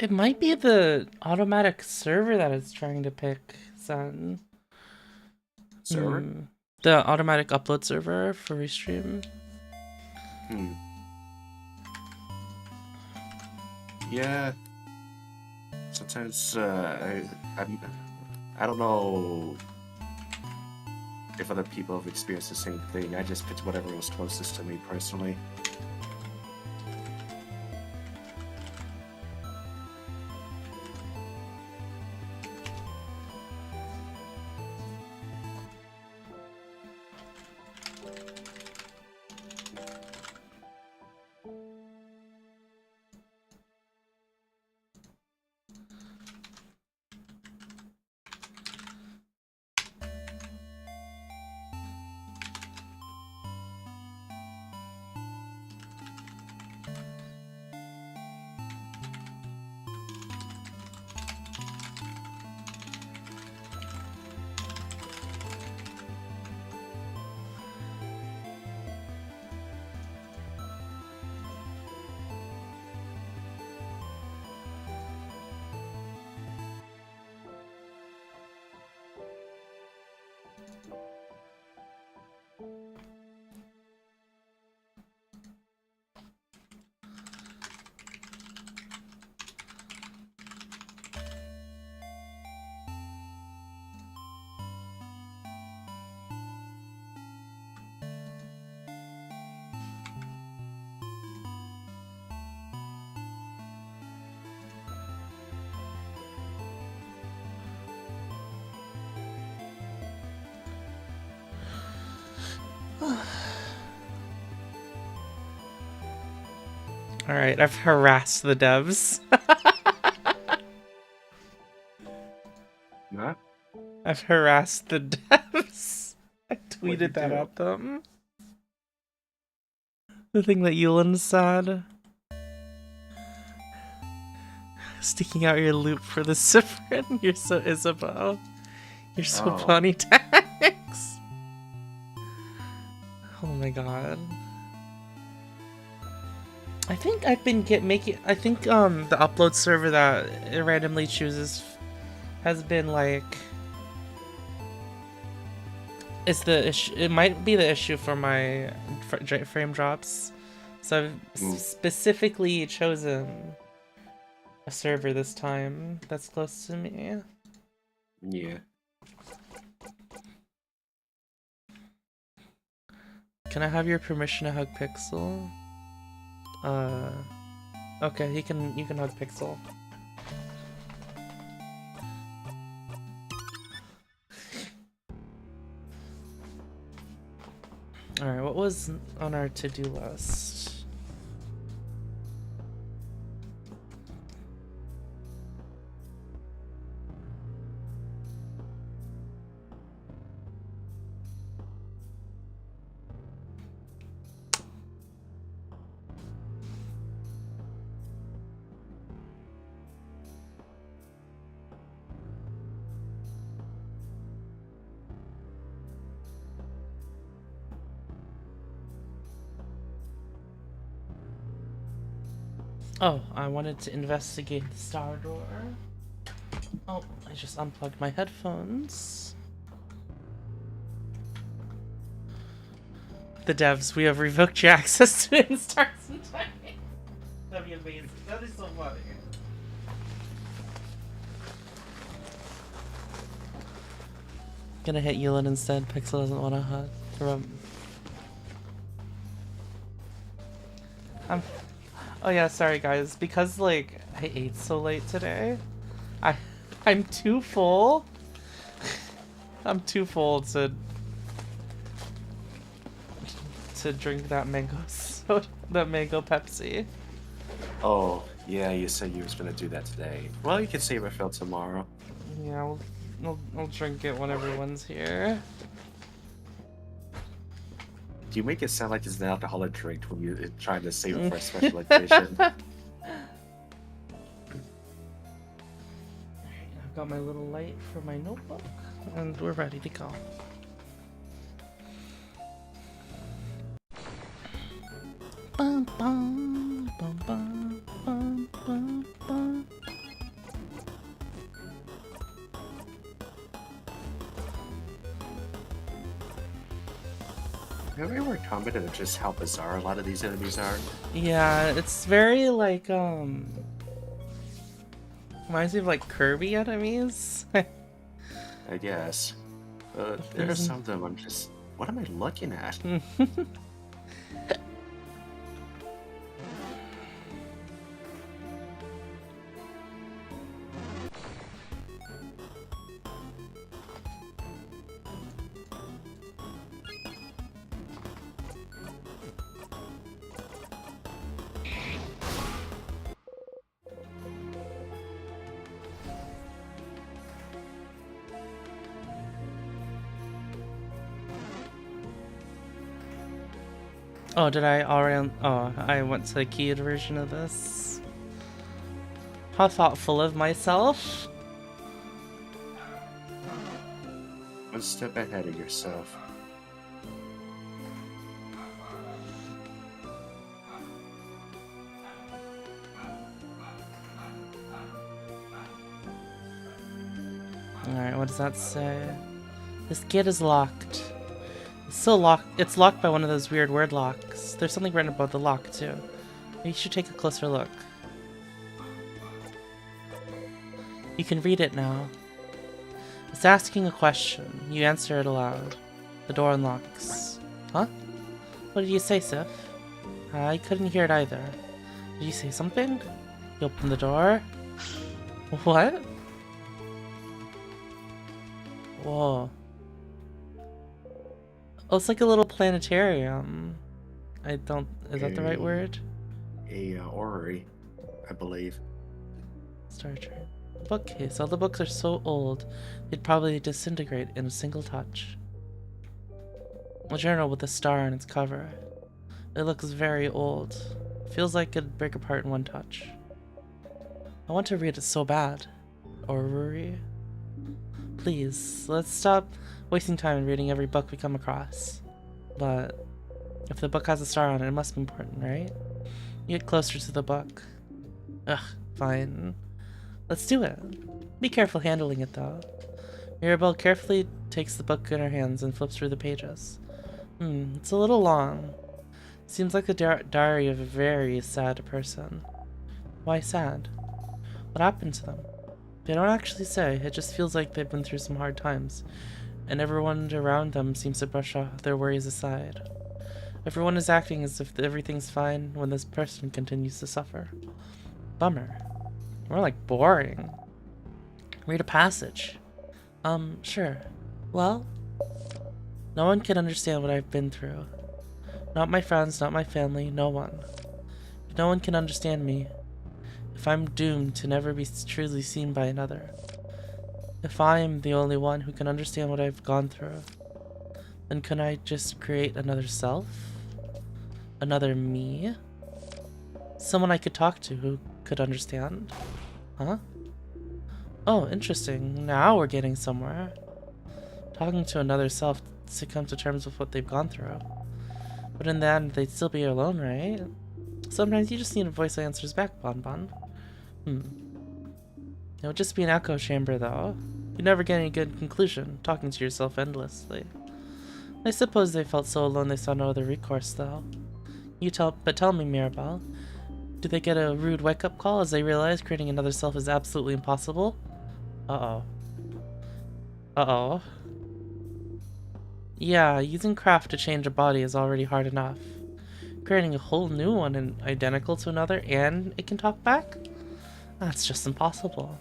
It might be the automatic server that it's trying to pick, son. Server? The automatic upload server for Restream. Yeah. Sometimes I don't know if other people have experienced the same thing. I just picked whatever was closest to me personally. Alright, I've harassed the devs. Huh? I've harassed the devs. I What'd you tweeted that do? at them. The thing that Yulan said. Sticking out your loop for the Sifrin. You're so Isabeau. You're so funny, Tax. Oh my god. I think I've been I think the upload server that it randomly chooses has been like, it's the issue. It might be the issue for my frame drops. So I've specifically chosen a server this time that's close to me. Yeah. Can I have your permission to hug Pixel? Okay, you can hug Pixel. Alright, what was on our to-do list? Oh, I wanted to investigate the star door. Oh, I just unplugged my headphones. The devs, we have revoked your access to Instars and time. That'd be amazing. That is so funny. Gonna hit Yulin instead. Pixel doesn't want to hug. Oh yeah, sorry guys. Because like I ate so late today, I'm too full. I'm too full to drink that mango soda, that mango Pepsi. Oh, yeah, you said you was gonna do that today. Well, you can save it for tomorrow. Yeah, I'll drink it when everyone's here. Do you make it sound like it's an alcoholic drink when you're trying to save it for a special occasion? I've got my little light for my notebook, and we're ready to go. Bum, bum, bum, bum, bum, bum, bum. comment of just how bizarre a lot of these enemies are? Yeah, it's very like reminds me of like Kirby enemies. I guess. There are some of them I'm just, what am I looking at? Oh, did I already? Oh, I went to the keyed version of this. How thoughtful of myself. One step ahead of yourself. Alright, what does that say? This gate is locked. It's still locked. It's locked by one of those weird word locks. There's something written about the lock, too. You should take a closer look. You can read it now. It's asking a question. You answer it aloud. The door unlocks. Huh? What did you say, Sif? I couldn't hear it either. Did you say something? You open the door? What? Whoa. Oh, it's like a little planetarium. I don't... Is that the right word? A orrery, I believe. Star Trek. Bookcase. All the books are so old, they'd probably disintegrate in a single touch. A journal with a star on its cover. It looks very old. Feels like it'd break apart in one touch. I want to read it so bad. Orrery. Please, let's stop wasting time in reading every book we come across. But if the book has a star on it, it must be important, right? You get closer to the book. Ugh, fine. Let's do it. Be careful handling it, though. Mirabelle carefully takes the book in her hands and flips through the pages. It's a little long. Seems like the diary of a very sad person. Why sad? What happened to them? They don't actually say. It just feels like they've been through some hard times, and everyone around them seems to brush their worries aside. Everyone is acting as if everything's fine when this person continues to suffer. Bummer. More like boring. Read a passage. Sure. Well, no one can understand what I've been through. Not my friends, not my family, no one. No one can understand me if I'm doomed to never be truly seen by another. If I'm the only one who can understand what I've gone through, then can I just create another self? Another me? Someone I could talk to who could understand? Huh? Oh, interesting. Now we're getting somewhere. Talking to another self to come to terms with what they've gone through. But in the end, they'd still be alone, right? Sometimes you just need a voice that answers back, Bonbon. It would just be an echo chamber, though. You'd never get any good conclusion, talking to yourself endlessly. I suppose they felt so alone they saw no other recourse, though. But tell me, Mirabelle, do they get a rude wake-up call as they realize creating another self is absolutely impossible? Uh-oh. Uh-oh. Yeah, using craft to change a body is already hard enough. Creating a whole new one and identical to another and it can talk back? That's just impossible.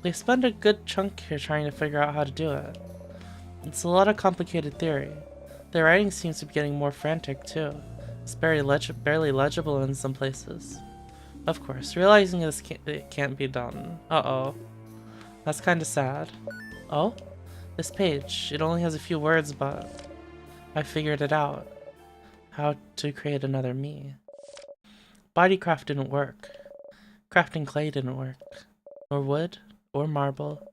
They spend a good chunk here trying to figure out how to do it. It's a lot of complicated theory. Their writing seems to be getting more frantic, too. It's barely legible in some places. Of course, realizing it can't be done. Uh-oh. That's kinda sad. Oh? This page. It only has a few words, but I figured it out. How to create another me. Bodycraft didn't work. Crafting clay didn't work. Or wood, or marble.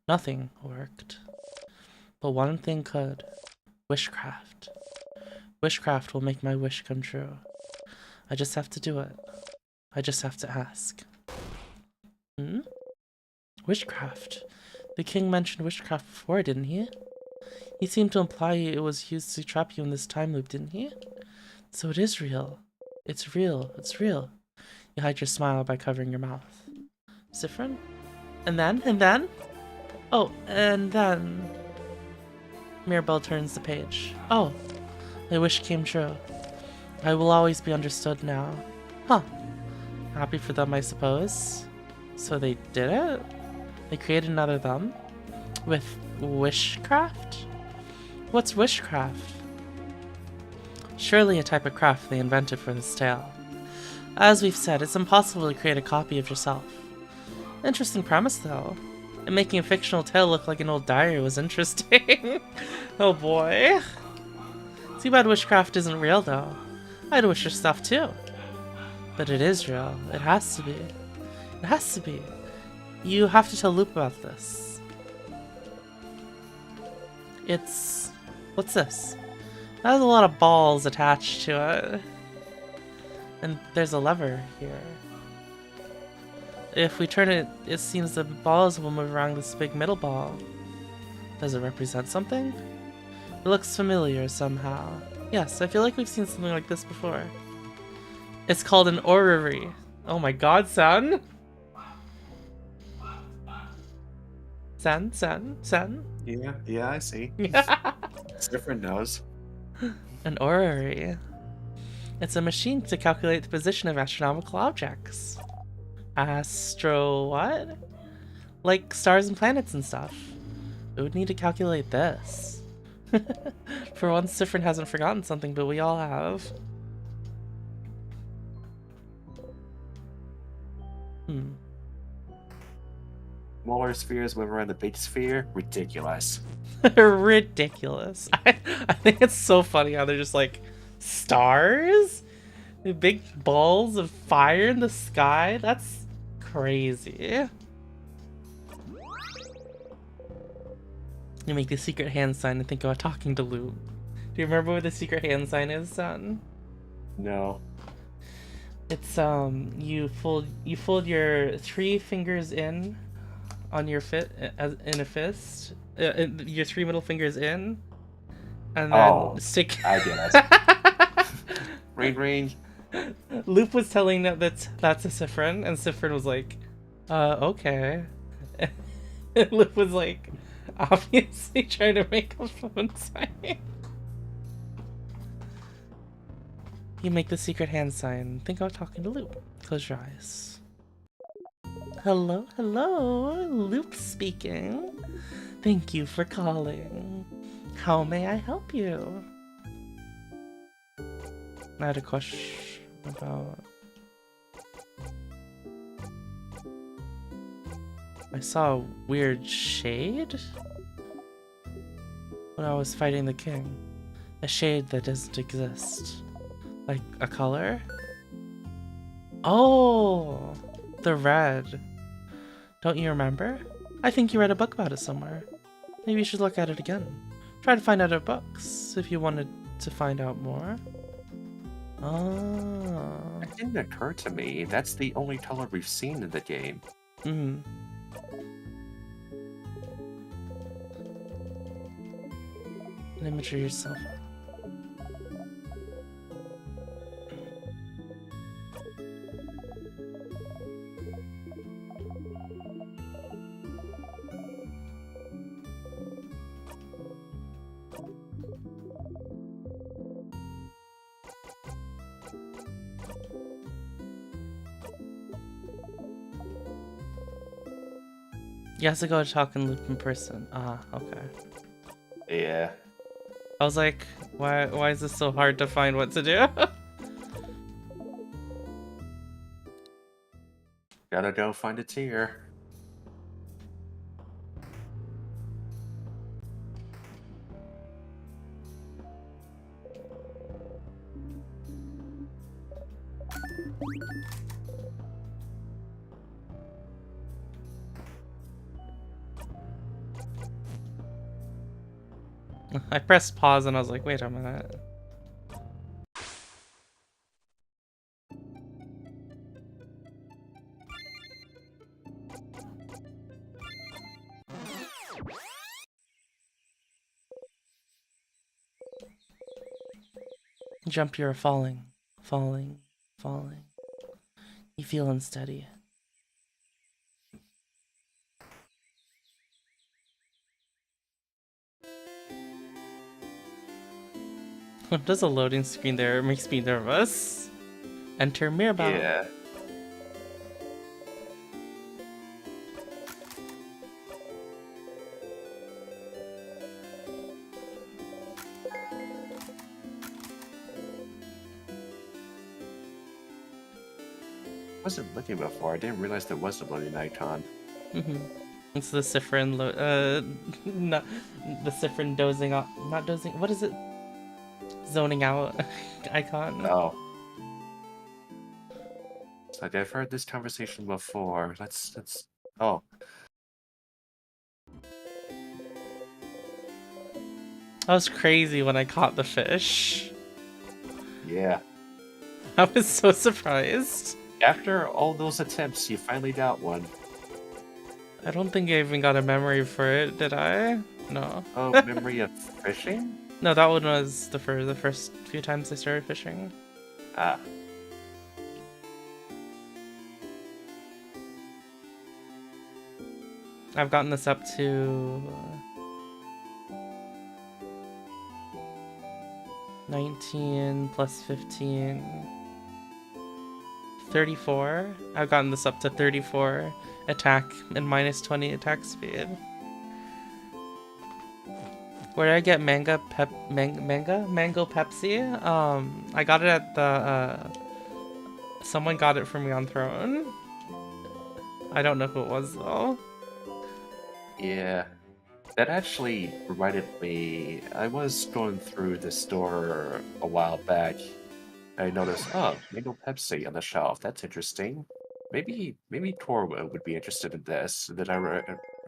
Nothing worked. But one thing could. Wishcraft. Wishcraft will make my wish come true. I just have to do it. I just have to ask. Witchcraft. The king mentioned witchcraft before, didn't he? He seemed to imply it was used to trap you in this time loop, didn't he? So it is real. It's real. It's real. You hide your smile by covering your mouth. Siffrin? And then? Oh, and then... Mirabelle turns the page. Oh, my wish came true. I will always be understood now. Huh. Happy for them, I suppose. So they did it? They created another them? With wishcraft? What's wishcraft? Surely a type of craft they invented for this tale. As we've said, it's impossible to create a copy of yourself. Interesting premise, though. And making a fictional tale look like an old diary was interesting. Oh boy. Too bad witchcraft isn't real, though. I'd wish your stuff, too. But it is real. It has to be. It has to be. You have to tell Loop about this. It's... What's this? That has a lot of balls attached to it. And there's a lever here. If we turn it, it seems the balls will move around this big middle ball. Does it represent something? It looks familiar somehow. Yes, I feel like we've seen something like this before. It's called an orrery. Oh my god, son! Son? Yeah, I see. It's different knows. An orrery. It's a machine to calculate the position of astronomical objects. Astro what? Like stars and planets and stuff. We would need to calculate this. For once, Siffrin hasn't forgotten something, but we all have. Smaller spheres move around the big sphere? Ridiculous. Ridiculous. I think it's so funny how they're just like, stars? Big balls of fire in the sky? That's crazy. You make the secret hand sign and think about talking to Loop. Do you remember what the secret hand sign is, son? No. It's you fold your 3 fingers in on your in a fist. Your 3 middle fingers in, and then stick. I get it. Ring. Loop was telling that that's a Siffrin, and Siffrin was like, okay. And Loop was like, obviously trying to make a phone sign. You make the secret hand sign. Think about talking to Loop. Close your eyes. Hello. Loop speaking. Thank you for calling. How may I help you? I had a question about... I saw a weird shade when I was fighting the king. A shade that doesn't exist. Like a color? Oh! The red. Don't you remember? I think you read a book about it somewhere. Maybe you should look at it again. Try to find other books if you wanted to find out more. Oh. It didn't occur to me. That's the only color we've seen in the game. An image of yourself. You have to go talk and Loop in person. Ah, okay. Yeah. I was like, why is this so hard to find what to do? Gotta go find a tear. I pressed pause and I was like, wait a minute. Jump, you're falling. Falling. Falling. You feel unsteady. What does a loading screen there? It makes me nervous. Enter Mirabelle. Yeah. I wasn't looking before. I didn't realize there was a loading icon. It's the Siffrin, not the Siffrin dozing off, not dozing. What is it? Zoning out icon. Oh. It's like I've heard this conversation before. Let's. Oh. I was crazy when I caught the fish. Yeah. I was so surprised. After all those attempts, you finally got one. I don't think I even got a memory for it, did I? No. Oh, memory of fishing? No, that one was the first few times I started fishing. Ah. I've gotten this up to 19 plus 15. 34. I've gotten this up to 34 attack and minus 20 attack speed. Where did I get mango Pepsi? I got it at the someone got it for me on Throne. I don't know who it was though. Yeah. That actually reminded me, I was going through the store a while back. I noticed, oh, mango Pepsi on the shelf. That's interesting. Maybe Tor would be interested in this. Then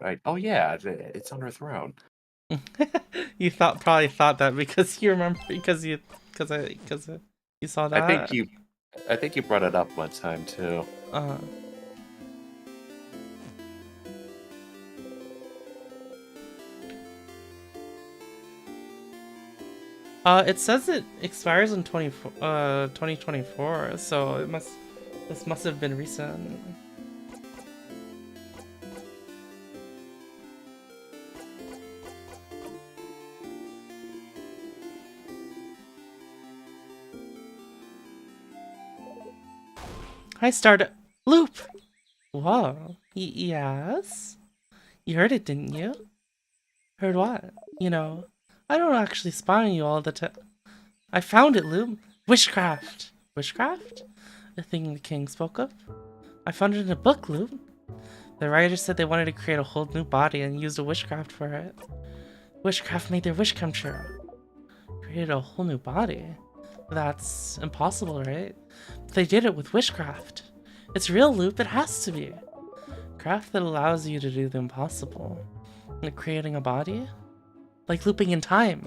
right? Oh yeah, it's on her throne. You probably thought that because you remember because you saw that. I think you brought it up one time too. It says it expires in 2024, so this must have been recent. Hi, Loop! Whoa. Yes? You heard it, didn't you? Heard what? You know, I don't actually spy on you all the time. I found it, Loop. Witchcraft. Witchcraft? The thing the king spoke of? I found it in a book, Loop. The writer said they wanted to create a whole new body and used a witchcraft for it. Witchcraft made their wish come true. Created a whole new body? That's impossible, right? But they did it with witchcraft. It's real, Loop. It has to be. Craft that allows you to do the impossible. Like creating a body? Like looping in time.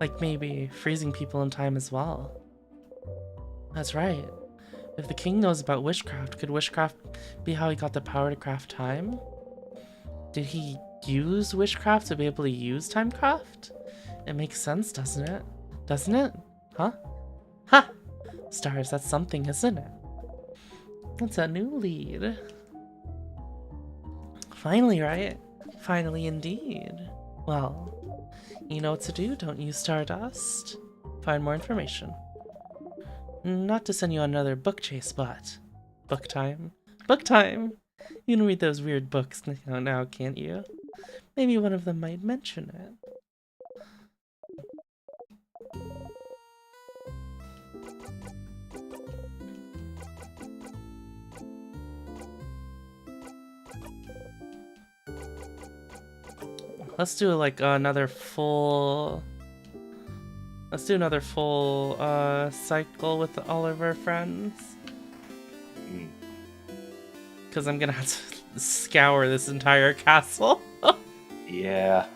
Like maybe freezing people in time as well. That's right. If the king knows about witchcraft, could witchcraft be how he got the power to craft time? Did he use witchcraft to be able to use timecraft? It makes sense, doesn't it? Doesn't it? Huh? Ha! Stars, that's something, isn't it? That's a new lead. Finally, right? Finally indeed. Well, you know what to do, don't you, Stardust? Find more information. Not to send you on another book chase, but... Book time. Book time! You can read those weird books now, can't you? Maybe one of them might mention it. Let's do like another full... Let's do another full cycle with all of our friends. Because I'm gonna have to scour this entire castle. Yeah.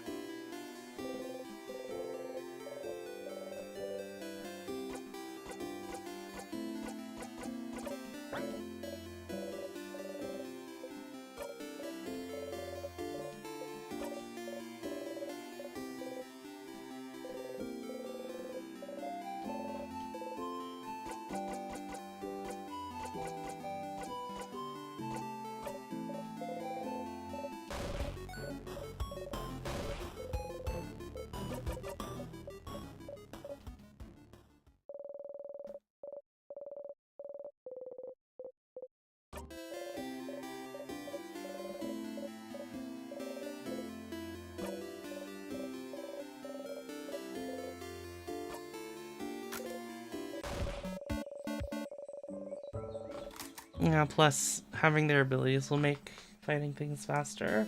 Yeah, plus having their abilities will make fighting things faster.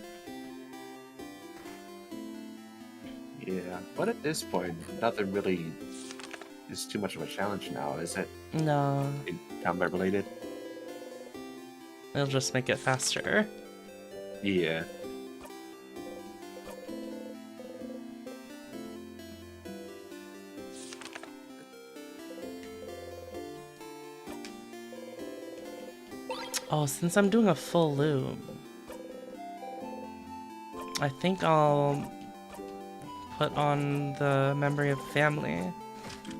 Yeah, but at this point, nothing really is too much of a challenge now, is it? No, In combat related? it'll just make it faster. Yeah. Oh, since I'm doing a full loop, I think I'll put on the memory of family,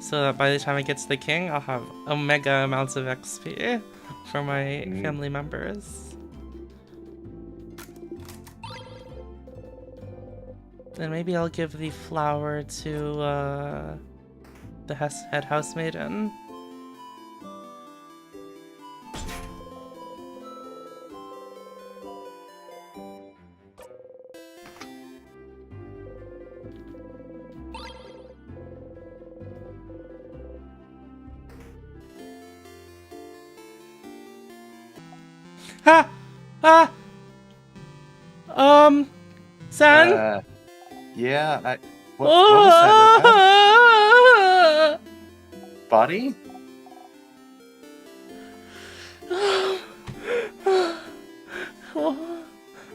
so that by the time I get to the king, I'll have omega amounts of XP for my family members. And maybe I'll give the flower to the head house maiden. Ha! Ah! San? Yeah, what was that? Buddy?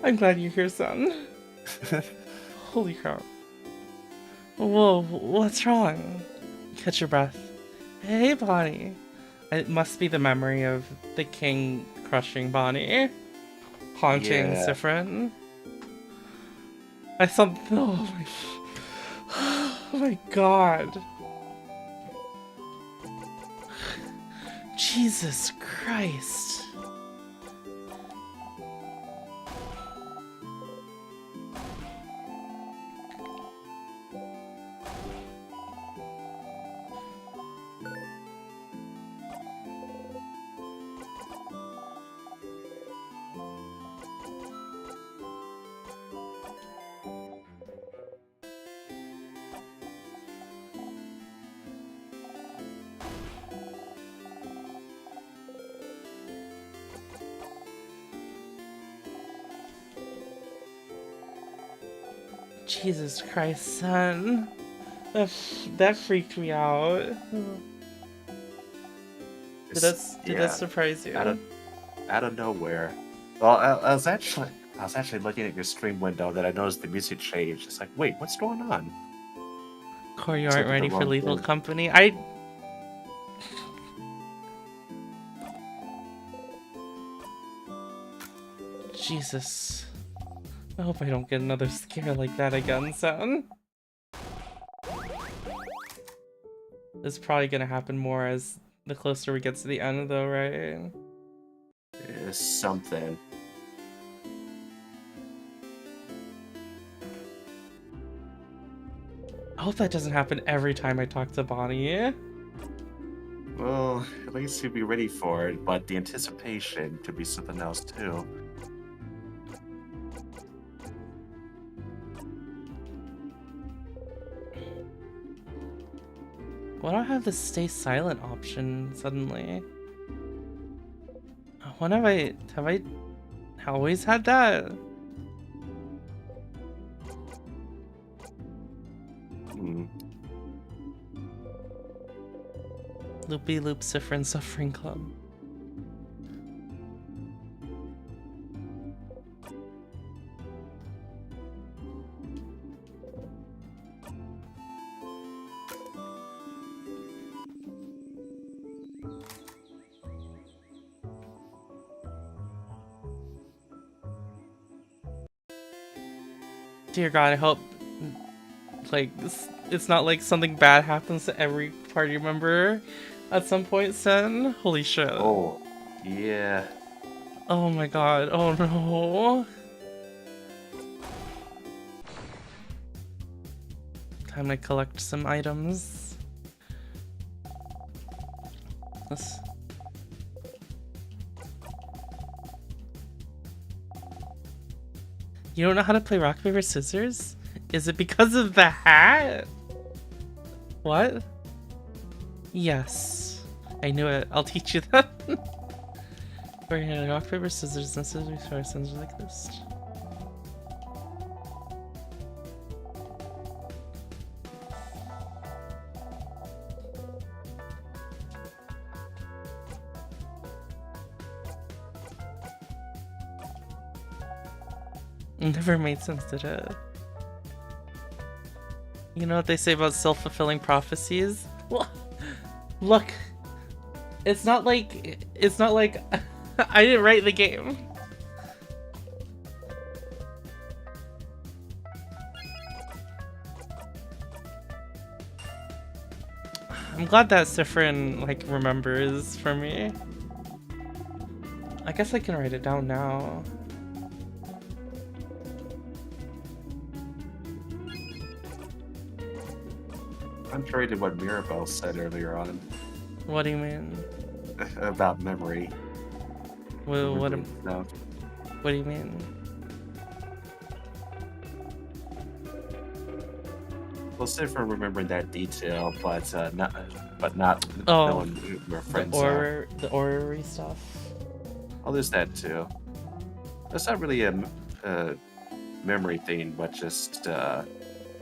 I'm glad you're here, son. Holy crap. Whoa, what's wrong? Catch your breath. Hey, Bonnie. It must be the memory of the king crushing Bonnie, haunting Sifrin. I saw. Oh my god. Jesus Christ. Jesus Christ, son. That freaked me out. Did that surprise you? Out of nowhere. Well, I was actually looking at your stream window that I noticed the music changed. It's like, wait, what's going on? Corey, you aren't ready for Lethal Company? Jesus. I hope I don't get another scare like that again, son. It's probably gonna happen more as the closer we get to the end, though, right? Something. I hope that doesn't happen every time I talk to Bonnie. Well, at least you'll be ready for it, but the anticipation could be something else, too. Why don't I have the stay silent option suddenly? When have I always had that? Loopy Loop Sifrin Suffering Club. Dear God, I hope, like, it's not like something bad happens to every party member at some point, Sen. Holy shit. Oh, yeah. Oh my god, oh no. Time to collect some items. You don't know how to play rock, paper, scissors? Is it because of the hat? What? Yes. I knew it. I'll teach you that. Rock, paper, scissors, necessary for sensors like this. It never made sense, did it? You know what they say about self-fulfilling prophecies? Look, it's not like I didn't write the game. I'm glad that Sifrin like remembers for me. I guess I can write it down now. I'm sure to what Mirabelle said earlier on. What do you mean? About memory. Well, what No. do you mean? Well, say for remembering that detail, but not Oh, knowing who your friends the orrery stuff. Oh, there's that too. That's not really a memory thing, but just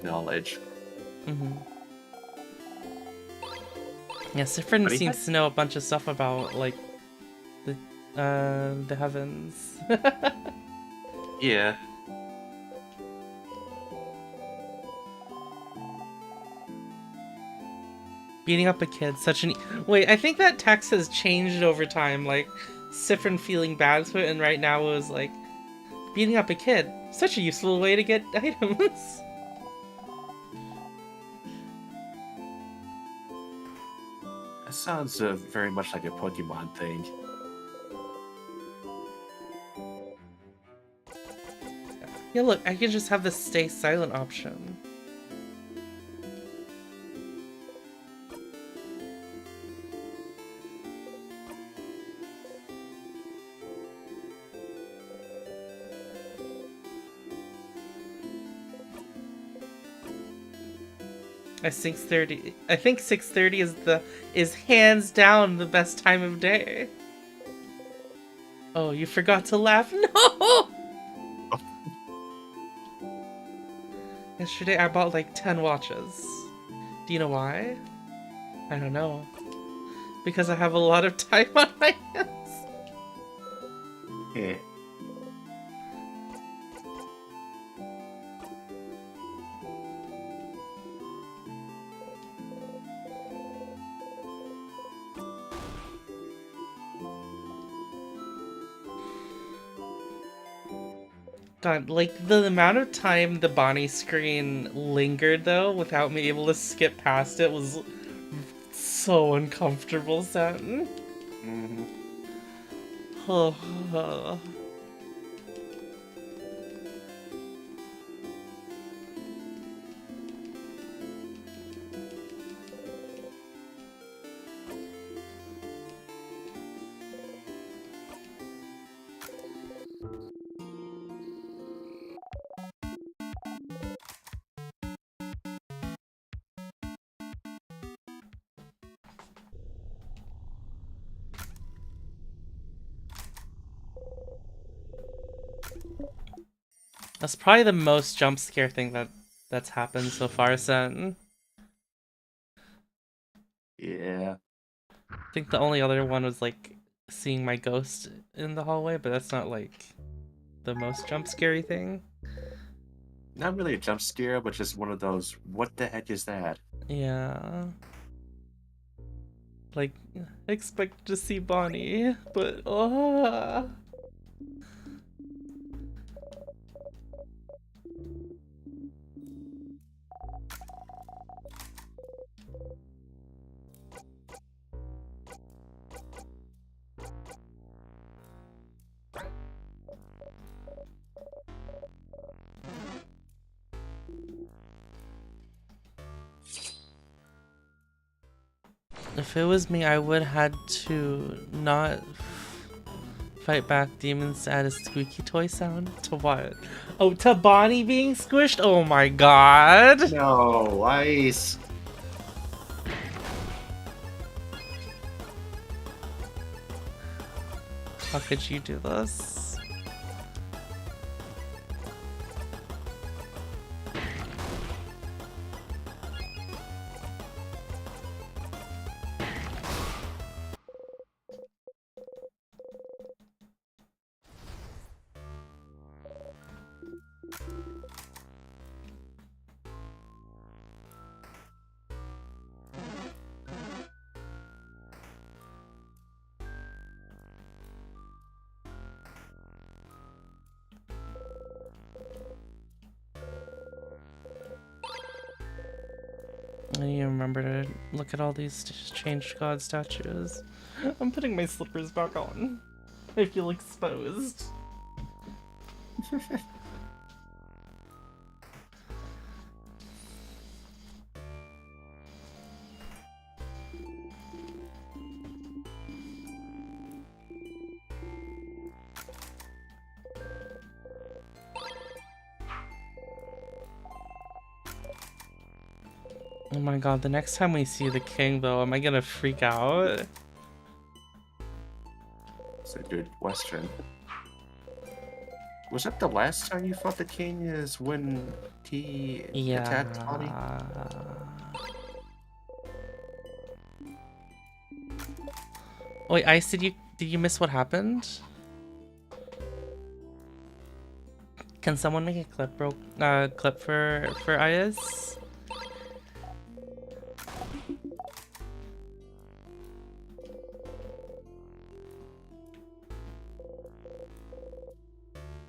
knowledge. Mm-hmm. Yeah, Sifrin seems to know a bunch of stuff about like the heavens. Yeah. Beating up a kid, such an wait. I think that text has changed over time. Like Sifrin feeling bad to it, and right now it was like beating up a kid, such a useful way to get items. That sounds very much like a Pokemon thing. Yeah, look, I can just have the stay silent option. I think 6:30 is hands down the best time of day. Oh, you forgot to laugh? No! Yesterday I bought like 10 watches. Do you know why? I don't know. Because I have a lot of time on my hands. Yeah. God, like the amount of time the Bonnie screen lingered though without me able to skip past it was so uncomfortable, Satin. Mm-hmm. Oh. That's probably the most jump scare thing that's happened so far, Sen. Yeah. I think the only other one was like seeing my ghost in the hallway, but that's not like the most jump scary thing. Not really a jump scare, but just one of those, what the heck is that? Yeah. Like, expect to see Bonnie, but if it was me, I would had to not fight back demons to add a squeaky toy sound. To what? Oh, to Bonnie being squished? Oh my god! No, ice. How could you do this? I need to remember to look at all these changed god statues. I'm putting my slippers back on. I feel exposed. Oh my god, the next time we see the king though, am I gonna freak out? It's a good question. Was that the last time you fought the king is when he attacked Bonnie? Wait, Ice, did you miss what happened? Can someone make a clip for Ice?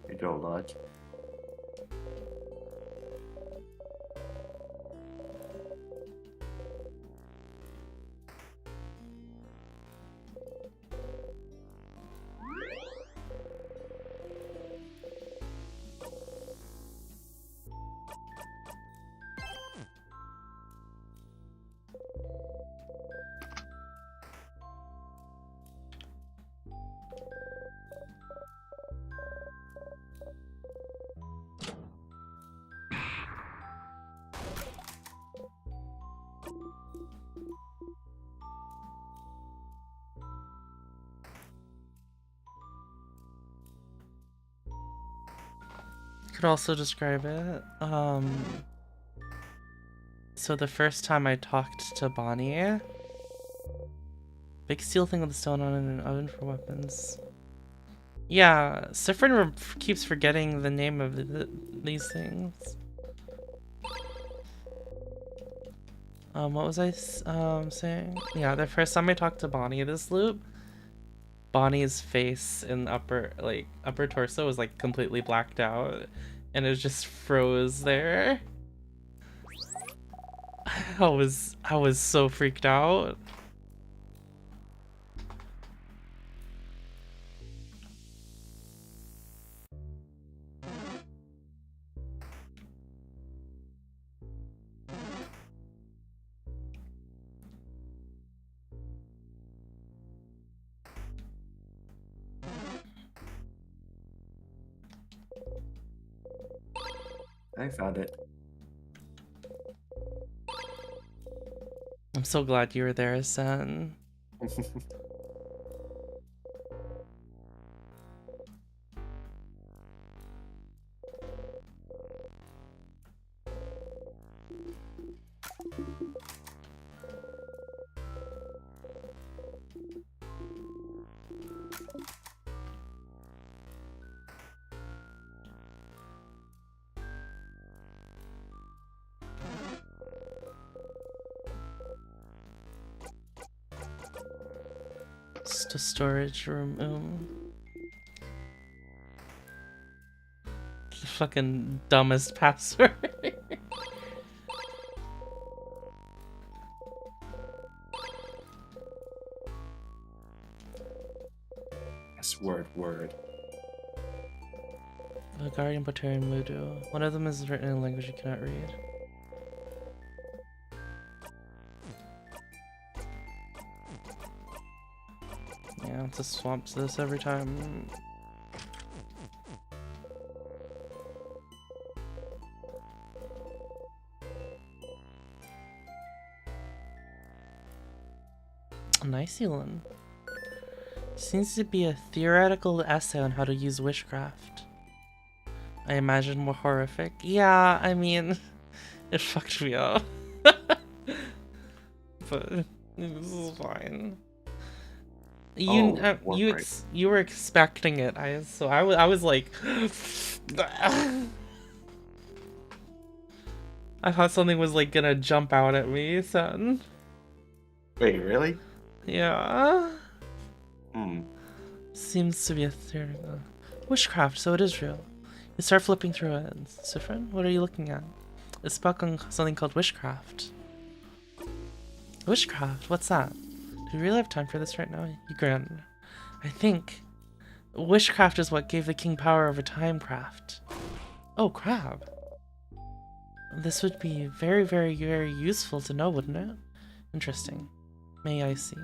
You go, Lodge. Could also describe it. So the first time I talked to Bonnie, big steel thing with a stone on it and an oven for weapons. Yeah, Sifrin keeps forgetting the name of these things. What was I saying? Yeah, the first time I talked to Bonnie this loop, Bonnie's face and upper torso was like completely blacked out, and it just froze there. I was so freaked out. I found it. I'm so glad you were there, Sen. Just a storage room. The fucking dumbest password. Yes, word. The Guardian Potarian Mudu. One of them is written in a language you cannot read. Yeah, it just swamps this every time. Nice, Elon. Seems to be a theoretical essay on how to use witchcraft. I imagine more horrific. Yeah, I mean, it fucked me up. But this is fine. You were expecting it, so I was like, I thought something was like gonna jump out at me, son. Wait, really? Yeah. Hmm. Seems to be a theory. Witchcraft, so it is real. You start flipping through it. Sifrin, what are you looking at? It's stuck on something called witchcraft. Witchcraft? What's that? Do we really have time for this right now? You grin. I think witchcraft is what gave the king power over timecraft. Oh, crap. This would be very, very, very useful to know, wouldn't it? Interesting. May I see?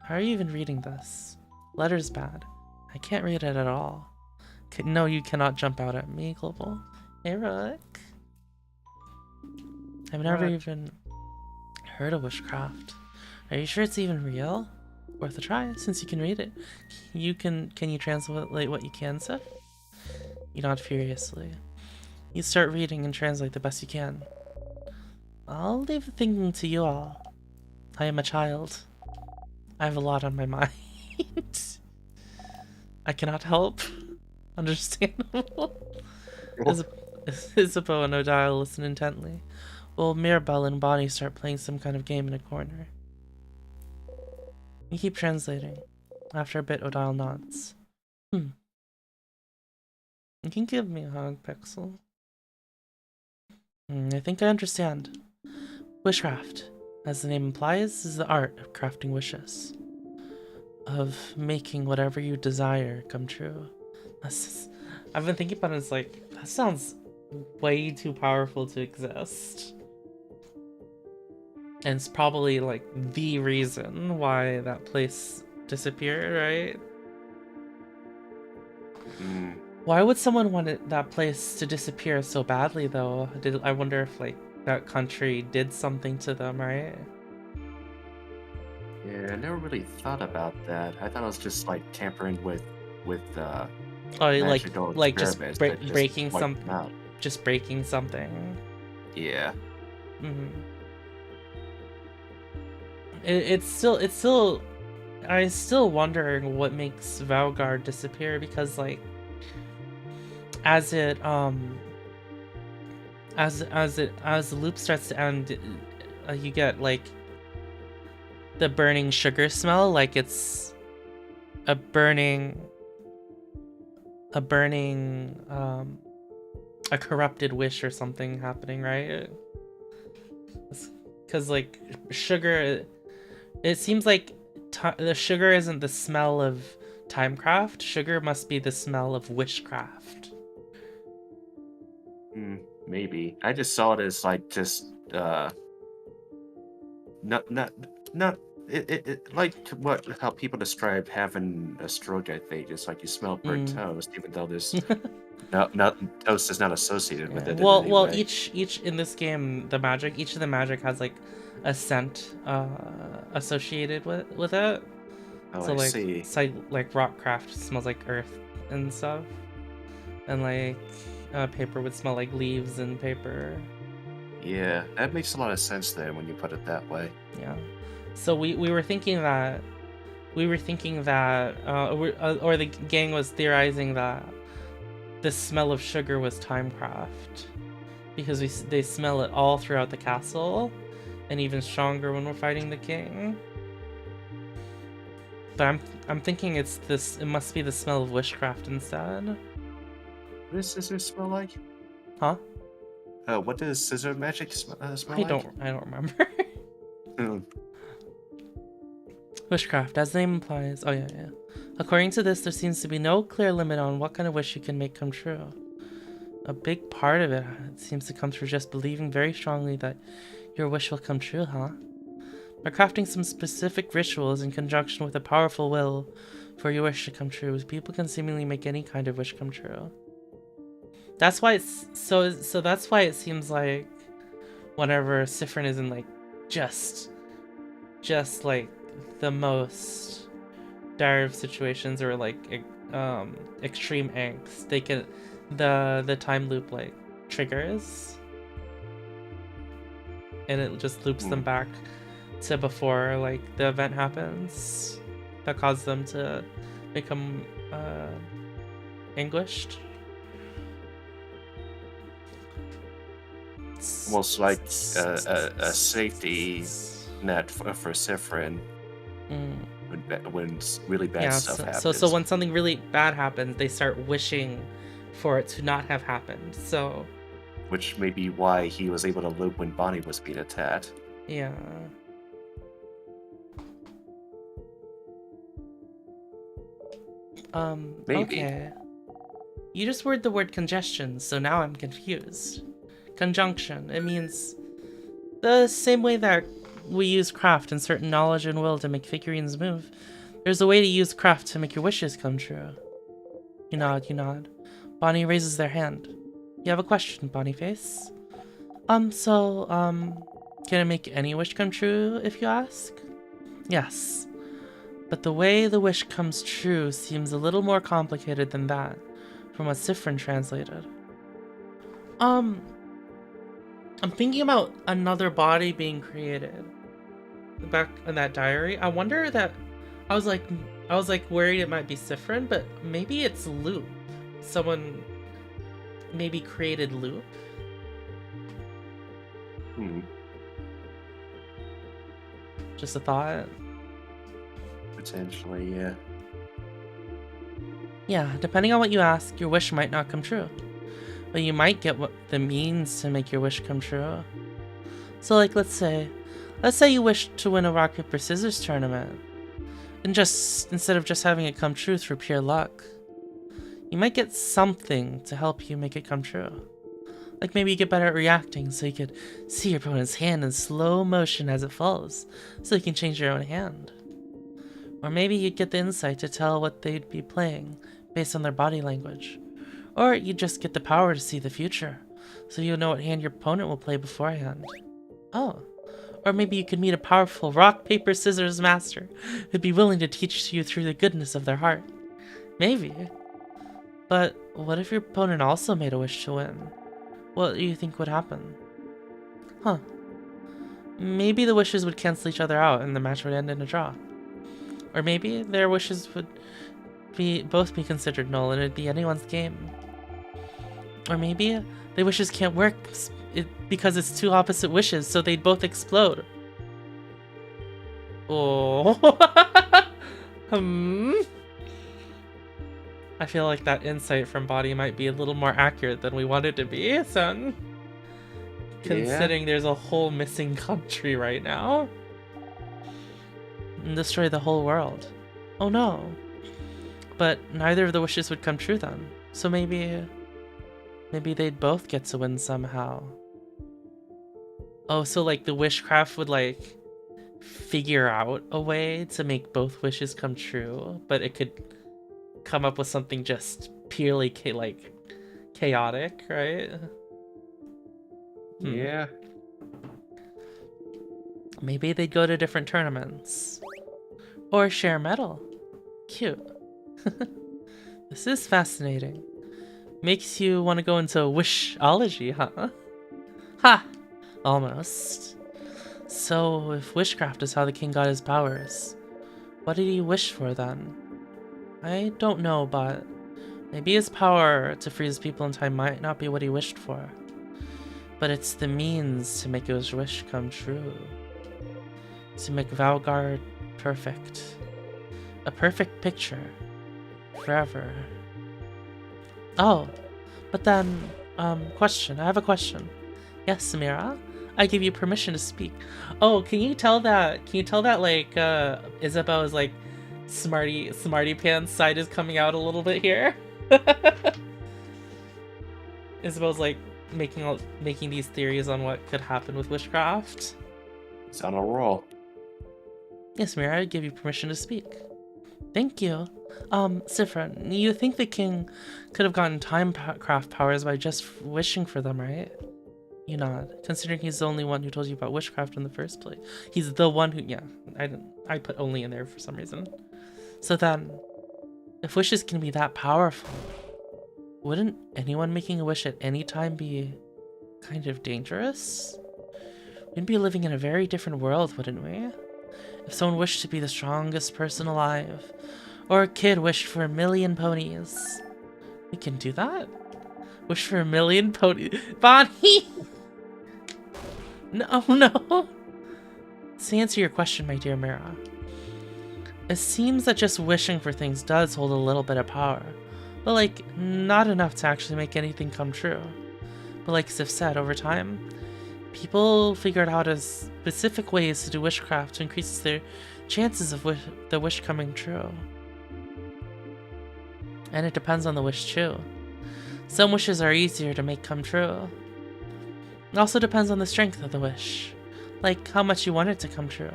How are you even reading this? Letter's bad. I can't read it at all. No, you cannot jump out at me, Global. Hey, Rook. I've never even heard of witchcraft. Are you sure it's even real? Worth a try, since you can read it. Can you translate what you can, Sif? You nod furiously. You start reading and translate the best you can. I'll leave the thinking to you all. I am a child. I have a lot on my mind. I cannot help. Understandable. Isabeau and Odile listen intently, while Mirabelle and Bonnie start playing some kind of game in a corner. You keep translating. After a bit, Odile nods. You can give me a hug, Pixel. I think I understand. Witchcraft, as the name implies, is the art of crafting wishes. Of making whatever you desire come true. I've been thinking about it, it's like, that sounds way too powerful to exist. And it's probably like the reason why that place disappeared, right? Why would someone want that place to disappear so badly, though? I wonder if like that country did something to them, right? Yeah, I never really thought about that. I thought it was just like tampering with like just breaking something. Just breaking something. Yeah. It's still. I'm still wondering what makes Valgard disappear, because like, as the loop starts to end, you get like the burning sugar smell, like it's a corrupted wish or something happening, right? Because like sugar, it seems like the sugar isn't the smell of timecraft. Sugar must be the smell of witchcraft. Maybe. I just saw it as like just not like how people describe having a stroke. I think it's like you smell burnt toast, even though there's toast is not associated with it. Well, each in this game, each of the magic has like a scent associated with it. Oh, so I like, see. It's like rockcraft smells like earth and stuff, and like paper would smell like leaves and paper. Yeah, that makes a lot of sense there when you put it that way. Yeah. So we were thinking that or the gang was theorizing that the smell of sugar was timecraft, because they smell it all throughout the castle, and even stronger when we're fighting the king. But I'm thinking it must be the smell of witchcraft instead. What does scissor smell like? Huh? What does scissor magic smell like? I don't remember. Witchcraft, as the name implies. Oh yeah. According to this, there seems to be no clear limit on what kind of wish you can make come true. A big part of it seems to come through just believing very strongly that your wish will come true, huh? By crafting some specific rituals in conjunction with a powerful will for your wish to come true, people can seemingly make any kind of wish come true. That's why it's so that's why it seems like whenever Sifrin isn't like just like the most dire situations or like extreme angst, they can the time loop like triggers, and it just loops them back to before like the event happens that caused them to become anguished. Almost like a safety net for Sifrin when really bad stuff happens. So when something really bad happens, they start wishing for it to not have happened. So, which may be why he was able to live when Bonnie was being attacked. Yeah. Maybe. Okay. You just word the word congestion, so now I'm confused. Conjunction. It means the same way that we use craft and certain knowledge and will to make figurines move. There's a way to use craft to make your wishes come true. You nod, you nod. Bonnie raises their hand. You have a question, Bonnieface? Can it make any wish come true, if you ask? Yes. But the way the wish comes true seems a little more complicated than that, from what Sifrin translated. I'm thinking about another body being created. Back in that diary, I wonder that I was like worried it might be Sifrin, but maybe it's Loop. Someone maybe created Loop. Just a thought. Potentially, yeah. Yeah, depending on what you ask, your wish might not come true. But you might get what the means to make your wish come true. So like, let's say you wish to win a rock, paper, scissors tournament. And instead of just having it come true through pure luck, you might get something to help you make it come true. Like maybe you get better at reacting so you could see your opponent's hand in slow motion as it falls, so you can change your own hand. Or maybe you'd get the insight to tell what they'd be playing based on their body language. Or you just get the power to see the future, so you'll know what hand your opponent will play beforehand. Oh. Or maybe you could meet a powerful rock, paper, scissors master who'd be willing to teach you through the goodness of their heart. Maybe. But what if your opponent also made a wish to win? What do you think would happen? Huh. Maybe the wishes would cancel each other out and the match would end in a draw. Or maybe their wishes would both be considered null and it'd be anyone's game. Or maybe the wishes can't work because it's two opposite wishes, so they'd both explode. Oh. I feel like that insight from Body might be a little more accurate than we want it to be, son. Considering there's a whole missing country right now. And destroy the whole world. Oh no. But neither of the wishes would come true then. So maybe they'd both get to win somehow. Oh, so like the wishcraft would like figure out a way to make both wishes come true, but it could come up with something just purely chaotic, right? Yeah. Maybe they'd go to different tournaments. Or share medal. Cute. This is fascinating. Makes you want to go into wishology, huh? Ha! Almost. So, if wishcraft is how the king got his powers, what did he wish for then? I don't know, but maybe his power to freeze people in time might not be what he wished for. But it's the means to make his wish come true. To make Valgard perfect. A perfect picture. Forever. Oh, but then, question. I have a question. Yes, Samira? I give you permission to speak. Oh, can you tell that like, Isabel's like, smarty pants side is coming out a little bit here? Isabel's like, making these theories on what could happen with witchcraft. It's on a roll. Yes, Mira, I give you permission to speak. Thank you. Sifra, you think the king could have gotten timecraft powers by just wishing for them, right? You nod, considering he's the only one who told you about witchcraft in the first place. He's the one who, yeah, I put only in there for some reason. So then, if wishes can be that powerful, wouldn't anyone making a wish at any time be kind of dangerous? We'd be living in a very different world, wouldn't we? If someone wished to be the strongest person alive, or a kid wished for 1,000,000 ponies, we can do that? Wish for 1,000,000 ponies. Bonnie! No, no. To answer your question, my dear Mira, it seems that just wishing for things does hold a little bit of power, but like, not enough to actually make anything come true. But like Sif said, over time, people figured out specific ways to do witchcraft to increase their chances of the wish coming true. And it depends on the wish too. Some wishes are easier to make come true. It also depends on the strength of the wish, like how much you want it to come true.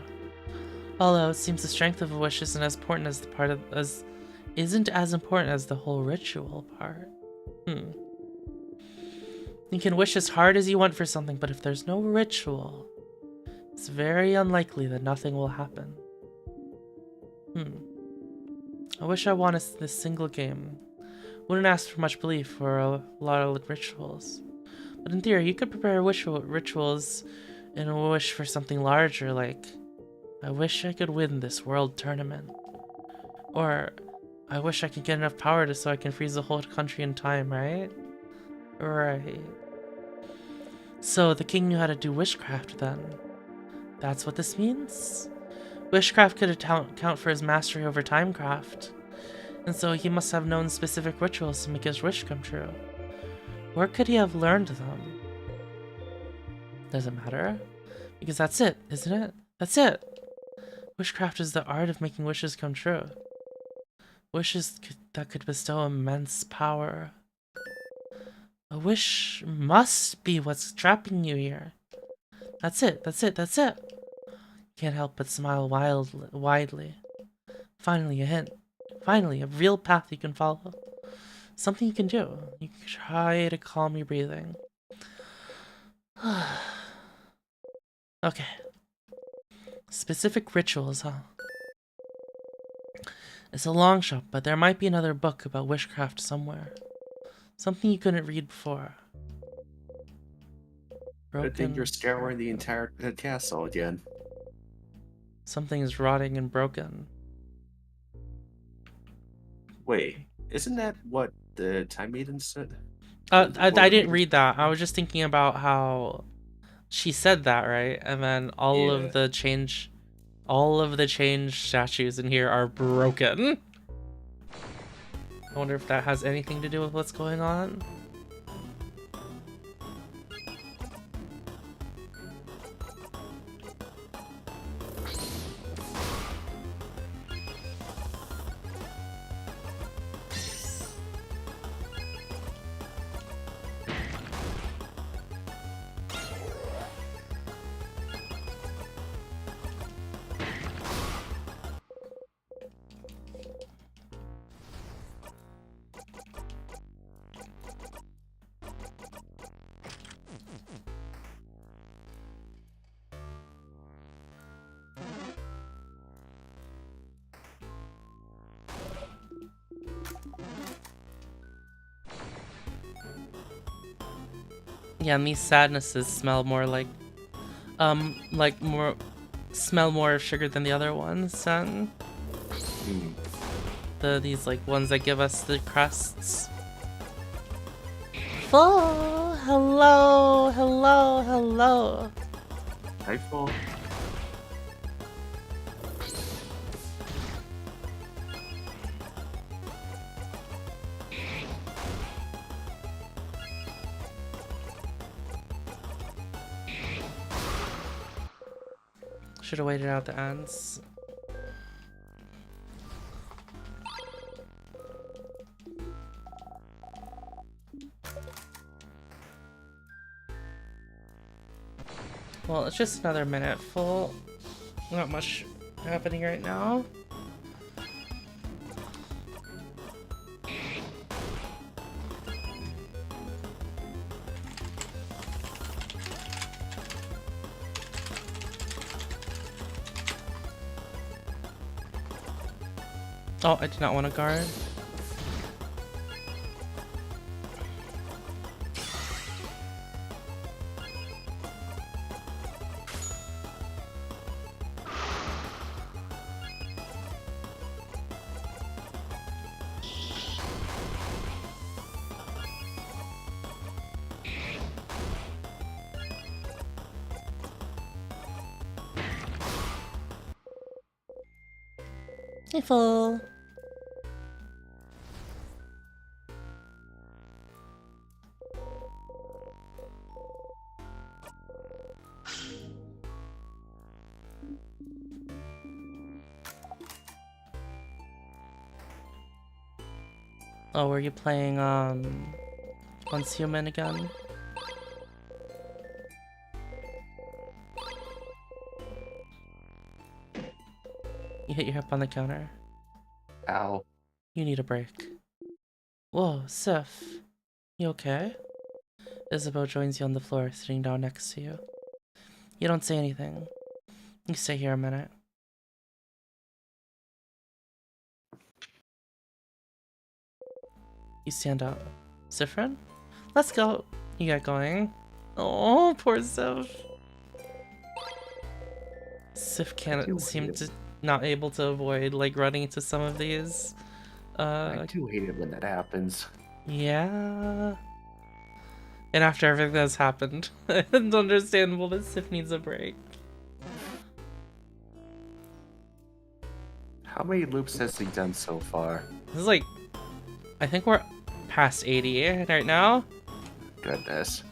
Although it seems the strength of a wish isn't as important as the whole ritual part. You can wish as hard as you want for something, but if there's no ritual, it's very unlikely that nothing will happen. I wish I wanted this single game. Wouldn't ask for much belief or a lot of rituals. But in theory, you could prepare rituals and wish for something larger, like, I wish I could win this world tournament. Or, I wish I could get enough power so I can freeze the whole country in time, right? Right. So, the king knew how to do witchcraft then. That's what this means? Witchcraft could account for his mastery over timecraft. And so he must have known specific rituals to make his wish come true. Where could he have learned them? Doesn't matter. Because that's it, isn't it? That's it! Witchcraft is the art of making wishes come true. Wishes that could bestow immense power. A wish must be what's trapping you here. That's it, that's it, that's it! Can't help but smile widely. Finally, a hint. Finally, a real path you can follow. Something you can do. You can try to calm your breathing. Okay. Specific rituals, huh? It's a long shot, but there might be another book about witchcraft somewhere. Something you couldn't read before. Good thing you're scouring the entire castle again. Something is rotting and broken. Wait, isn't that what the Time Maiden said? I didn't read that. I was just thinking about how she said that, right? And then all of the change statues in here are broken. I wonder if that has anything to do with what's going on. Yeah, and these sadnesses smell more like more of sugar than the other ones, and these like ones that give us the crusts. Full, hello, hello, hello. Hi, Full. Should have waited out the ends. Well, it's just another minute full. Not much happening right now. Oh, I did not want to guard. Hey, full. Oh, were you playing, Once Human again? You hit your hip on the counter. Ow. You need a break. Whoa, Sif. You okay? Isabeau joins you on the floor, sitting down next to you. You don't say anything. You stay here a minute. You stand up. Sifrin? Let's go. You get going. Oh, poor Sif. Sif can't seem to not able to avoid like running into some of these. I do hate it when that happens. Yeah. And after everything that's happened, it's understandable that Sif needs a break. How many loops has he done so far? This is like, I think we're past 80 right now. Goodness.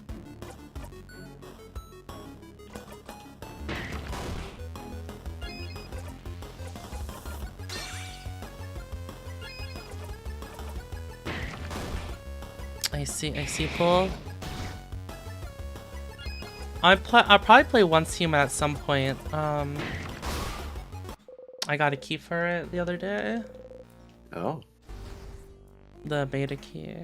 I see Paul. I'll probably play Once Human at some point. I got a key for it the other day. Oh. The beta key.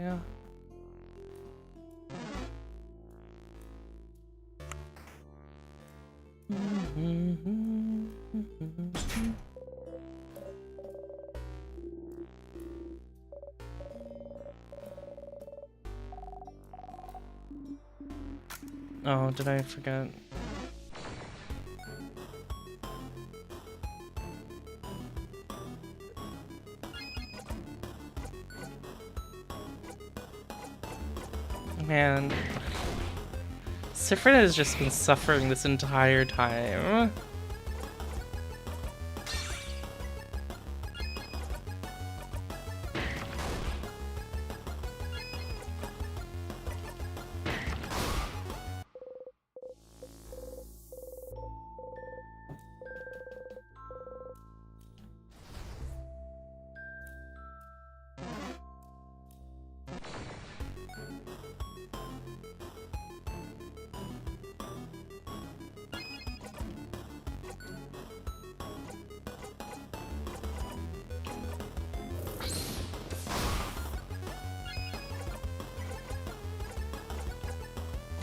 Oh, did I forget? Man, Sifrin has just been suffering this entire time.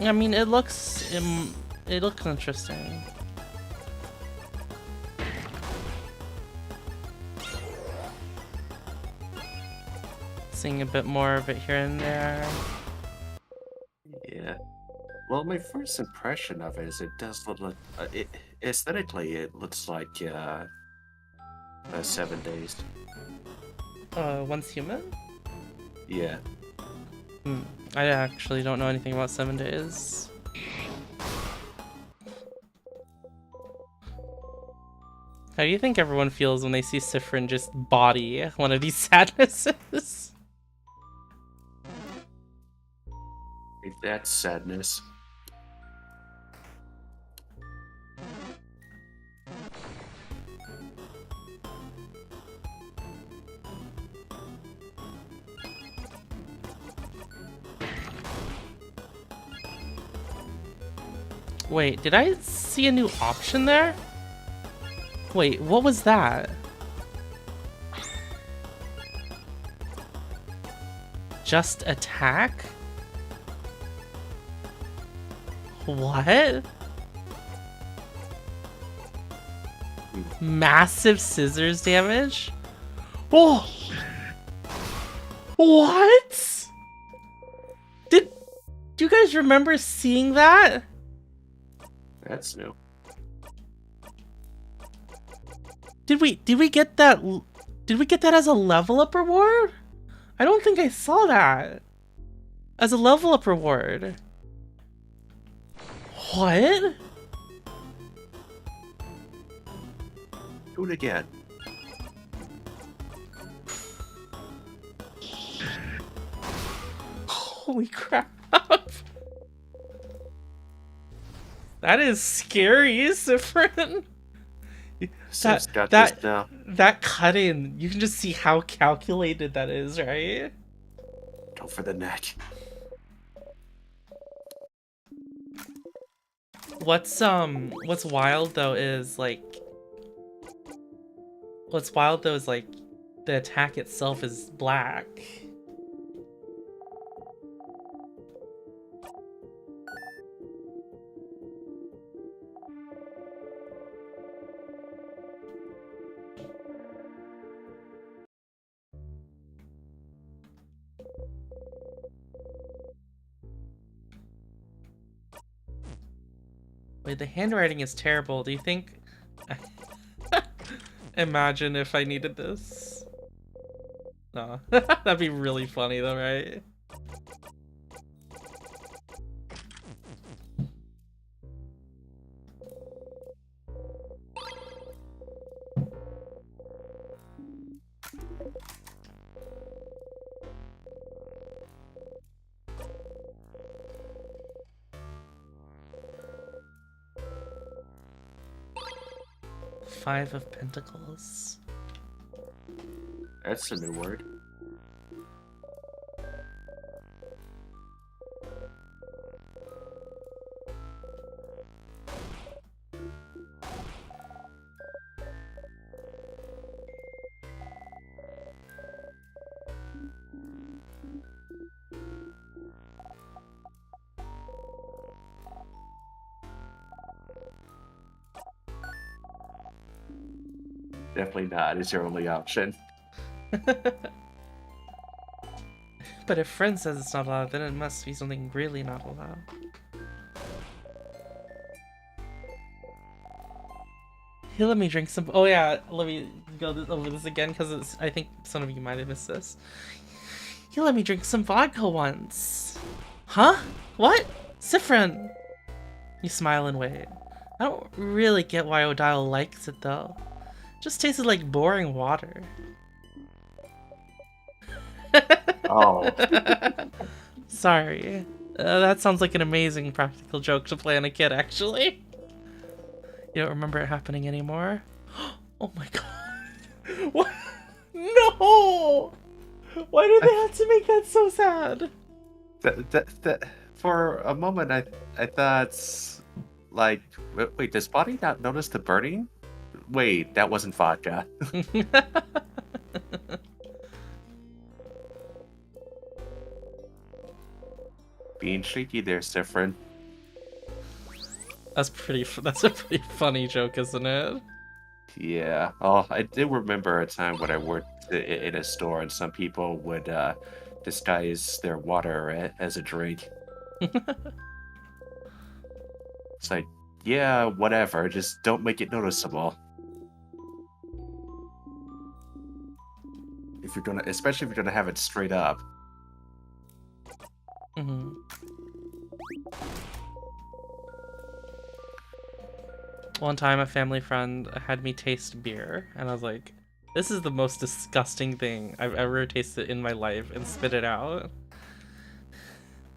I mean, it looks interesting. Seeing a bit more of it here and there. Yeah. Well, my first impression of it is it does look like aesthetically it looks like 7 days. Once Human? Yeah. I actually don't know anything about 7 days. How do you think everyone feels when they see Sifrin just body one of these sadnesses? That's sadness. Wait, did I see a new option there? Wait, what was that? Just attack? What? Massive scissors damage? Oh! What? Did you guys remember seeing that? That's new. Did we get that? Did we get that as a level up reward? I don't think I saw that as a level up reward. What? Do it again. Holy crap. That is scary, Sifrin. Sis got this now. That cut in, you can just see how calculated that is, right? Go for the neck. What's wild though is like the attack itself is black. Wait, the handwriting is terrible. Do you think... Imagine if I needed this. No. That'd be really funny though, right? Five of Pentacles. That's a new word. Definitely not is your only option. But if friend says it's not allowed, then it must be something really not allowed. Here, let me drink some. Oh yeah, let me go over this again because I think some of you might have missed this. Here, let me drink some vodka once. Huh? What? Sifrin. You smile and wait. I don't really get why Odile likes it though. Just tasted like boring water. Oh. Sorry. That sounds like an amazing practical joke to play on a kid, actually. You don't remember it happening anymore? Oh my god. What? No! Why did they have to make that so sad? For a moment, I thought, like, wait, does Bonnie not notice the burning? Wait, that wasn't vodka. Being cheeky there, Sifrin. That's a pretty funny joke, isn't it? Yeah. Oh, I did remember a time when I worked in a store and some people would disguise their water as a drink. It's like, yeah, whatever, just don't make it noticeable. If you're gonna, especially if you're gonna have it straight up. Mm-hmm. One time a family friend had me taste beer, and I was like, this is the most disgusting thing I've ever tasted in my life, and spit it out.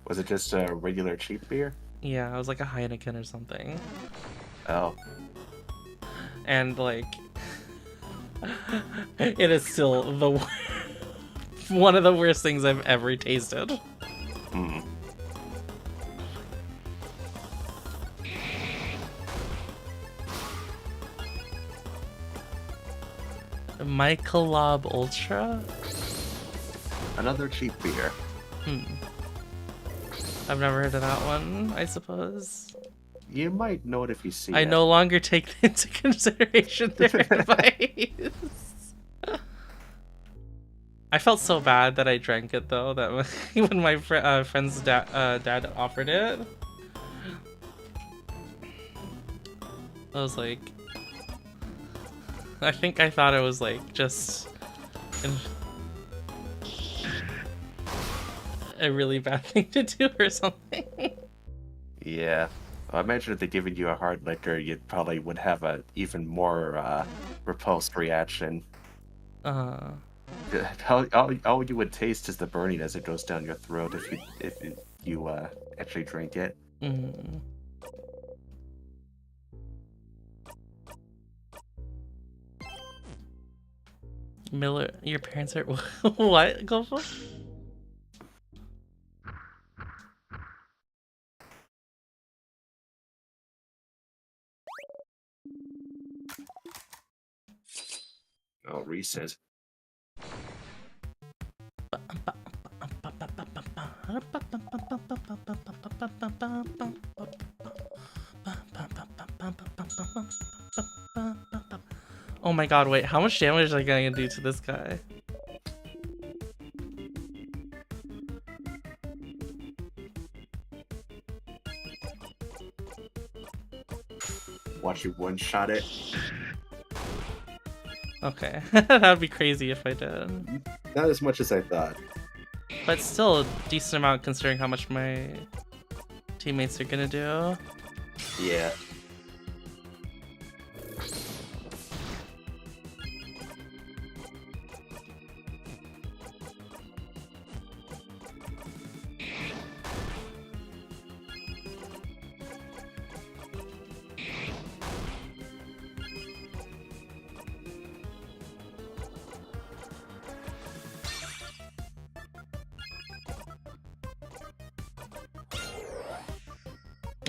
Was it just a regular cheap beer? Yeah, it was like a Heineken or something. Oh. And like, it is still the one of the worst things I've ever tasted. Hmm. Michelob Ultra? Another cheap beer. I've never heard of that one, I suppose. You might know it if you see it. I no longer take into consideration their advice. I felt so bad that I drank it though. That when my friend's dad offered it, I was like, I think I thought it was like just a really bad thing to do or something. Yeah. I imagine if they'd given you a hard liquor, you probably would have a even more repulsed reaction. All you would taste is the burning as it goes down your throat if you actually drink it. Mm. Miller, your parents are what? Go for? Oh, recess. Oh my god, wait, how much damage are I gonna do to this guy? Watch you one-shot it. Okay, that would be crazy if I did. Not as much as I thought. But still a decent amount considering how much my teammates are gonna do. Yeah.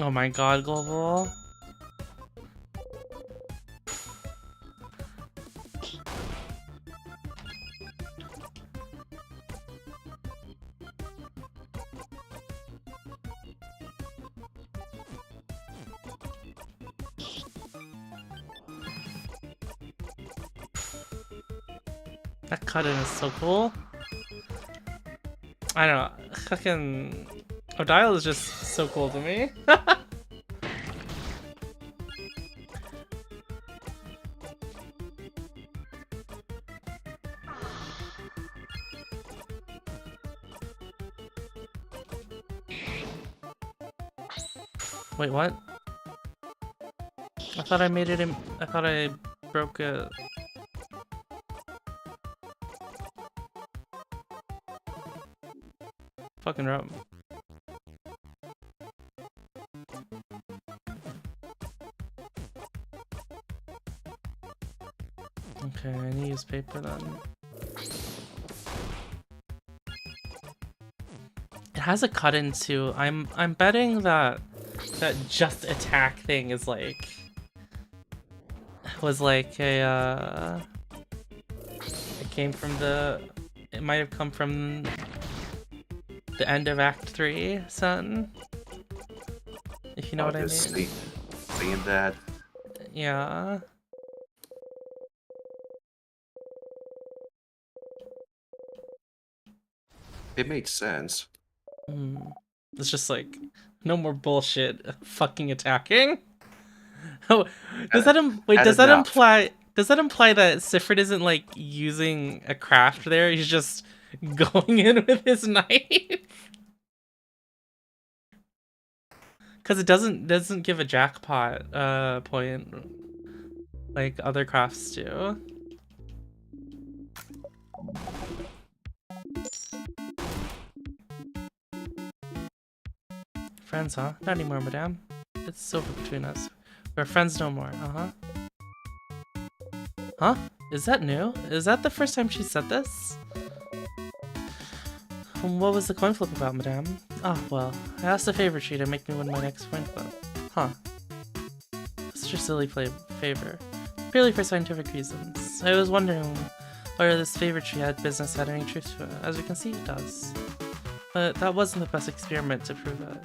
Oh my god, Global. That cut-in is so cool. I don't know, fucking Odile is just so cool to me. Wait, what? I thought I made it in. I thought I broke it. Fucking rope. Okay, I need to use paper then. It has a cut in too. I'm betting that just attack thing is like was like a it came from it might have come from the end of Act 3, son. If you know what I mean. Seeing that. Yeah. It makes sense. It's just like no more bullshit fucking attacking. Oh, does that imply that Sifrid isn't like using a craft there? He's just going in with his knife? Because it doesn't give a jackpot point like other crafts do. Friends, huh? Not anymore, madame. It's over between us. We're friends no more. Huh? Is that new? Is that the first time she said this? What was the coin flip about, madame? Oh, well, I asked a favor tree to make me win my next coin flip. Huh. Such a silly favor. Purely for scientific reasons. I was wondering whether this favor tree had business had any truth to it. As you can see, it does. But that wasn't the best experiment to prove it.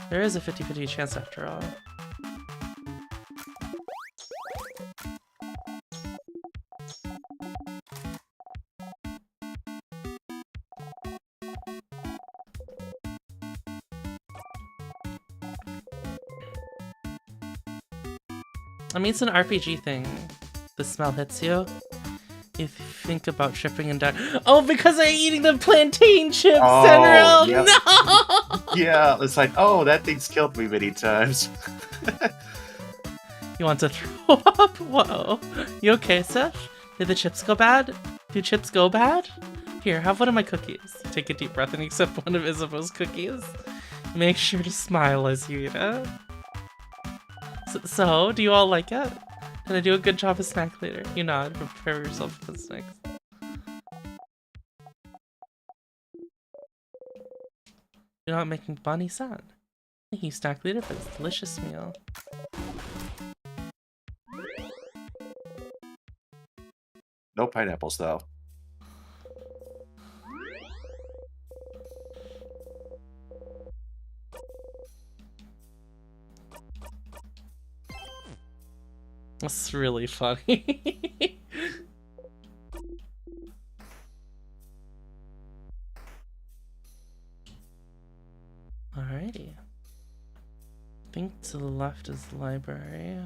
There is a 50-50 chance after all. I mean, it's an RPG thing. The smell hits you. If you think about tripping and dying. Oh, because I'm eating the plantain chips, Oh, Senril! yep. No! Yeah, it's like, oh, that thing's killed me many times. You want to throw up? Whoa. You okay, Seth? Did the chips go bad? Do chips go bad? Here, have one of my cookies. You take a deep breath and accept one of Isabeau's cookies. Make sure to smile as you eat it. So, do you all like it? Did I do a good job of snack later? You nod, prepare yourself for the snacks. You're not making Bonnie sad. Thank you, snack leader, for this delicious meal. No pineapples, though. That's really funny. Alrighty. I think to the left is the library.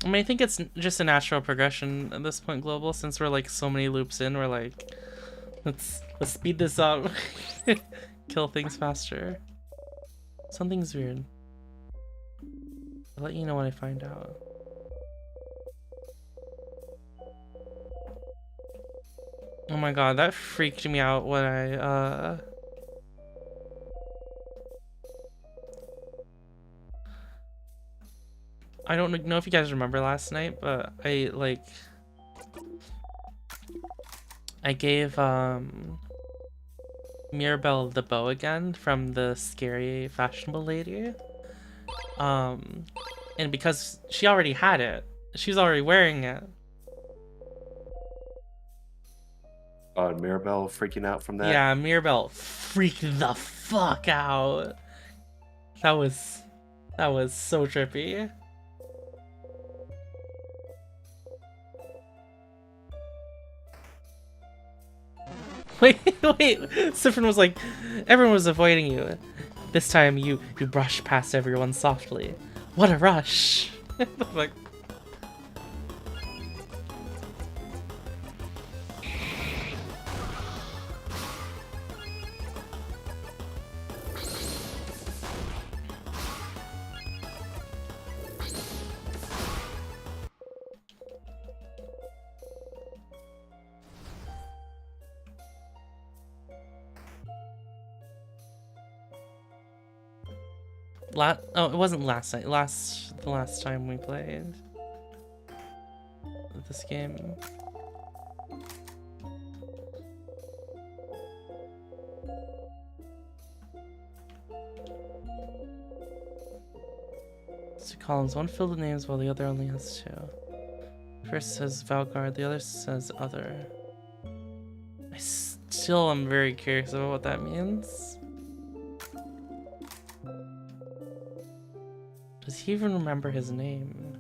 I mean, I think it's just a natural progression at this point, Global, since we're like so many loops in, we're like, let's speed this up. Kill things faster. Something's weird. I'll let you know when I find out. Oh my god, that freaked me out when I don't know if you guys remember last night, but I gave Mirabelle the bow again from the scary fashionable lady. And because she already had it, she's already wearing it. Mirabelle freaking out from that? Yeah, Mirabelle freaked the fuck out. That was so trippy. Wait, Sifrin was like, everyone was avoiding you. This time you brushed past everyone softly. What a rush! Like, oh, it wasn't last night. The last time we played this game. Two columns. One filled with names while the other only has two. First says Valgard, the other says other. I still am very curious about what that means. Does he even remember his name?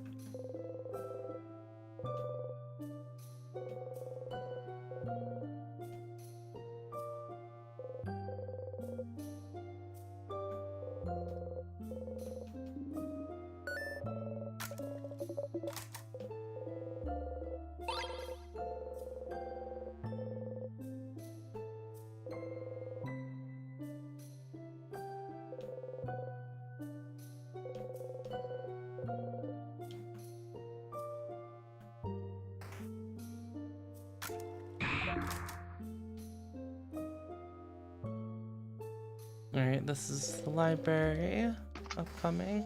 Alright, this is the library upcoming.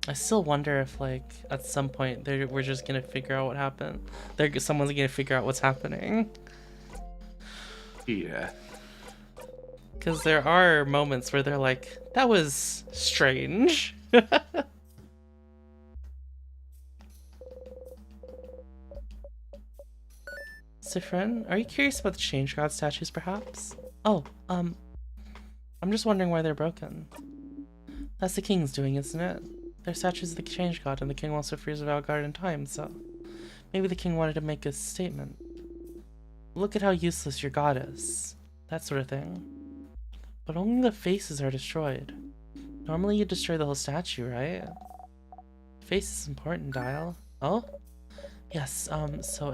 I still wonder if, like, at some point we're just gonna figure out what happened. Someone's gonna figure out what's happening. Yeah. Because there are moments where they're like, that was strange. Sifren, are you curious about the Change God statues, perhaps? Oh, I'm just wondering why they're broken. That's the king's doing, isn't it? They're statues of the Change God, and the king also fears of Algard in time, so maybe the king wanted to make a statement. Look at how useless your god is. That sort of thing. But only the faces are destroyed. Normally you destroy the whole statue, right? Face is important, Dial. Oh? Yes, so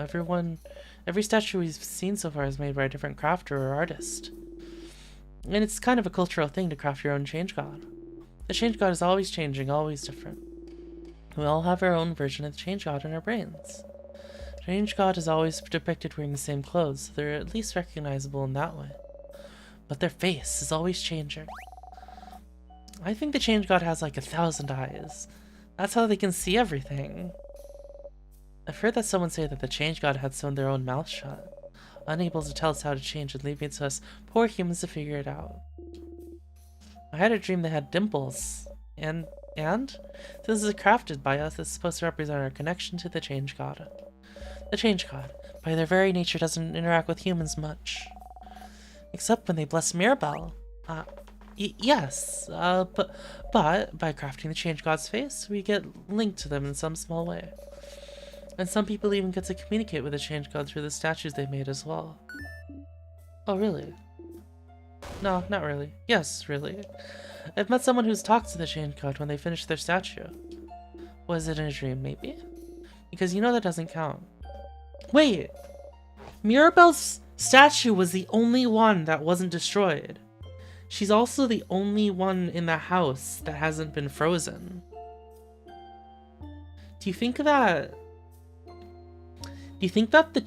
every statue we've seen so far is made by a different crafter or artist. And it's kind of a cultural thing to craft your own Change God. The Change God is always changing, always different. We all have our own version of the Change God in our brains. Change God is always depicted wearing the same clothes, so they're at least recognizable in that way. But their face is always changing. I think the Change God has like 1,000 eyes. That's how they can see everything. I've heard that someone say that the Change God had sewn their own mouth shut, unable to tell us how to change and leaving it to us poor humans to figure it out. I had a dream they had dimples. And? This is crafted by us that's supposed to represent our connection to the Change God. The Change God, by their very nature, doesn't interact with humans much. Except when they bless Mirabelle. Yes, but by crafting the Change God's face, we get linked to them in some small way. And some people even get to communicate with the Change God through the statues they made as well. Oh, really? No, not really. Yes, really. I've met someone who's talked to the Change God when they finished their statue. Was it in a dream, maybe? Because you know that doesn't count. Wait! Mirabelle's statue was the only one that wasn't destroyed. She's also the only one in the house that hasn't been frozen. Do you think that... Do you think that the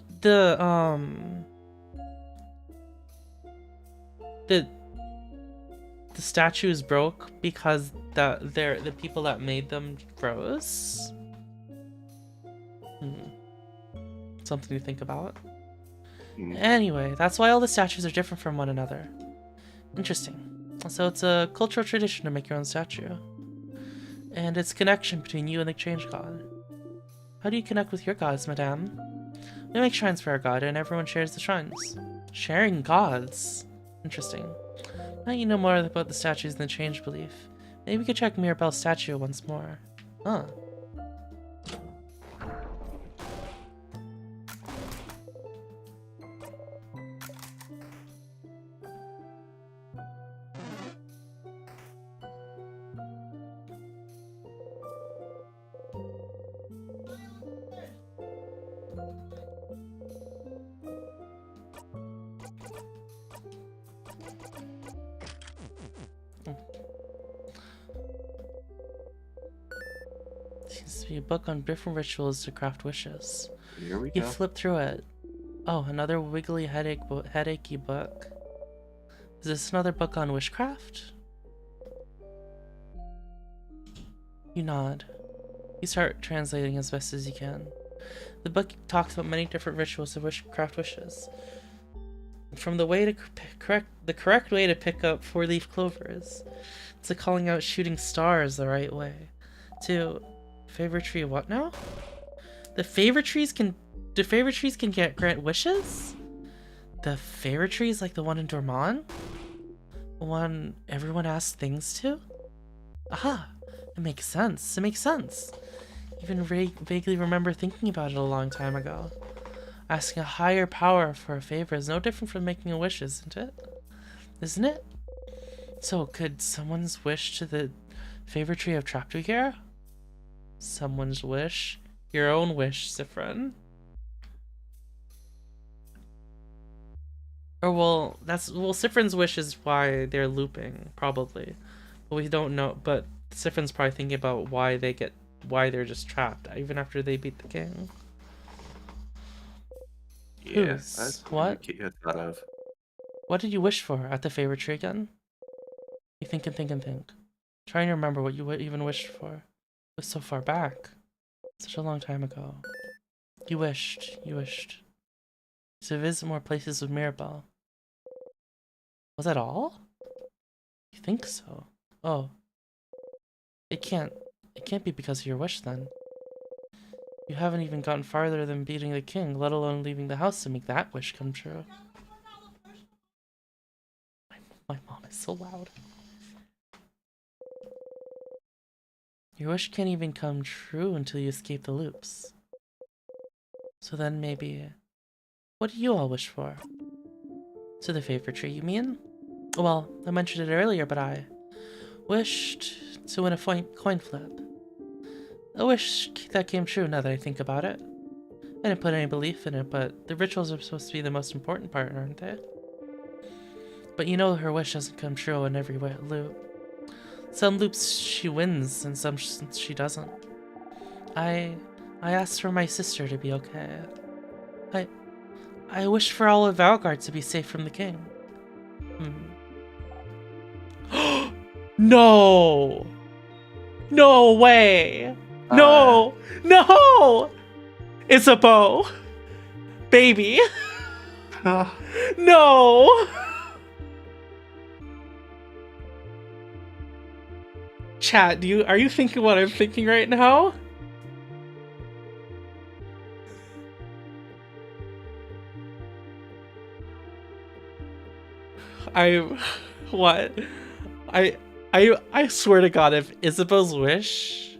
statues broke because the people that made them froze? Something to think about. Anyway, that's why all the statues are different from one another. Interesting. So it's a cultural tradition to make your own statue. And it's a connection between you and the Change God. How do you connect with your gods, madame? We make shrines for our god, and everyone shares the shrines. Sharing gods? Interesting. Now you know more about the statues than the Change belief. Maybe we could check Mirabelle's statue once more. Huh. Seems to be a book on different rituals to craft wishes. Here we You go. flip through it. Oh, another wiggly headachy book. Is this another book on witchcraft? You nod. You start translating as best as you can. The book talks about many different rituals to craft wishes. From the way to the correct way to pick up 4-leaf clovers, to calling out shooting stars the right way, to favorite tree what now? The favorite trees can grant wishes? The favorite tree is like the one in Dormont? The one everyone asks things to? Aha! It makes sense. It makes sense. Even vaguely remember thinking about it a long time ago. Asking a higher power for a favor is no different from making a wish, isn't it? Isn't it? So, could someone's wish to the favorite tree have trapped you here? Someone's wish? Your own wish, Sifren. Or well, Sifren's wish is why they're looping, probably. But we don't know, but Sifren's probably thinking about why they're just trapped, even after they beat the king. Yeah, that's what? You thought of. What did you wish for at the favorite tree again? You think and think and think. Try and remember what you even wished for. was so far back. Such a long time ago. You wished to visit more places with Mirabelle. Was that all? You think so? Oh. It can't be because of your wish then. You haven't even gotten farther than beating the king, let alone leaving the house to make that wish come true. My mom is so loud. Your wish can't even come true until you escape the loops. So then maybe... What do you all wish for? To the favorite tree, you mean? Well, I mentioned it earlier, but I wished to win a coin flip. A wish that came true now that I think about it. I didn't put any belief in it, but the rituals are supposed to be the most important part, aren't they? But you know her wish doesn't come true in every loop. Some loops she wins, and some she doesn't. I asked for my sister to be okay. I wish for all of Valgard to be safe from the king. No! No way! No! No! Isabeau! Baby! No! Chat, are you thinking what I'm thinking right now? What? I swear to God, if Isabeau's wish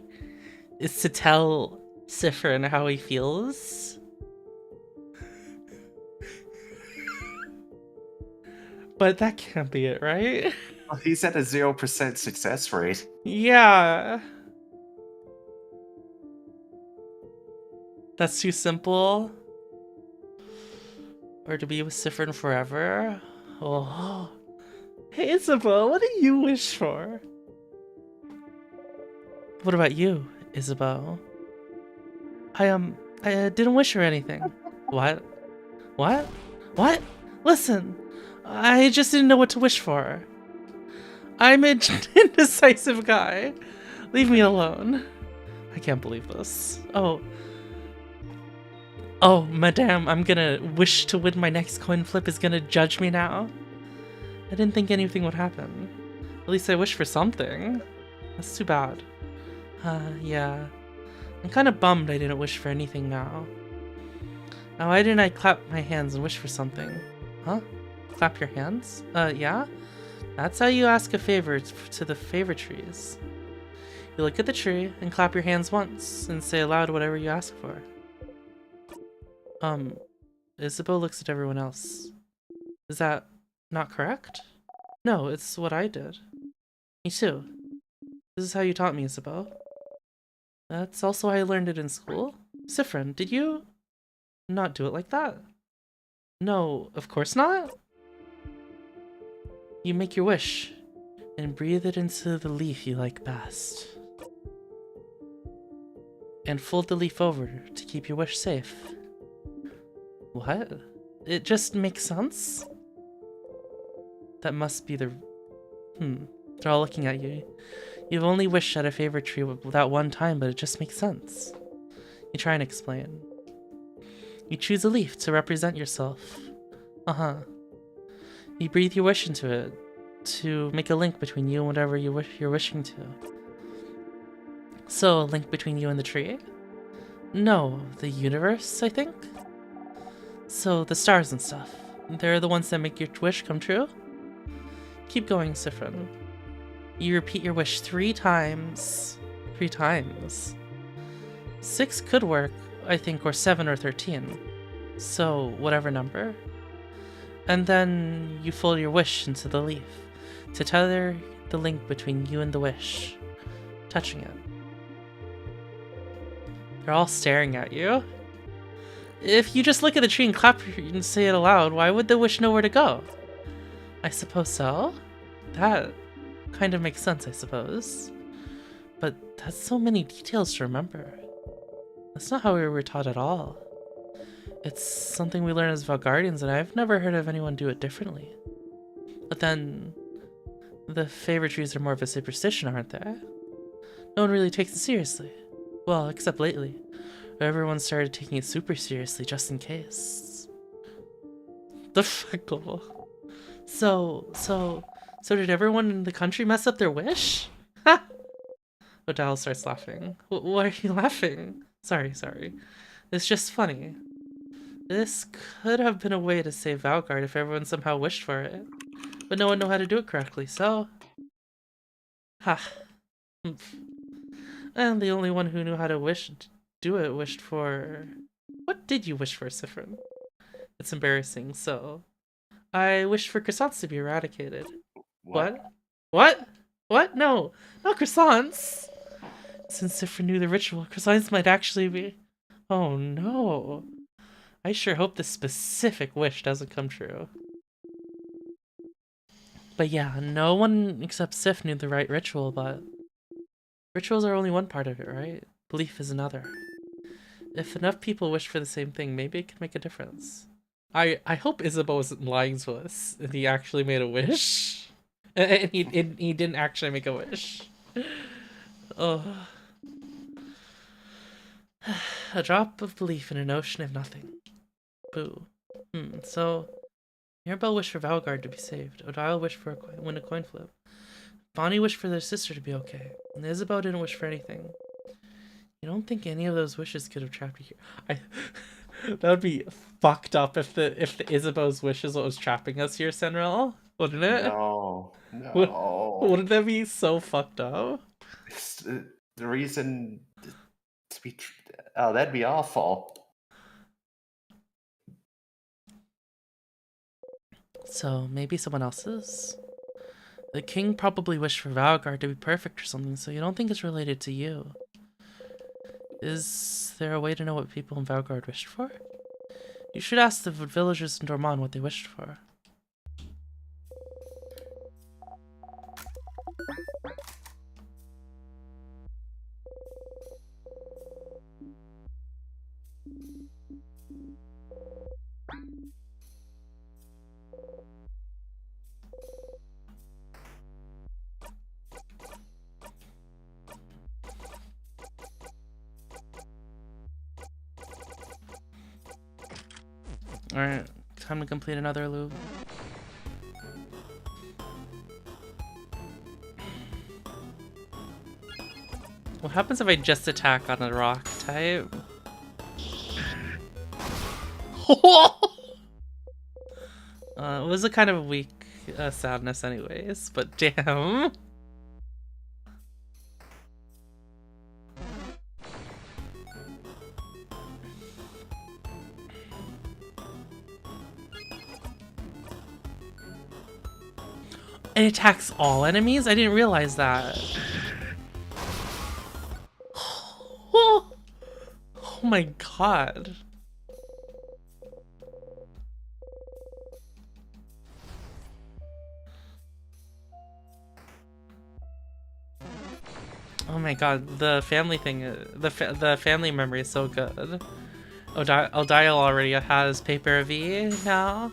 is to tell Siffrin how he feels, but that can't be it, right? Well, he's at a 0% success rate. Yeah. That's too simple. Or to be with Siffrin forever. Oh. Hey Isabeau, what do you wish for? What about you, Isabeau? I didn't wish for anything. What? What? What? Listen, I just didn't know what to wish for. I'm an indecisive guy. Leave me alone. I can't believe this. Oh, madame, I'm gonna wish to win my next coin flip is gonna judge me now? I didn't think anything would happen. At least I wished for something. That's too bad. Yeah. I'm kinda bummed I didn't wish for anything now. Now, why didn't I clap my hands and wish for something? Huh? Clap your hands? Yeah? That's how you ask a favor to the favor trees. You look at the tree and clap your hands once and say aloud whatever you ask for. Isabeau looks at everyone else. Is that not correct? No, it's what I did. Me too. This is how you taught me, Isabeau. That's also how I learned it in school. Siffrin, did you not do it like that? No, of course not. You make your wish and breathe it into the leaf you like best. And fold the leaf over to keep your wish safe. What? It just makes sense? That must be the... They're all looking at you. You've only wished at a favorite tree that one time, but it just makes sense. You try and explain. You choose a leaf to represent yourself. You breathe your wish into it to make a link between you and whatever you're wishing to. So, a link between you and the tree? No, the universe, I think? So, the stars and stuff. They're the ones that make your wish come true? Keep going, Siffrin. You repeat your wish 3 times. 3 times. 6 could work, I think, or 7 or 13. So, whatever number. And then you fold your wish into the leaf to tether the link between you and the wish, touching it. They're all staring at you. If you just look at the tree and clap and say it aloud, why would the wish know where to go? I suppose so. That kind of makes sense, I suppose. But that's so many details to remember. That's not how we were taught at all. It's something we learn as Valgardians, and I've never heard of anyone do it differently. But then, the favorite trees are more of a superstition, aren't they? No one really takes it seriously. Well, except lately. Everyone started taking it super seriously just in case. The fuckle. So did everyone in the country mess up their wish? Ha! Odile starts laughing. Why are you laughing? Sorry. It's just funny. This could have been a way to save Valgard if everyone somehow wished for it. But no one knew how to do it correctly, so... Ha. And the only one who knew how to do it wished for... What did you wish for, Sifrin? It's embarrassing, so... I wished for croissants to be eradicated. What? What? No! Not croissants! Since Sifrin knew the ritual, croissants might actually be... Oh no. I sure hope this specific wish doesn't come true. But yeah, no one except Sif knew the right ritual, but... Rituals are only one part of it, right? Belief is another. If enough people wish for the same thing, maybe it can make a difference. I hope Isabeau wasn't lying to us, and he actually made a wish. And he didn't actually make a wish. Oh. A drop of belief in an ocean of nothing. Boo. So... Mirabelle wished for Valgard to be saved. Odile wished for win a coin flip. Bonnie wished for their sister to be okay. And Isabeau didn't wish for anything. You don't think any of those wishes could have trapped you here? That would be fucked up if the Isabeau's wish is what was trapping us here, Senrel. Wouldn't it? No. Wouldn't that be so fucked up? It's the reason to be... Oh, that'd be awful. So, maybe someone else's? The king probably wished for Valgard to be perfect or something, so you don't think it's related to you. Is there a way to know what people in Valgard wished for? You should ask the villagers in Dormont what they wished for. Alright, time to complete another loop. What happens if I just attack on a rock type? It was a kind of weak sadness anyways, but damn. It attacks all enemies? I didn't realize that. Oh my god. Oh my god, the family thing, the family memory is so good. Odile already has Paper V now.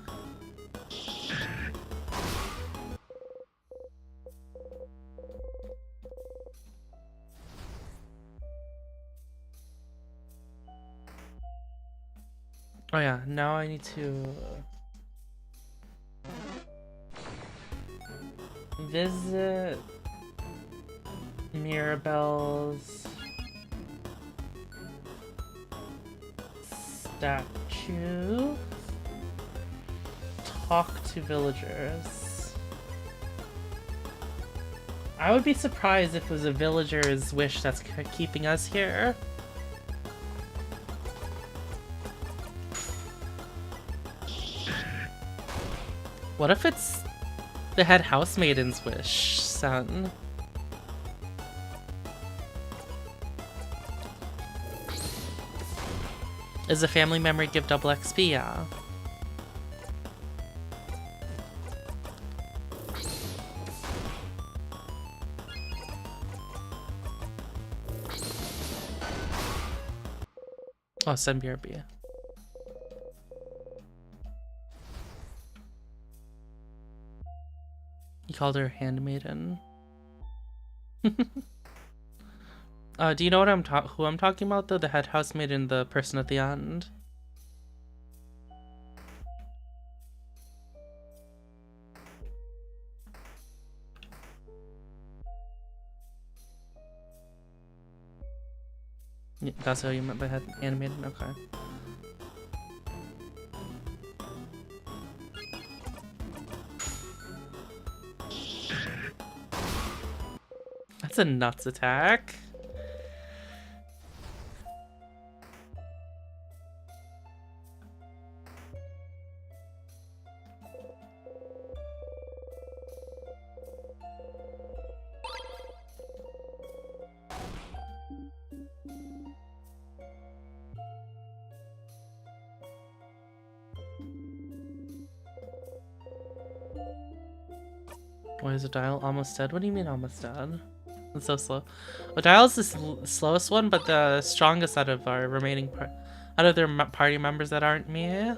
Oh yeah, now I need to visit Mirabelle's statue, talk to villagers. I would be surprised if it was a villager's wish that's keeping us here. What if it's the head housemaiden's wish, son? Is a family memory give double XP? Yeah. Oh, send BRB. He called her handmaiden. Do you know what who I'm talking about though? The head housemaid and the person at the end. Yeah, that's how you meant by head animated? Okay. That's a nuts attack. Why is a dial almost dead? What do you mean almost dead? It's so slow. Well, dial's the slowest one, but the strongest out of our remaining out of their party members that aren't me.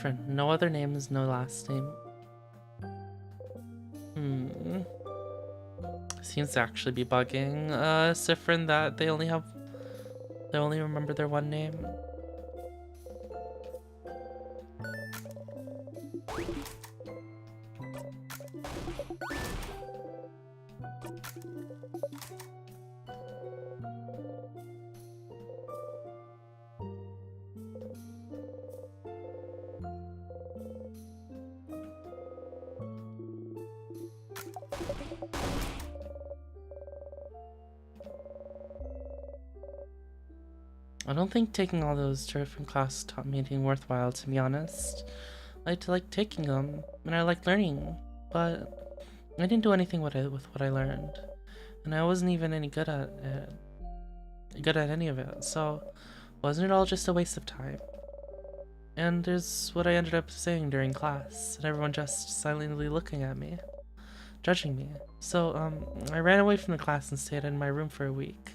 Different. No other names, no last name. Seems to actually be bugging. Sifrin that they only remember their one name. I don't think taking all those different classes taught me anything worthwhile, to be honest. I like taking them, and I like learning, but I didn't do anything with what I learned, and I wasn't even any good at any of it. So, wasn't it all just a waste of time? And there's what I ended up saying during class, and everyone just silently looking at me, judging me. So, I ran away from the class and stayed in my room for a week.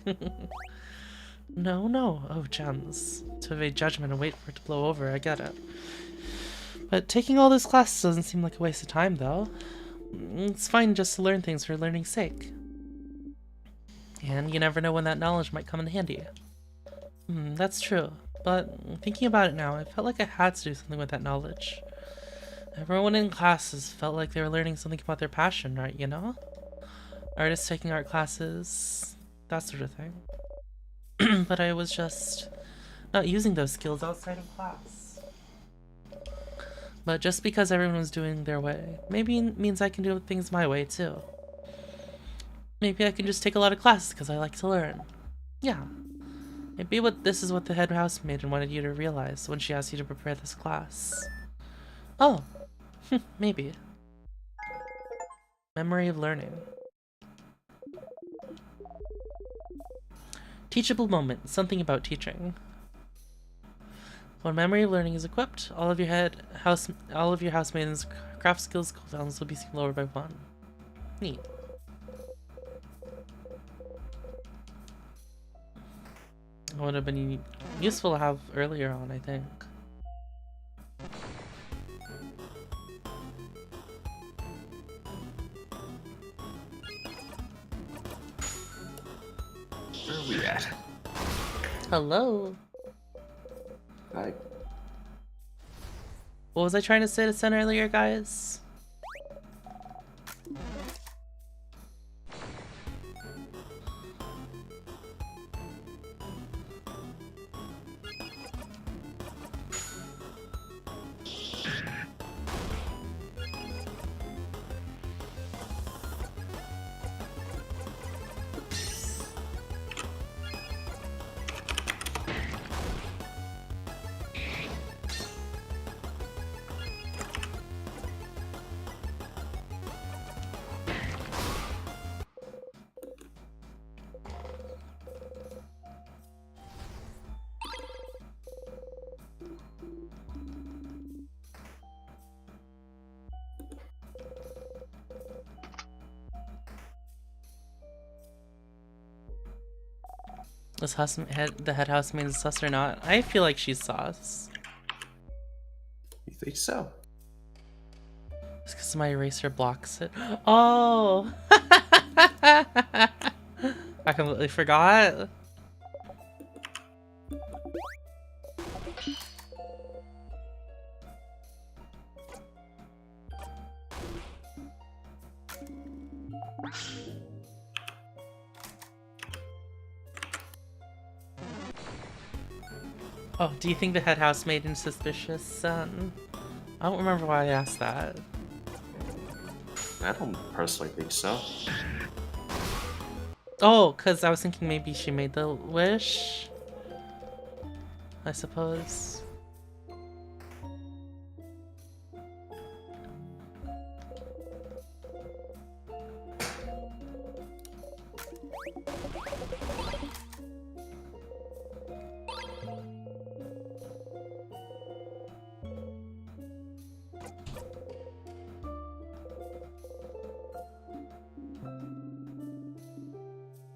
No. Oh, gems. To evade judgment and wait for it to blow over, I get it. But taking all those classes doesn't seem like a waste of time, though. It's fine just to learn things for learning's sake. And you never know when that knowledge might come in handy. That's true. But thinking about it now, I felt like I had to do something with that knowledge. Everyone in classes felt like they were learning something about their passion, right, you know? Artists taking art classes, that sort of thing. But I was just not using those skills outside of class. But just because everyone was doing their way, maybe it means I can do things my way too. Maybe I can just take a lot of classes because I like to learn. Yeah. Maybe this is what the head housemaid wanted you to realize when she asked you to prepare this class. Oh. Maybe. Memory of learning. Teachable moment, something about teaching. When memory of learning is equipped, all of your housemaidens' craft skills cooldowns will be lowered by 1. Neat. It would have been useful to have earlier on, I think. Where are we at? Hello. Hi. What was I trying to say to Sen earlier, guys? Is the head housemaid sus or not? I feel like she's sus. You think so? It's because my eraser blocks it. Oh! I completely forgot. Oh, do you think the head housemaid is suspicious? I don't remember why I asked that. I don't personally think so. Oh, because I was thinking maybe she made the wish, I suppose.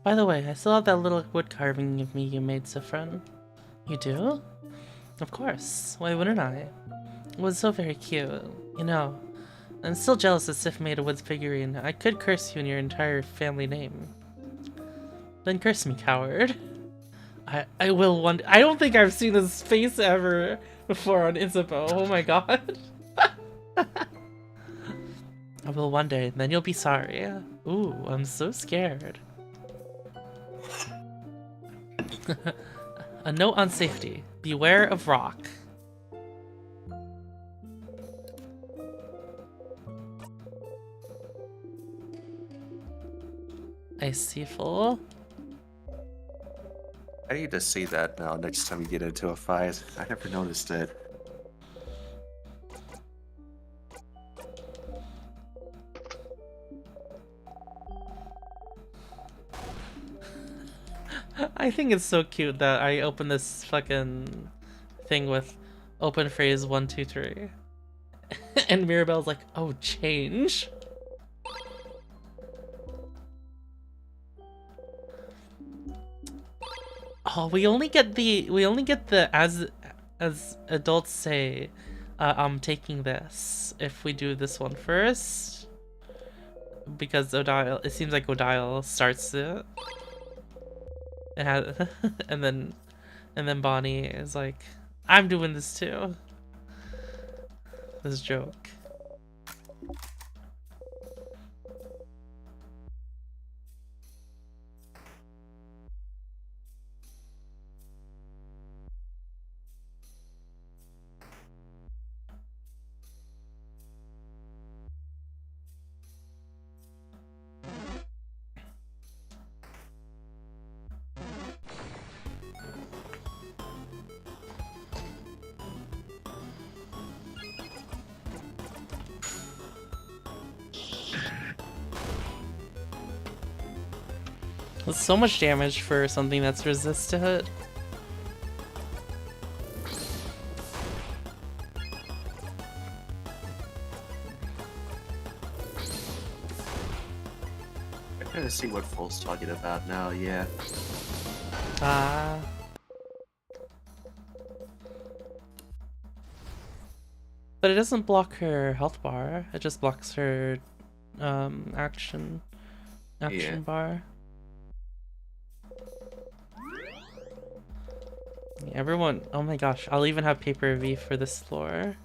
By the way, I still have that little wood carving of me you made, Saffron. You do? Of course. Why wouldn't I? It was so very cute. You know, I'm still jealous that Sif made a wood figurine. I could curse you in your entire family name. Then curse me, coward. I will one. I don't think I've seen this face ever before on Isabeau. Oh my god. I will one day, then you'll be sorry. Ooh, I'm so scared. A note on safety. Beware of rock. I see full. I need to see that now next time we get into a fight. I never noticed it. I think it's so cute that I open this fucking thing with open phrase 1, 2, 3. And Mirabelle's like, oh, change? Oh, we only get the as adults say, I'm taking this if we do this one first. Because Odile, it seems like Odile starts it. It has, and then Bonnie is like, I'm doing this too. This joke. That's so much damage for something that's resisted. I kind of see what Full's talking about now, yeah. But it doesn't block her health bar. It just blocks her action bar. Yeah, everyone, oh my gosh, I'll even have paper V for this floor.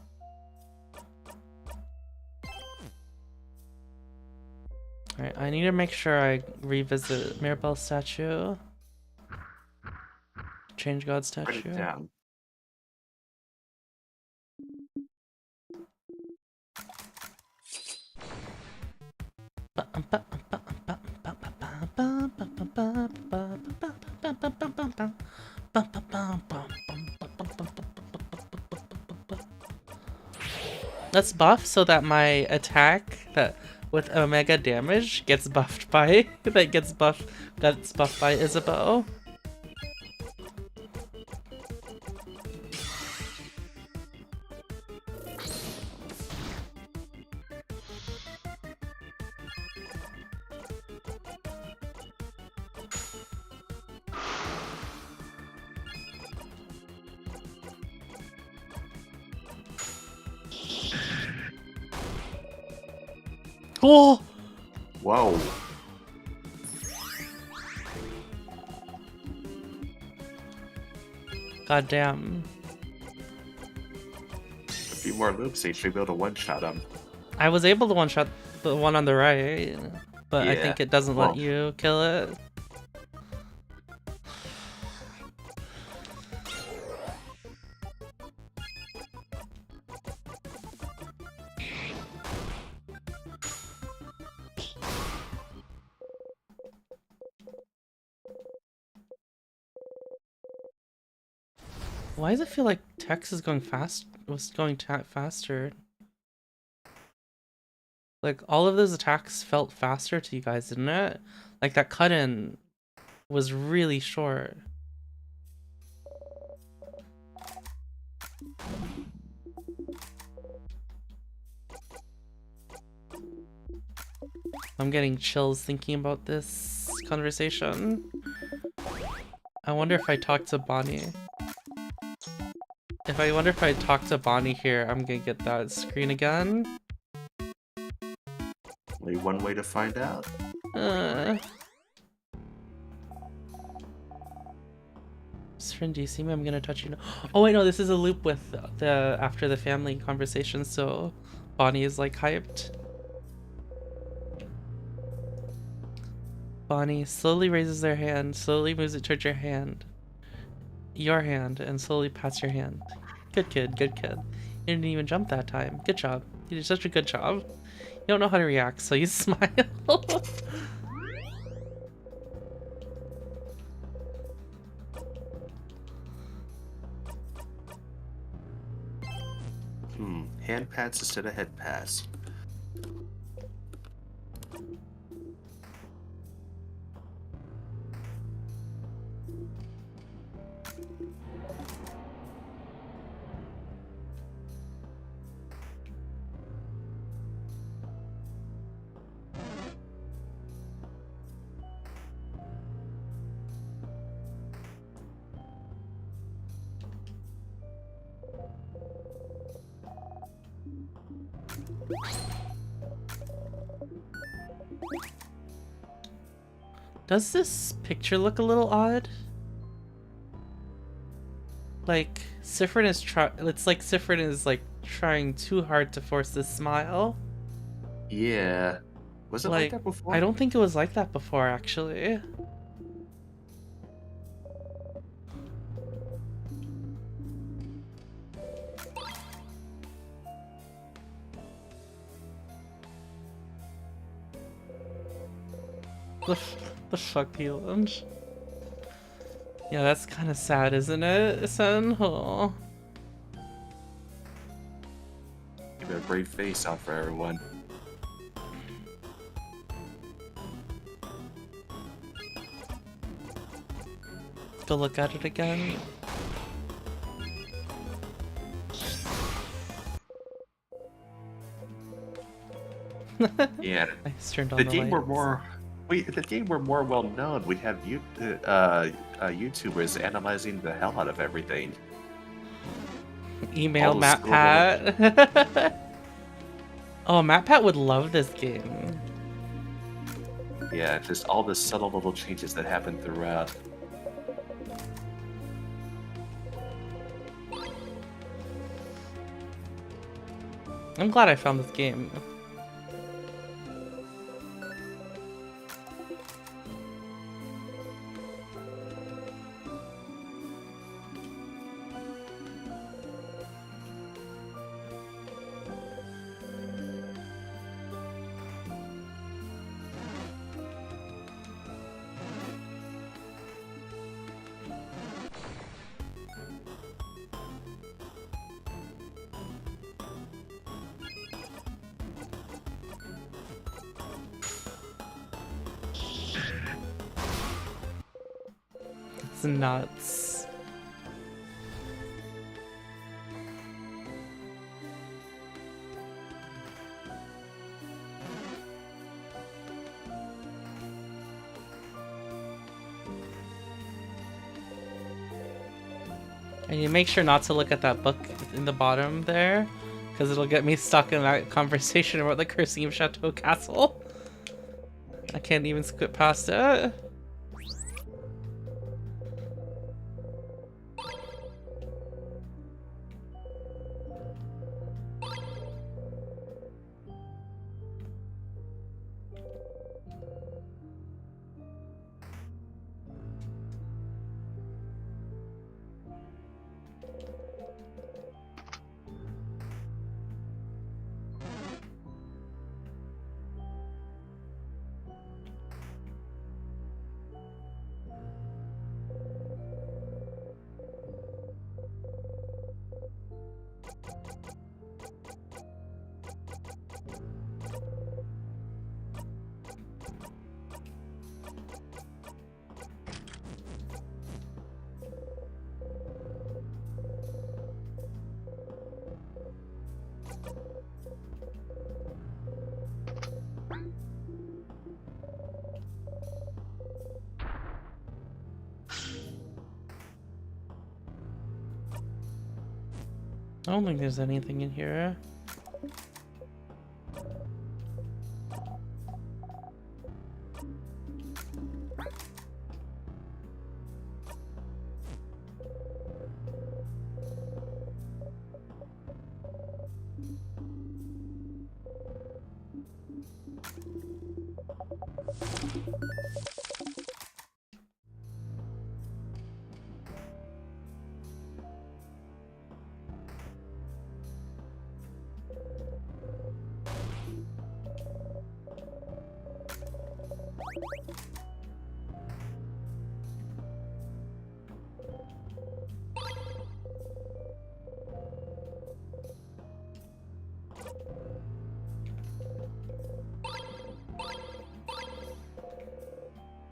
Alright, I need to make sure I revisit Mirabelle's statue. Change God statue. Write it down. Let's buff so that my attack that with omega damage gets buffed by gets buffed by Isabeau. Oh! Whoa. God damn. A few more loops, so you should be able to one-shot him. I was able to one-shot the one on the right, but I Yeah, think it doesn't let you kill it. Why does it feel like Tex is going faster? Like, all of those attacks felt faster to you guys, didn't it? Like, that cut-in was really short. I'm getting chills thinking about this conversation. I wonder if I talk to Bonnie. I wonder if I talk to Bonnie here, I'm gonna get that screen again. Only one way to find out. Friend, do you see me? I'm gonna touch you now. Oh wait, no, this is a loop with the after the family conversation, so Bonnie is like hyped. Bonnie slowly raises their hand, slowly moves it towards your hand, and slowly pats your hand. Good kid, good kid. You didn't even jump that time. Good job. You did such a good job. You don't know how to react, so you smile. Hand pats instead of head pats. Does this picture look a little odd? Like, Sifrin is it's like Sifrin is like trying too hard to force this smile. Yeah. Was it like that before? I don't think it was like that before, actually. The fuck, Peelange? Yeah, that's kind of sad, isn't it, Sen? Oh. Give it a brave face out for everyone. Go look at it again. Yeah. I just turned on the the game lights. were more. The game were more well known. We'd have YouTubers analyzing the hell out of everything. Email MattPat. Oh, MattPat would love this game. Yeah, just all the subtle little changes that happen throughout. I'm glad I found this game. It's nuts. And you make sure not to look at that book in the bottom there. Because it'll get me stuck in that conversation about the cursing of Chateau Castle. I can't even skip past it. I don't think there's anything in here.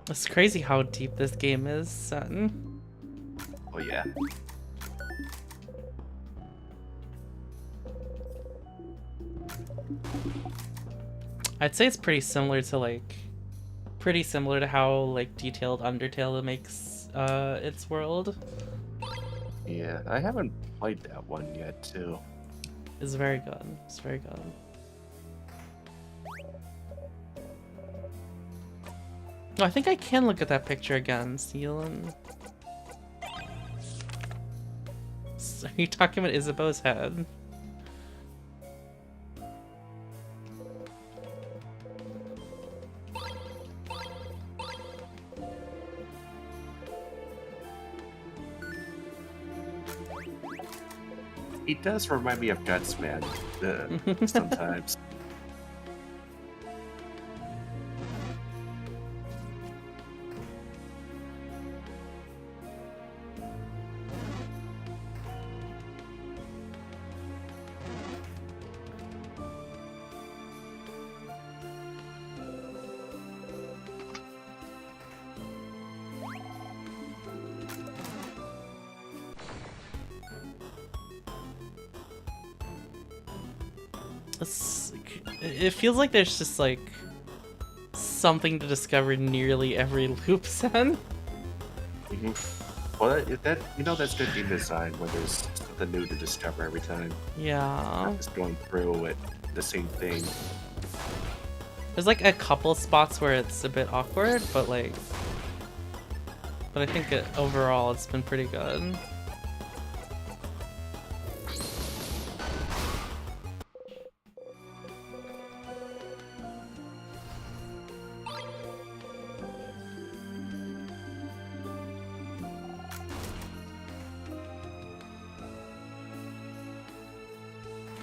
It's crazy how deep this game is, son. Oh yeah. I'd say it's pretty similar to how like detailed Undertale makes its world. Yeah, I haven't played that one yet too. It's very good. It's very good. Oh, I think I can look at that picture again, Sealan. Are you talking about Isabeau's head? He does remind me of Guts, man. Sometimes. It feels like there's just like something to discover nearly every loop, son. Well, that's good game design when there's something new to discover every time. Yeah. Not just going through it, the same thing. There's like a couple spots where it's a bit awkward, but I think overall it's been pretty good.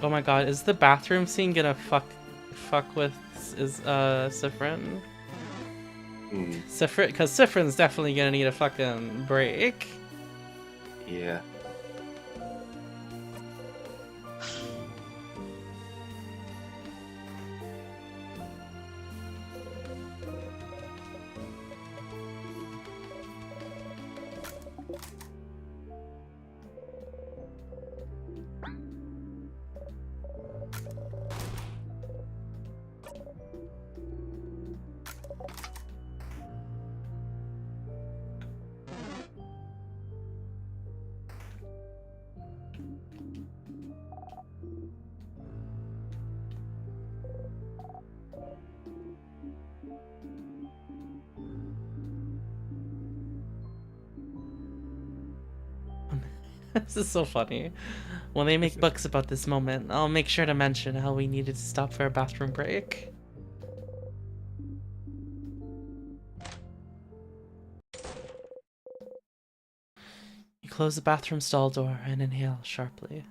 Oh my god, is the bathroom scene gonna fuck with Sifrin? Because Sifrin's definitely gonna need a fucking break. Yeah. This is so funny. When they make books about this moment, I'll make sure to mention how we needed to stop for a bathroom break. You close the bathroom stall door and inhale sharply.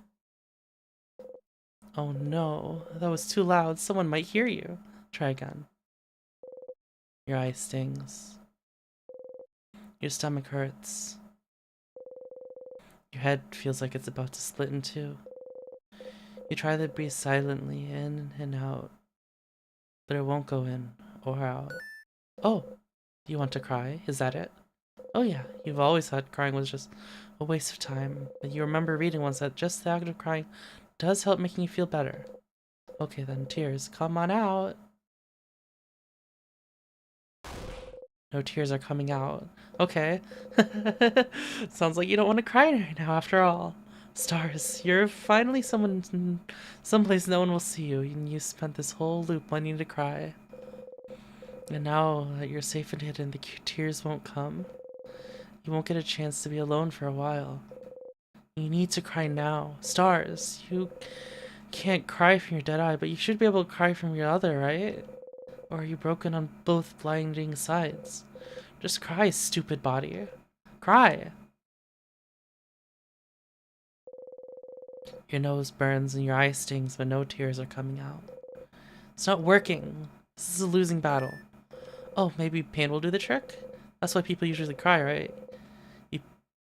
Oh no, that was too loud. Someone might hear you. Try again. Your eye stings. Your stomach hurts. Your head feels like it's about to split in two. You try to breathe silently in and out, but it won't go in or out. Oh, you want to cry? Is that it? Oh yeah, you've always thought crying was just a waste of time, but you remember reading once that just the act of crying does help making you feel better. Okay then, tears, come on out. No tears are coming out. Okay. Sounds like you don't want to cry right now after all. Stars, you're finally someplace no one will see you, and you spent this whole loop wanting to cry. And now that you're safe and hidden, the tears won't come. You won't get a chance to be alone for a while. You need to cry now. Stars, you can't cry from your dead eye, but you should be able to cry from your other, right? Or are you broken on both blinding sides? Just cry, stupid body. Cry! Your nose burns and your eye stings, but no tears are coming out. It's not working. This is a losing battle. Oh, maybe pain will do the trick? That's why people usually cry, right? You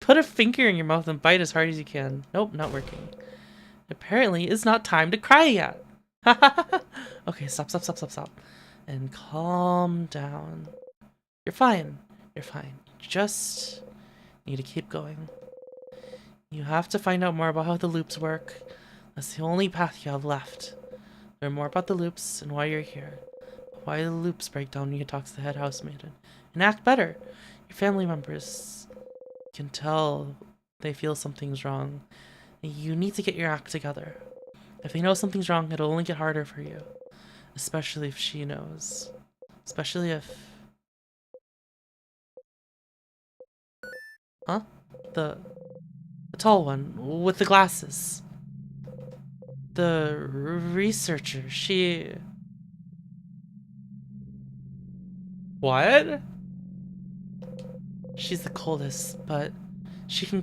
put a finger in your mouth and bite as hard as you can. Nope, not working. Apparently, it's not time to cry yet. Okay, stop. And calm down. You're fine. You're fine. You just need to keep going. You have to find out more about how the loops work. That's the only path you have left. Learn more about the loops and why you're here. Why the loops break down when you talk to the head housemaid. And act better. Your family members can tell they feel something's wrong. You need to get your act together. If they know something's wrong, it'll only get harder for you. Especially if she knows. Especially if... Huh? The tall one, with the glasses. The researcher, she... What? She's the coldest, but she can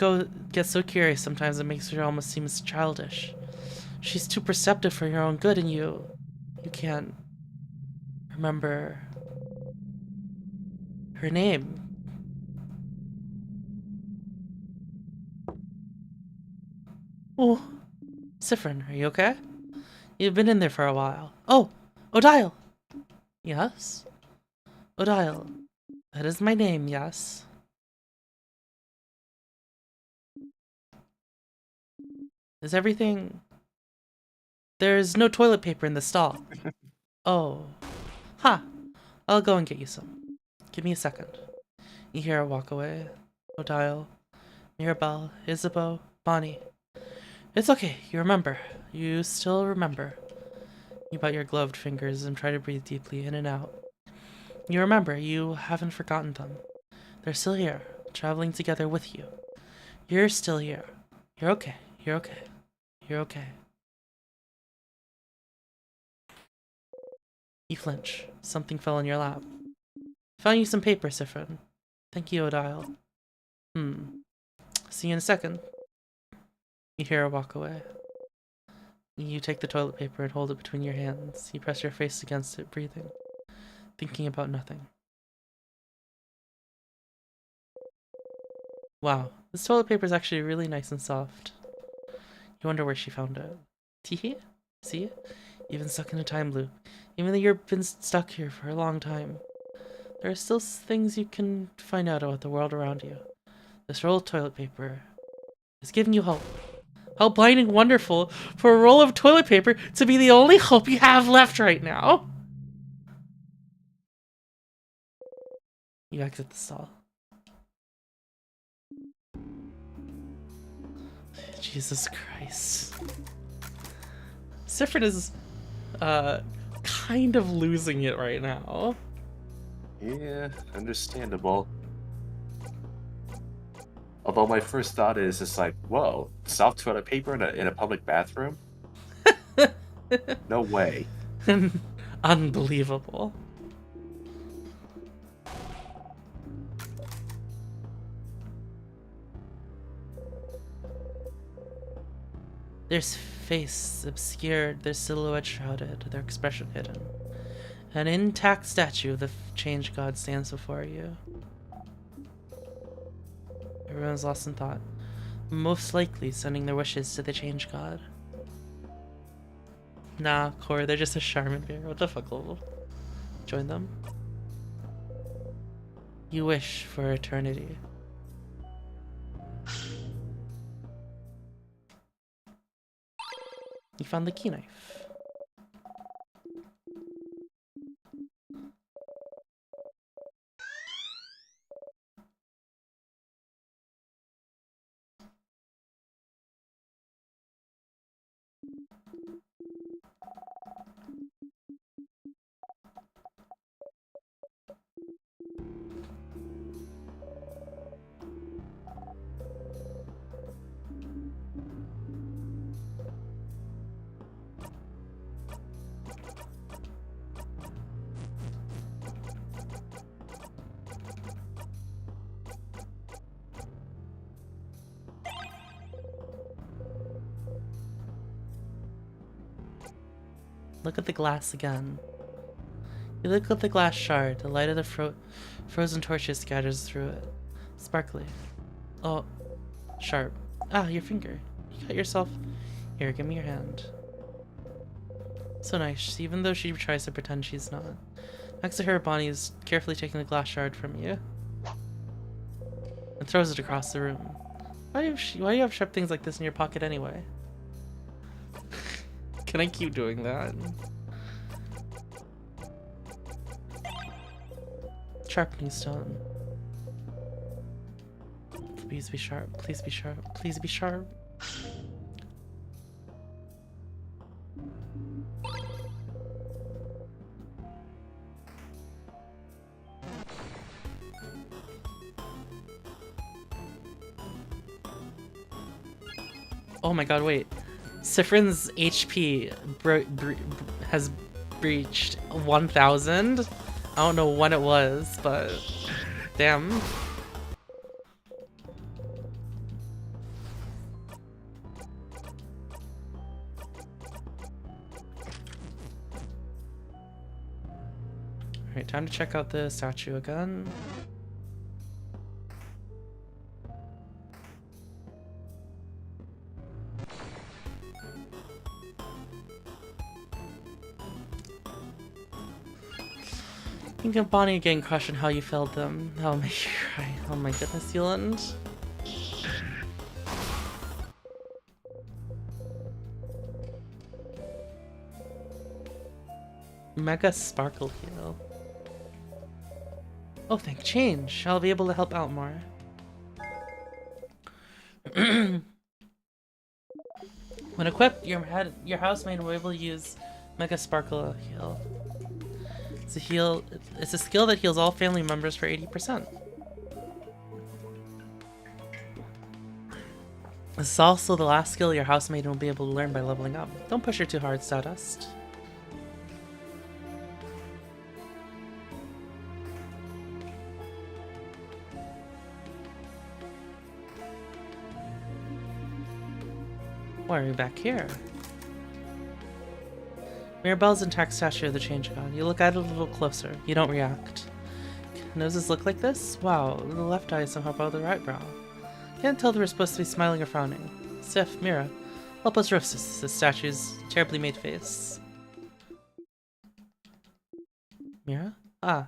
get so curious sometimes it makes her almost seem childish. She's too perceptive for your own good, and you can't remember her name. Oh, Sifrin, are you okay? You've been in there for a while. Oh, Odile! Yes? Odile. That is my name, yes. Is everything... There's no toilet paper in the stall. Oh. Ha! I'll go and get you some. Give me a second. You hear her walk away. Odile, Mirabelle, Isabeau, Bonnie. It's okay, you remember. You still remember. You bite your gloved fingers and try to breathe deeply in and out. You remember, you haven't forgotten them. They're still here, traveling together with you. You're still here. You're okay. You're okay. You're okay. You flinch. Something fell in your lap. Found you some paper, Sifrin. Thank you, Odile. See you in a second. You hear her walk away. You take the toilet paper and hold it between your hands. You press your face against it, breathing, thinking about nothing. Wow, this toilet paper is actually really nice and soft. You wonder where she found it. Teehee? See? You've been stuck in a time loop. Even though you've been stuck here for a long time, there are still things you can find out about the world around you. This roll of toilet paper is giving you hope. How blinding wonderful for a roll of toilet paper to be the only hope you have left right now. You exit the stall. Jesus Christ. Sifrin is kind of losing it right now. Yeah, understandable. Although my first thought is just like, whoa, soft toilet paper in a public bathroom? No way. Unbelievable. Their face obscured, their silhouette shrouded, their expression hidden. An intact statue of the Change God stands before you. Everyone's lost in thought, most likely sending their wishes to the Change God. Nah, Core, they're just a Charmin bear. What the fuck, Lowell? Join them. You wish for eternity. You found the key knife. Look at the glass again. You look at the glass shard. The light of the frozen torches scatters through it. Sparkly. Oh, sharp. Ah, your finger. You cut yourself. Here, give me your hand. So nice, even though she tries to pretend she's not. Next to her, Bonnie is carefully taking the glass shard from you and throws it across the room. Why do you have sharp things like this in your pocket anyway? Can I keep doing that? Sharpening stone. Please be sharp. Please be sharp. Please be sharp. Oh my god, wait. Sifrin's HP has breached 1,000. I don't know when it was, but damn. Alright, time to check out the statue again. Think of Bonnie getting crushed and how you failed them. That'll make you cry. Oh my goodness, Euland. Mega Sparkle Heal. Oh, thank change. I'll be able to help out more. When equipped, your housemaid will be able to use Mega Sparkle Heal. It's a skill that heals all family members for 80%. This is also the last skill your housemaid will be able to learn by leveling up. Don't push her too hard, Stardust. Why are we back here? Mirabelle's intact statue of the Change God. You look at it a little closer. You don't react. Noses look like this? Wow, the left eye is somehow above the right brow. Can't tell if we're supposed to be smiling or frowning. Sif, Mira, help us roast this statue's terribly made face. Mira? Ah.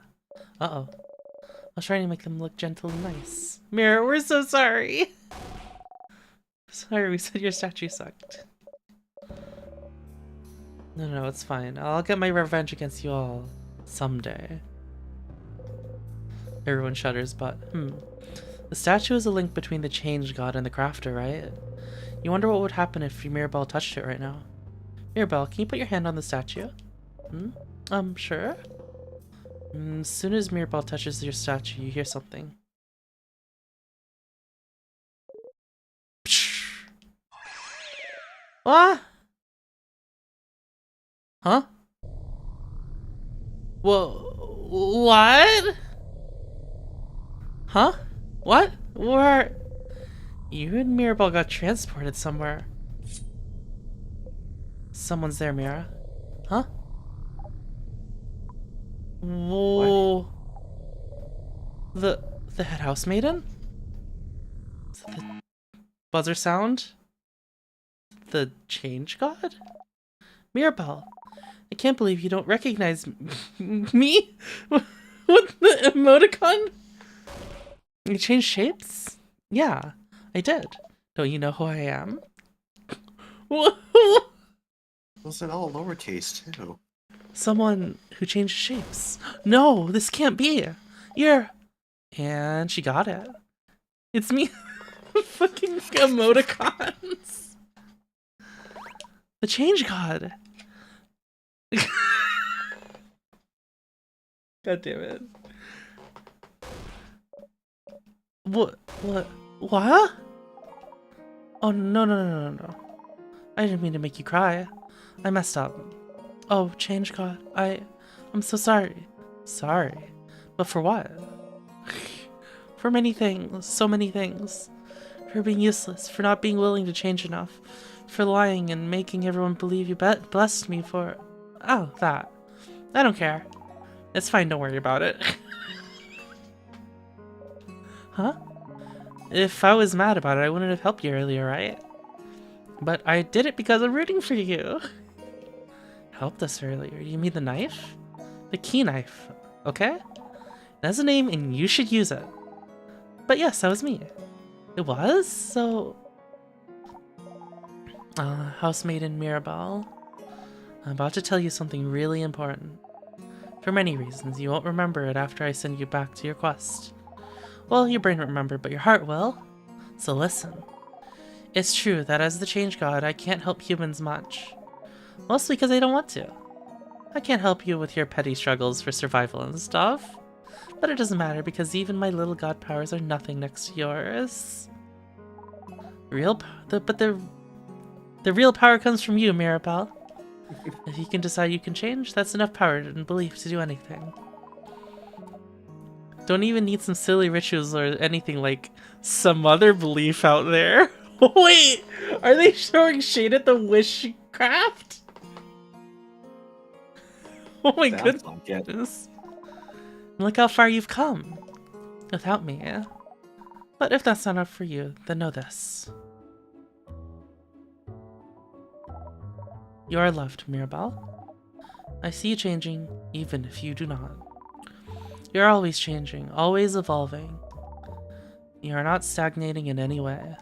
Uh-oh. I was trying to make them look gentle and nice. Mira, we're so sorry! Sorry, we said your statue sucked. No, it's fine. I'll get my revenge against you all someday. Everyone shudders, but the statue is a link between the Change God and the Crafter, right? You wonder what would happen if Mirabelle touched it right now. Mirabelle, can you put your hand on the statue? Sure. As soon as Mirabelle touches your statue, you hear something. What? Huh? Whoa, what? Huh? What? Where? You and Mirabelle got transported somewhere. Someone's there, Mira. Huh? Whoa. The head housemaiden? Is that the buzzer sound? The change god? Mirabelle, I can't believe you don't recognize me? What the emoticon? You changed shapes? Yeah, I did. Don't you know who I am? Was it all lowercase too? Someone who changed shapes. No, this can't be. You're... And she got it. It's me. Fucking emoticons. The change god. God damn it. What? What? Oh, no. I didn't mean to make you cry. I messed up. Oh, change god. I'm so sorry. Sorry. But for what? For many things. So many things. For being useless. For not being willing to change enough. For lying and making everyone believe you blessed me for... Oh, that. I don't care. It's fine, don't worry about it. Huh? If I was mad about it, I wouldn't have helped you earlier, right? But I did it because I'm rooting for you. Helped us earlier. You mean the knife? The key knife, okay? It has a name and you should use it. But yes, that was me. It was? So... housemaiden Mirabelle. I'm about to tell you something really important. For many reasons, you won't remember it after I send you back to your quest. Well, your brain won't remember, but your heart will. So listen. It's true that as the change god, I can't help humans much. Mostly because I don't want to. I can't help you with your petty struggles for survival and stuff. But it doesn't matter because even my little god powers are nothing next to yours. The real power comes from you, Mirabelle. If you can decide you can change, that's enough power and belief to do anything. Don't even need some silly rituals or anything like some other belief out there. Wait, are they showing shade at the wishcraft? Oh my goodness. Look how far you've come. Without me, eh? But if that's not enough for you, then know this. You are loved, Mirabelle. I see you changing, even if you do not. You're always changing, always evolving. You are not stagnating in any way.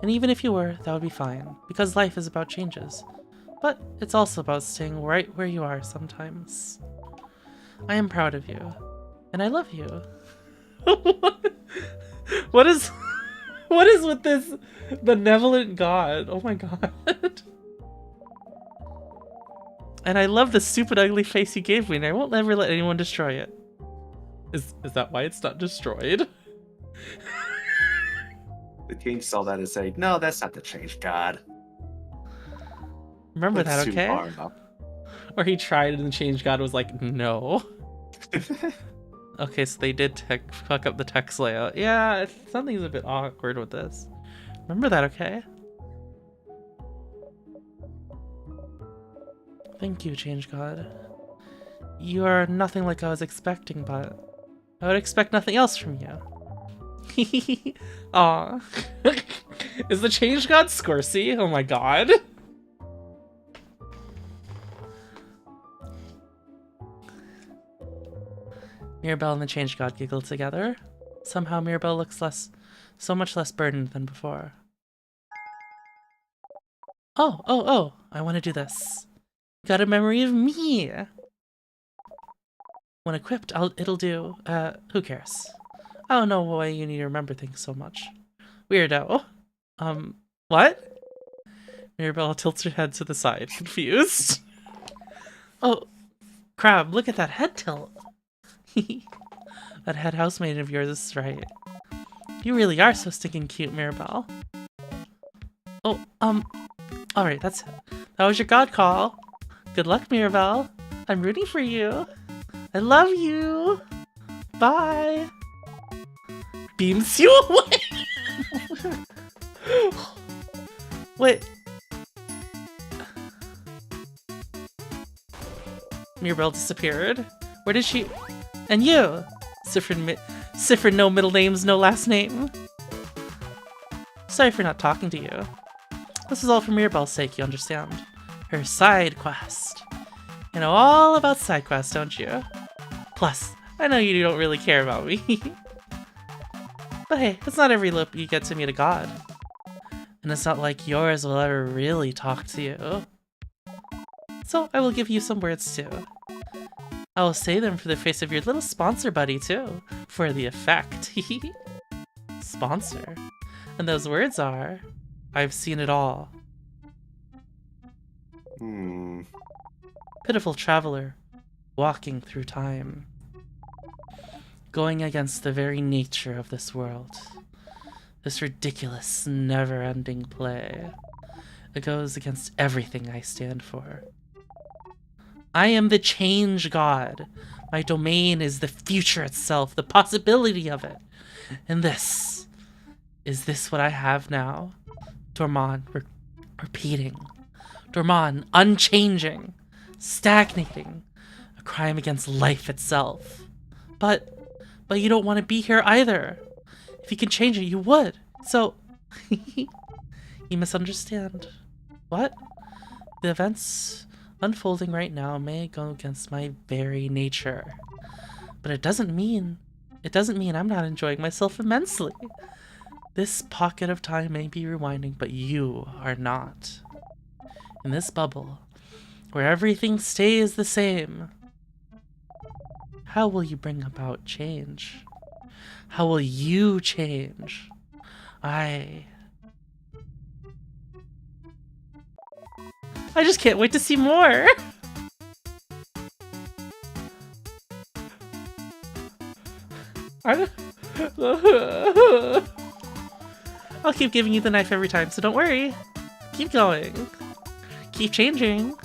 And even if you were, that would be fine, because life is about changes. But it's also about staying right where you are sometimes. I am proud of you, and I love you. What is with this benevolent god? Oh my god. And I love the stupid ugly face you gave me, and I won't ever let anyone destroy it. Is that why it's not destroyed? The king saw that and said, "No, that's not the change god." Remember That's that, okay? Or he tried and the change god was like, no. Okay, so they did fuck up the text layout. Yeah, something's a bit awkward with this. Remember that, okay? Thank you, change god. You are nothing like I was expecting, but I would expect nothing else from you. Aw. Is the change god Scorsy? Oh my god. Mirabelle and the change god giggle together. Somehow Mirabelle looks so much less burdened than before. Oh, I want to do this. Got a memory of me. When equipped, it'll do. Who cares? I don't know why you need to remember things so much. Weirdo. What? Mirabelle tilts her head to the side, confused. Oh, crab, look at that head tilt. That head housemaid of yours is right. You really are so stinking cute, Mirabelle. Oh, Alright, that was your god call. Good luck, Mirabelle. I'm rooting for you. I love you. Bye. Beams you away. Wait. Mirabelle disappeared. Where did she? And you, Sifrin, no middle names, no last name. Sorry for not talking to you. This is all for Mirabelle's sake, you understand. Her side quest. You know all about side quests, don't you? Plus, I know you don't really care about me. But hey, it's not every loop you get to meet a god. And it's not like yours will ever really talk to you. So I will give you some words too. I will say them for the face of your little sponsor buddy too, for the effect. Sponsor. And those words are, I've seen it all. Pitiful traveler, walking through time. Going against the very nature of this world. This ridiculous, never-ending play. It goes against everything I stand for. I am the change god. My domain is the future itself, the possibility of it. And this, is this what I have now? Dorman repeating. Dorman unchanging. Stagnating. A crime against life itself. But you don't want to be here either. If you can change it, you would. So, you misunderstand. What? The events unfolding right now may go against my very nature. But it doesn't mean I'm not enjoying myself immensely. This pocket of time may be rewinding, but you are not. In this bubble, where everything stays the same, how will you bring about change? How will you change? I just can't wait to see more! I'll keep giving you the knife every time, so don't worry. Keep going. Keep changing.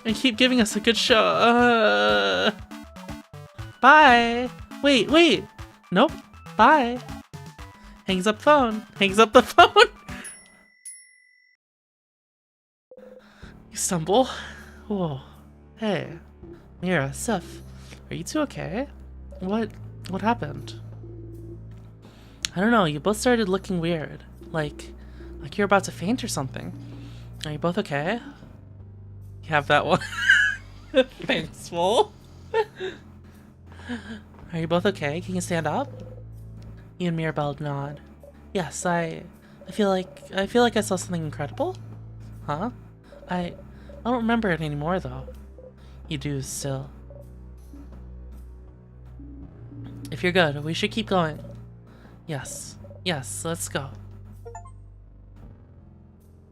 And keep giving us a good show. Bye! Wait! Nope. Bye! Hangs up phone. Hangs up the phone! You stumble. Whoa. Hey. Mira, Sif. Are you two okay? What happened? I don't know, you both started looking weird. Like you're about to faint or something. Are you both okay? You have that one. Thanks, Full. Are you both okay? Can you stand up? You and Mirabelle nod. Yes, I feel like I saw something incredible. Huh? I don't remember it anymore though. You do still. If you're good, we should keep going. Yes, let's go. That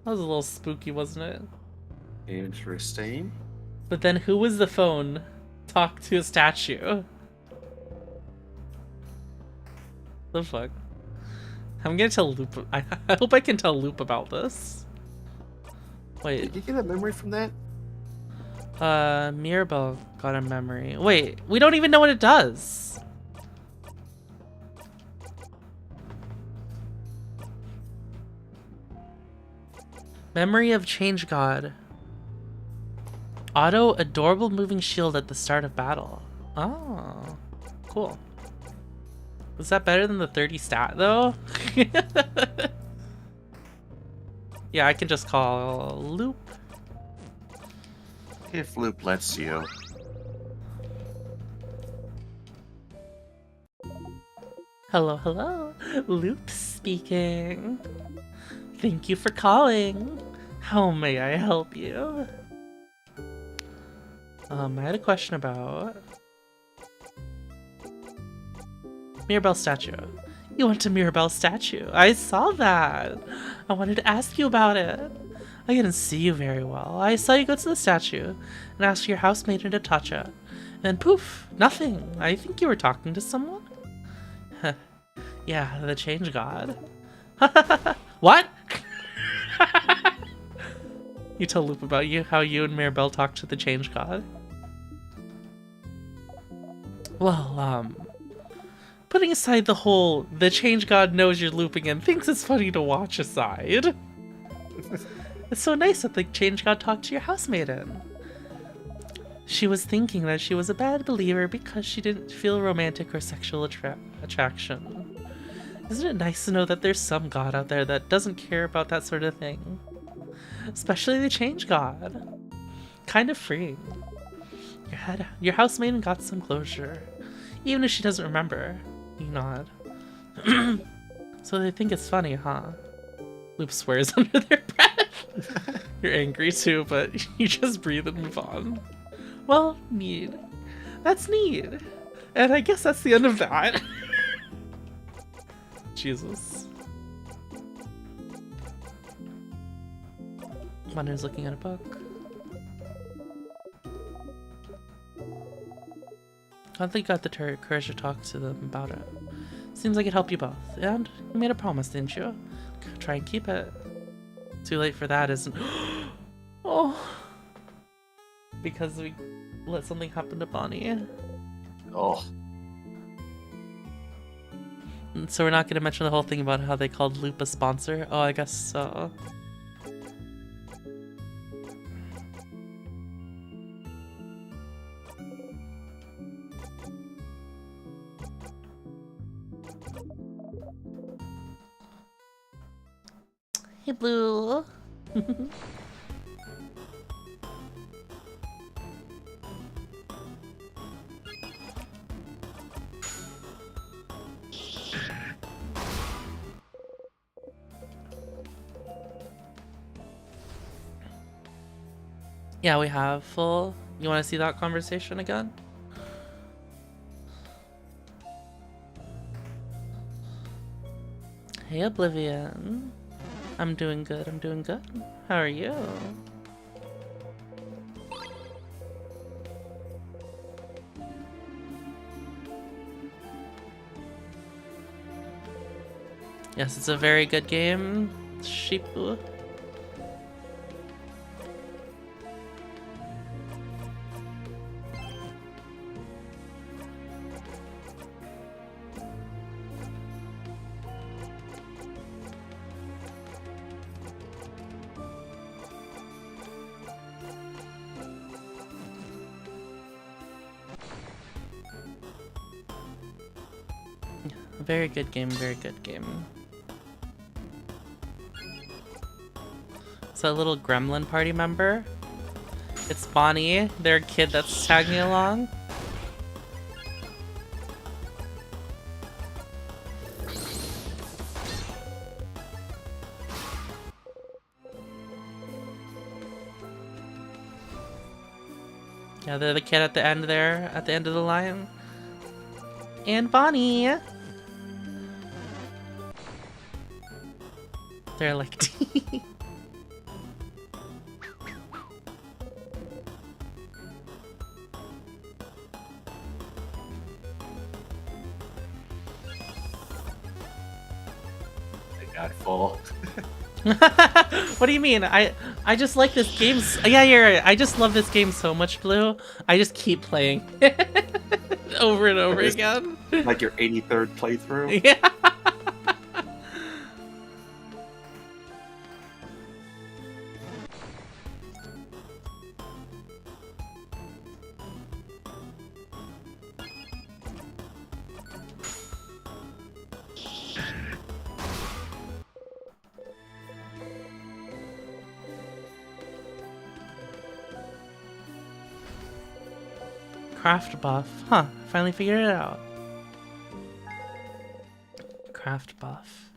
was a little spooky, wasn't it? Interesting. But then who was the phone? Talk to a statue. The fuck? I'm gonna tell Loop. I hope I can tell Loop about this. Wait. Did you get a memory from that? Mirabelle got a memory. Wait, we don't even know what it does. Memory of Change God. Auto adorable moving shield at the start of battle. Oh, cool. Was that better than the 30 stat though? Yeah, I can just call Loop. If Loop lets you. Hello. Loop speaking. Thank you for calling. How may I help you? I had a question about Mirabelle statue. You went to Mirabelle statue. I saw that. I wanted to ask you about it. I couldn't see you very well. I saw you go to the statue and ask your housemaid to touch it. And poof, nothing. I think you were talking to someone. Yeah, the change god. What? You tell Loop about how you and Mirabelle talked to the Change God. Well, putting aside the Change God knows you're looping and thinks it's funny to watch aside. It's so nice that the Change God talked to your housemaiden. She was thinking that she was a bad believer because she didn't feel romantic or sexual attraction. Isn't it nice to know that there's some god out there that doesn't care about that sort of thing? Especially the Change God. Kind of freeing. Your housemaiden got some closure. Even if she doesn't remember. You nod. So they think it's funny, huh? Loop swears under their breath. You're angry too, but you just breathe and move on. Well, neat. That's neat. And I guess that's the end of that. Jesus. Wander's looking at a book. I think you got the courage to talk to them about it. Seems like it helped you both. And you made a promise, didn't you? Try and keep it. Too late for that, isn't Oh. Because we let something happen to Bonnie. Oh. And so we're not going to mention the whole thing about how they called Loop a sponsor? Oh, I guess so. Hey, Blue. Yeah, we have full. You want to see that conversation again? Hey, Oblivion. I'm doing good, I'm doing good. How are you? Yes, it's a very good game, Sheepu. Very good game, very good game. It's a little gremlin party member. It's Bonnie, their kid that's tagging along. Yeah, they're the kid at the end there, at the end of the line. And Bonnie! They're like, They got full. What do you mean? I just like this game. Yeah, you're right. I just love this game so much, Blue. I just keep playing over and over again. Like your 83rd playthrough? Yeah. Craft buff. Huh, finally figured it out. Craft buff.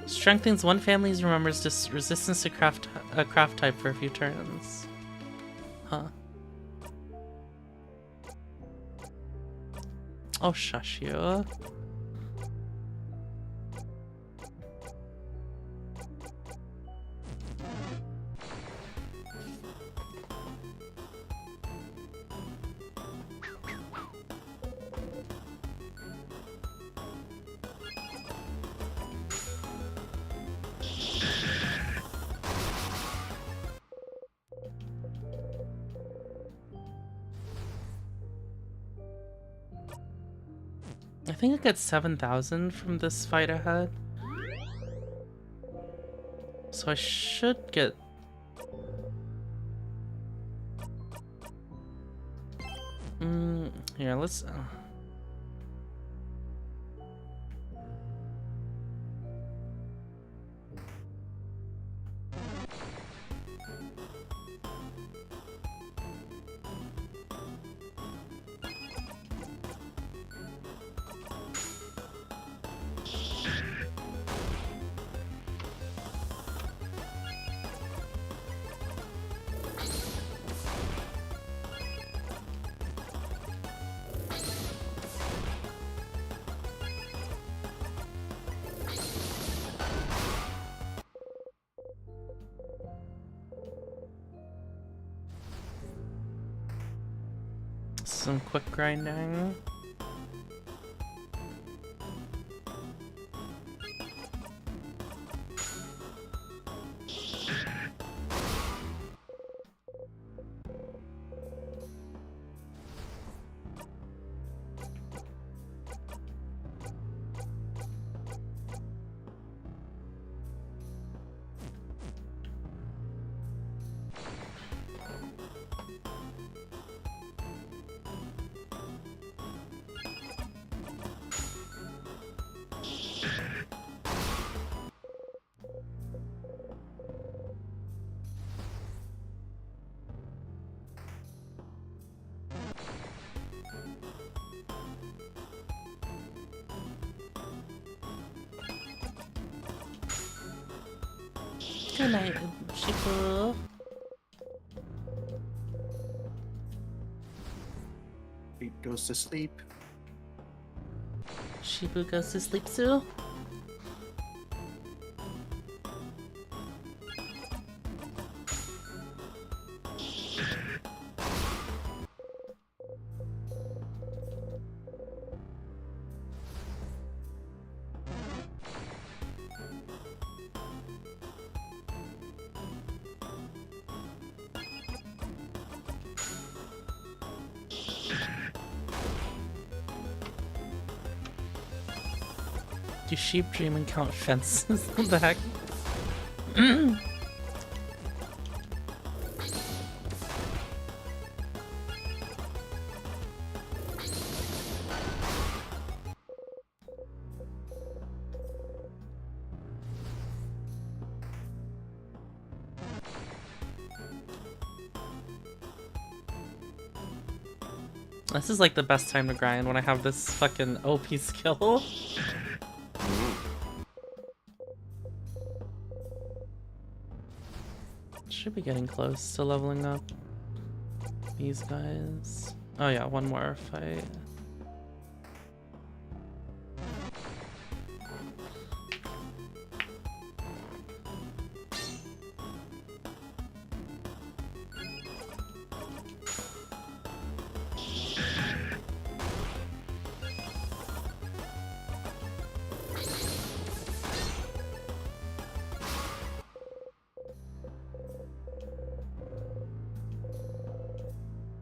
Strengthens one family's remembers resistance to craft type for a few turns. Huh. Oh, shush you. I think I get 7,000 from this fight ahead. So I should get... here, let's... some quick grinding. Good night, Shifu. He goes to sleep. Shifu goes to sleep too. Do sheep dream and count fences? What the heck? This is like the best time to grind when I have this fucking OP skill. Should be getting close to leveling up these guys. Oh yeah, one more fight.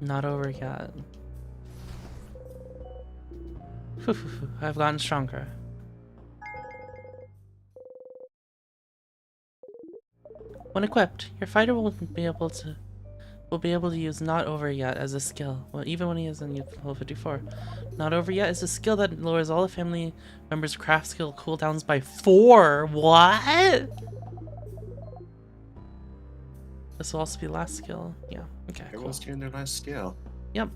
Not over yet. I've gotten stronger. When equipped, your fighter will be able to use not over yet as a skill. Well, even when he is in level 54. Not over yet is a skill that lowers all the family members' craft skill cooldowns by 4. What? This will also be last skill. Yeah. Okay. Cool. Everyone's getting their last skill. Yep.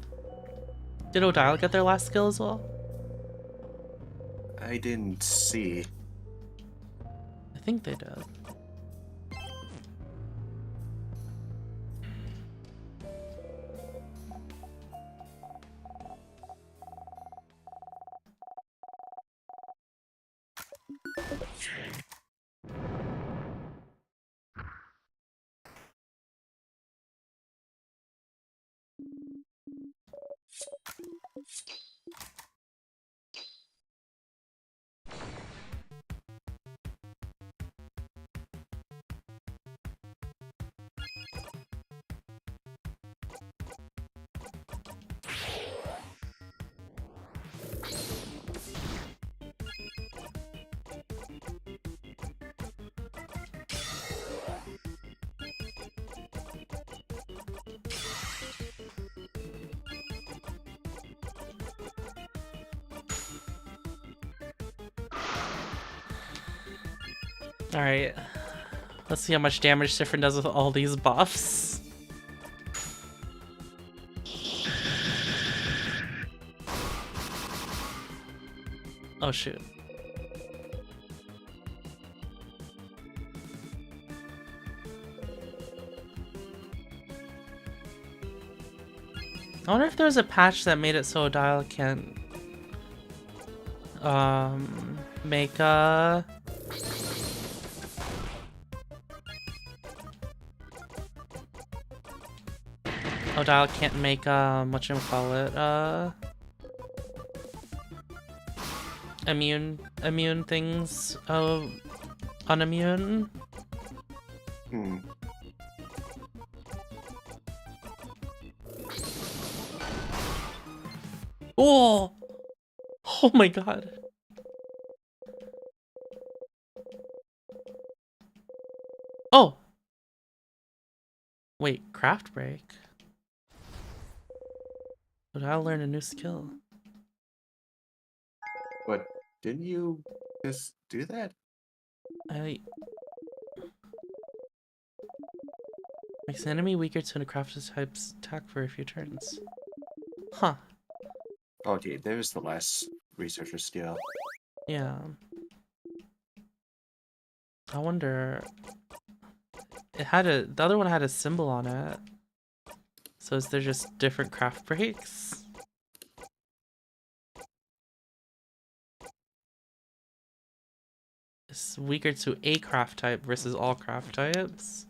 Did Odile get their last skill as well? I didn't see. I think they did. Alright. Let's see how much damage Siffrin does with all these buffs. Oh shoot. I wonder if there was a patch that made it so Dial can't make a Dial can't make whatchamacallit, immune things unimmune. Oh! Oh my god. Oh! Wait, craft break? But I'll learn a new skill. But didn't you just do that? Makes an enemy weaker to a crafted type's attack for a few turns. Huh. Okay, there's the last researcher skill. Yeah. I wonder... the other one had a symbol on it. So is there just different craft breaks? It's weaker to a craft type versus all craft types.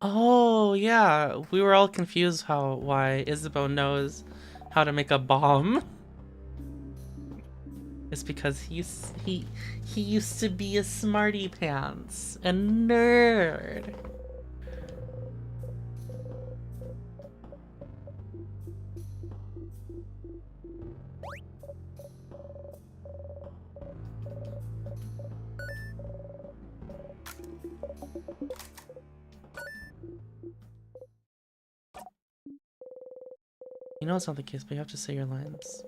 Oh, yeah. We were all confused why Isabeau knows how to make a bomb. It's because he used to be a smarty pants, a nerd. You know it's not the case, but you have to say your lines.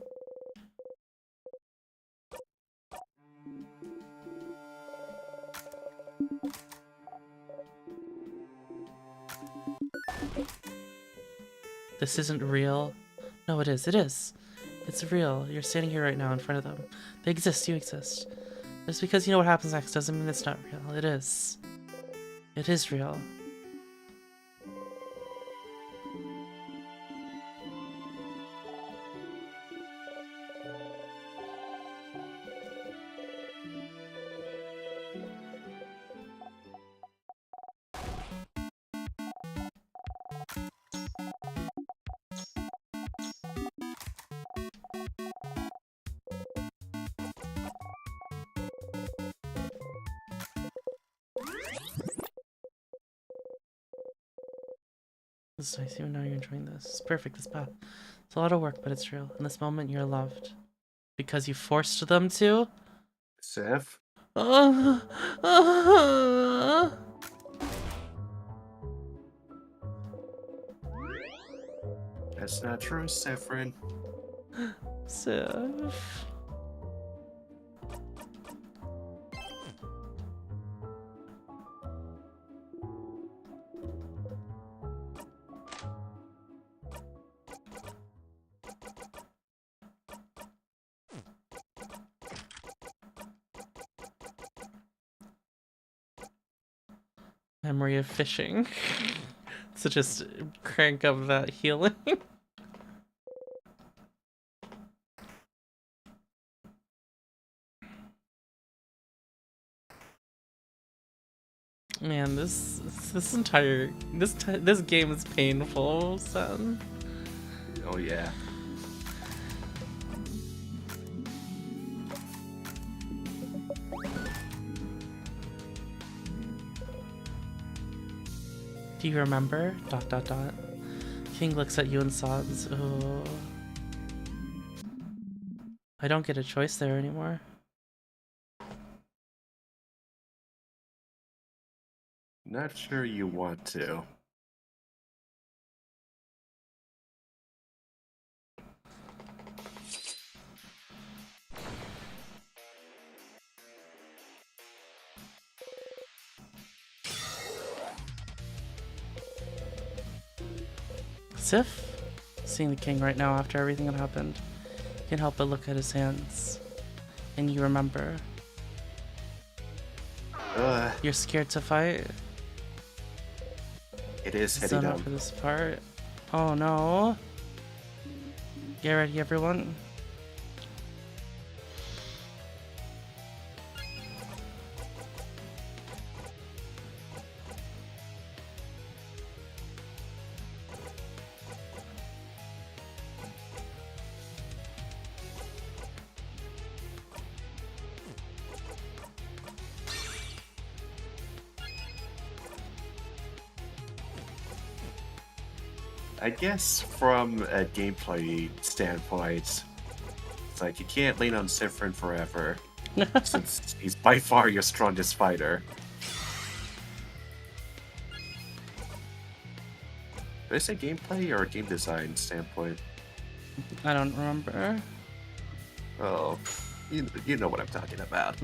This isn't real. No, it is. It is. It's real. You're standing here right now in front of them. They exist. You exist. Just because you know what happens next doesn't mean it's not real. It is. It is real. This is nice, even though you're enjoying this. It's perfect, this path. It's a lot of work, but it's real. In this moment, you're loved. Because you forced them to? Seth? That's not true, Sephrin. Sif. Memory of fishing. So just crank up that healing. Man, this game is painful, son. Oh yeah. Do you remember? ... King looks at you and sobs. Oh. I don't get a choice there anymore. Not sure you want to. Sif? Seeing the king right now after everything that happened, you can't help but look at his hands. And you remember. You're scared to fight? It is It's heading not down. for this part. Oh no. Get ready, everyone. I guess from a gameplay standpoint, it's like you can't lean on Sifrin forever, since he's by far your strongest fighter. Did I say gameplay or game design standpoint? I don't remember. Oh, you know what I'm talking about.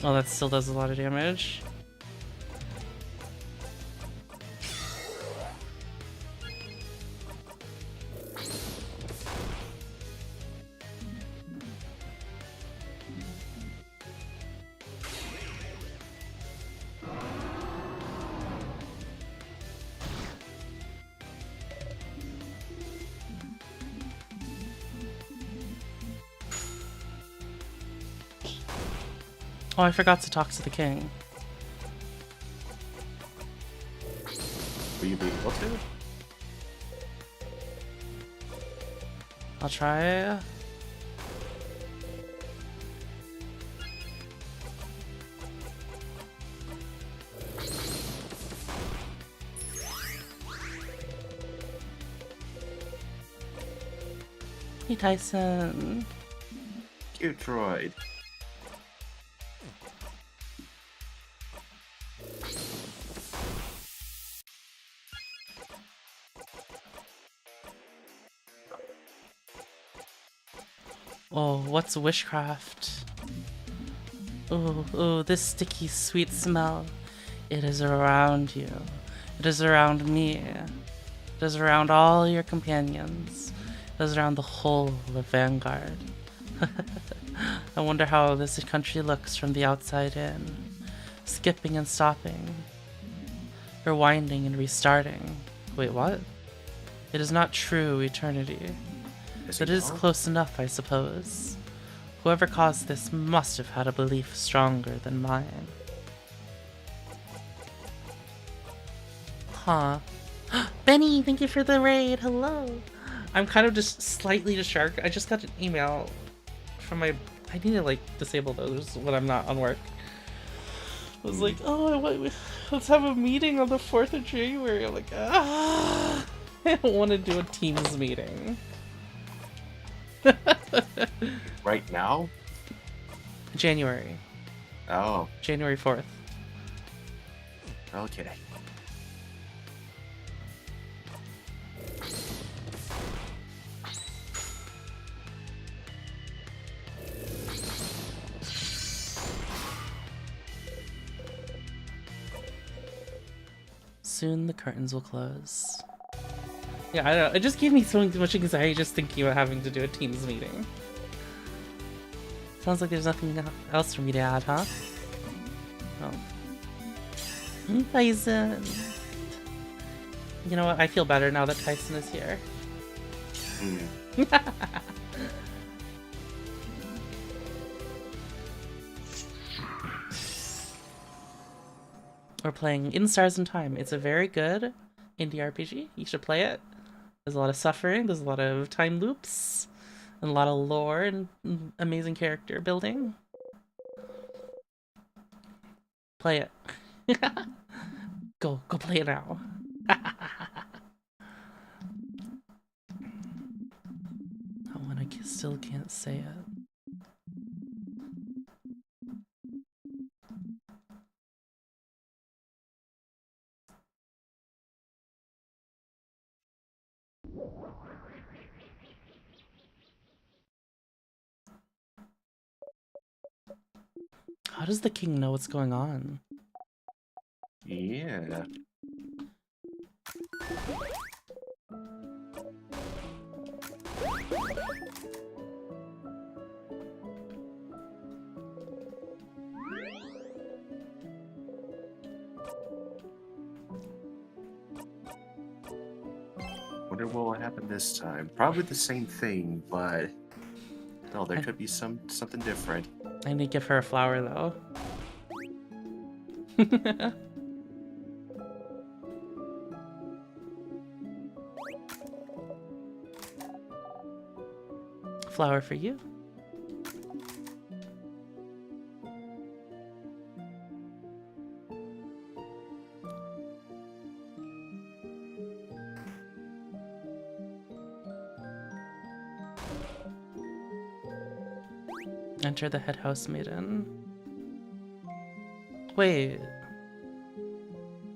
Oh, that still does a lot of damage. Oh, I forgot to talk to the king. Will you be able to? I'll try. Hey, Tyson. Cute droid. Oh, what's witchcraft? Oh, this sticky, sweet smell. It is around you. It is around me. It is around all your companions. It is around the whole of Vanguard. I wonder how this country looks from the outside in. Skipping and stopping. Rewinding and restarting. Wait, what? It is not true eternity. But it is close enough, I suppose. Whoever caused this must have had a belief stronger than mine. Huh. Benny, thank you for the raid. Hello. I'm kind of just slightly distracted. I just got an email from my... I need to, like, disable those when I'm not on work. I was like, oh, let's have a meeting on the 4th of January. I'm like, I don't want to do a Teams meeting. Right now? January. Oh. January 4th. Okay. Soon the curtains will close. Yeah, I don't know. It just gave me so much anxiety just thinking about having to do a Teams meeting. Sounds like there's nothing else for me to add, huh? Oh. Tyson! You know what? I feel better now that Tyson is here. We're playing In Stars in Time. It's a very good indie RPG. You should play it. There's a lot of suffering, there's a lot of time loops, and a lot of lore and amazing character building. Play it. Go play it now. Oh, and I still can't say it. How does the king know what's going on? Yeah. Wonder what will happen this time. Probably the same thing, but no, there could be something different. I need to give her a flower though. Flower for you. Enter the head house maiden. Wait.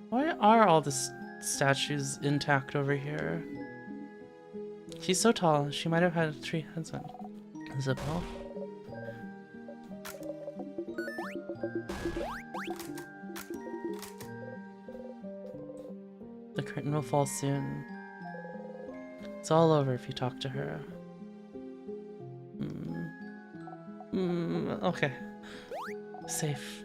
Why are all the statues intact over here? She's so tall, she might have had 3 heads on. Isabel? The curtain will fall soon. It's all over if you talk to her. Okay. Safe.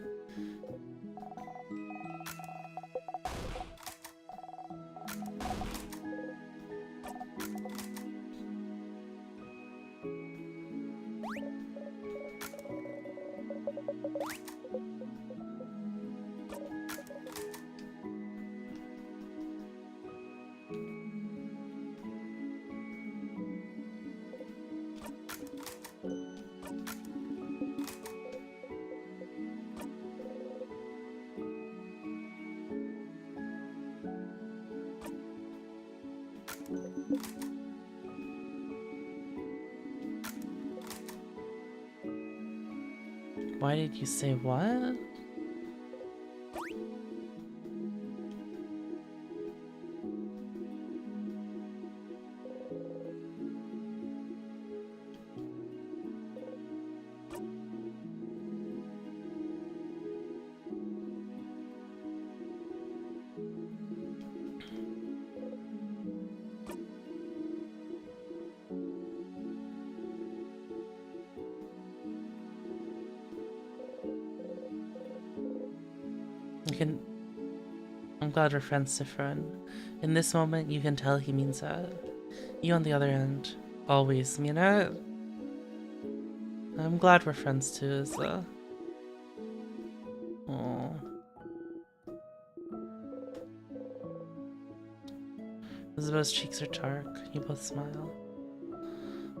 Why did you say what? I'm glad we're friends, Sifran. In this moment, you can tell he means that. You, on the other end, always mean it. I'm glad we're friends too, Izza. Aww. Isabel's cheeks are dark. You both smile.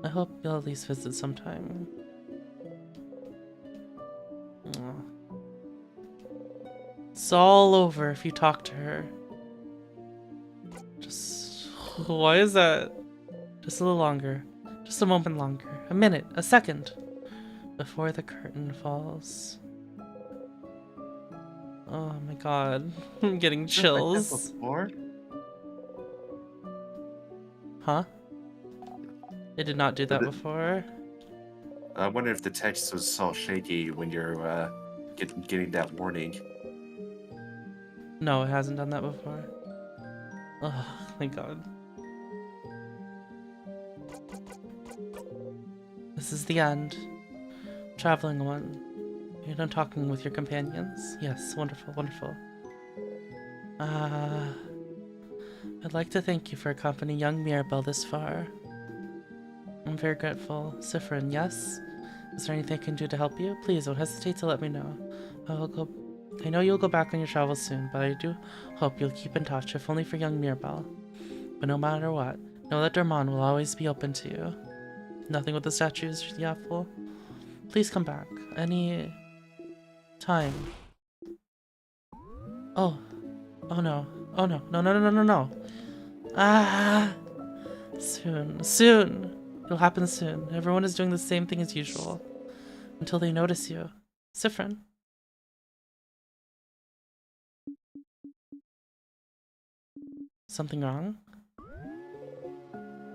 I hope you'll at least visit sometime. Aww. It's all over if you talk to her. Just... Why is that? Just a little longer. Just a moment longer. A minute. A second. Before the curtain falls. Oh my god. I'm getting chills. Before? Huh? It did not do that before. I wonder if the text was all shaky when you're getting that warning. No, it hasn't done that before. Oh, thank god. This is the end. Traveling one. You're done talking with your companions? Yes, wonderful, wonderful. I'd like to thank you for accompanying young Mirabelle this far. I'm very grateful. Sifrin, yes? Is there anything I can do to help you? Please don't hesitate to let me know. I know you'll go back on your travels soon, but I do hope you'll keep in touch, if only for young Mirabelle. But no matter what, know that Dormont will always be open to you. Nothing with the statues, the apple. Please come back. Any time. Oh. Oh no. Oh no. No, no, no, no, no, no. Ah! Soon. Soon! It'll happen soon. Everyone is doing the same thing as usual. Until they notice you. Sifrin. Something wrong?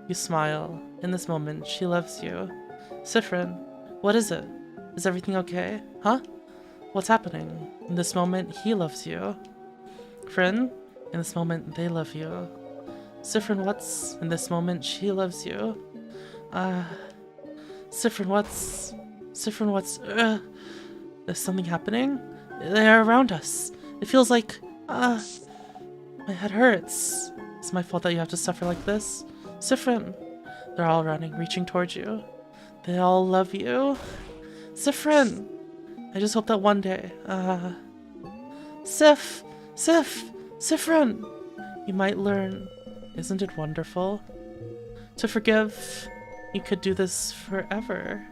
You smile. In this moment, she loves you. Sifrin, what is it? Is everything okay? Huh? What's happening? In this moment, he loves you. Friend, in this moment, they love you. Sifrin, what's... In this moment, she loves you. Sifrin, what's... Sifrin, what's... There's something happening? They're around us. It feels like... my head hurts. It's my fault that you have to suffer like this. Sifrin! They're all running, reaching towards you. They all love you. Sifrin! I just hope that one day, Sifrin! You might learn. Isn't it wonderful? To forgive. You could do this forever.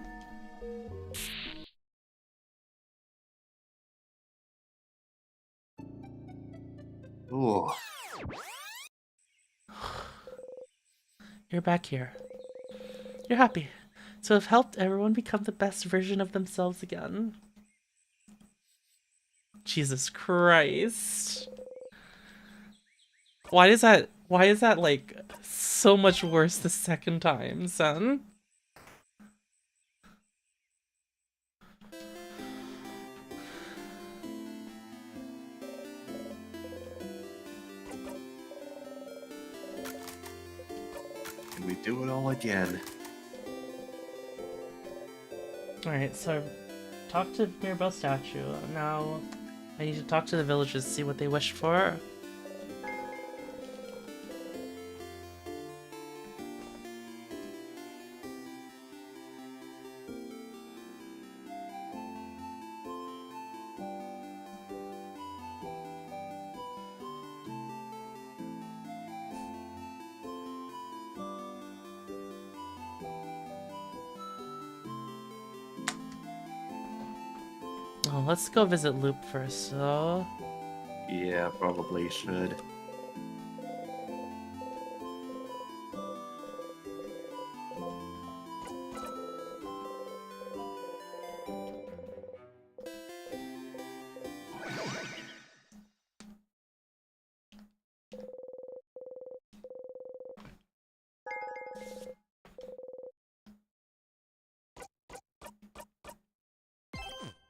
Ooh. You're back here. You're happy to have helped everyone become the best version of themselves again. Jesus Christ. Why is that like so much worse the second time, son? Can we do it all again? Alright, so talk to Mirabelle statue. Now I need to talk to the villagers to see what they wish for. Oh, let's go visit Loop first, so... Yeah, probably should.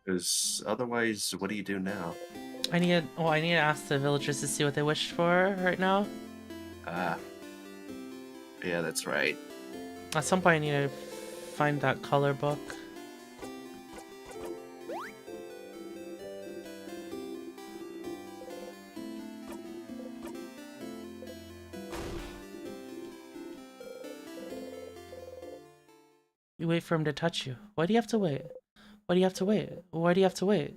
Because otherwise, what do you do now? I need to ask the villagers to see what they wish for right now. Ah. Yeah, that's right. At some point I need to find that color book. You wait for him to touch you. Why do you have to wait? Why do you have to wait? Why do you have to wait?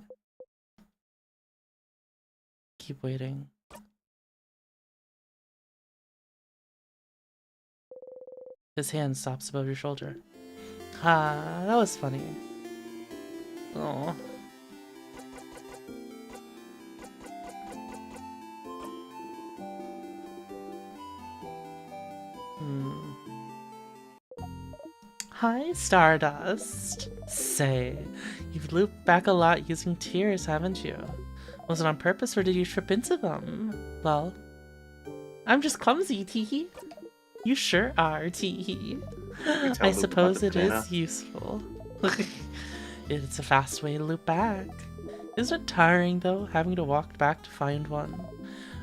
Keep waiting. His hand stops above your shoulder. Ah, that was funny. Oh. Hi, Stardust. Say, you've looped back a lot using tears, haven't you? Was it on purpose or did you trip into them? Well, I'm just clumsy, teehee. You sure are, teehee. I suppose it is useful. It's a fast way to loop back. Isn't it tiring, though, having to walk back to find one?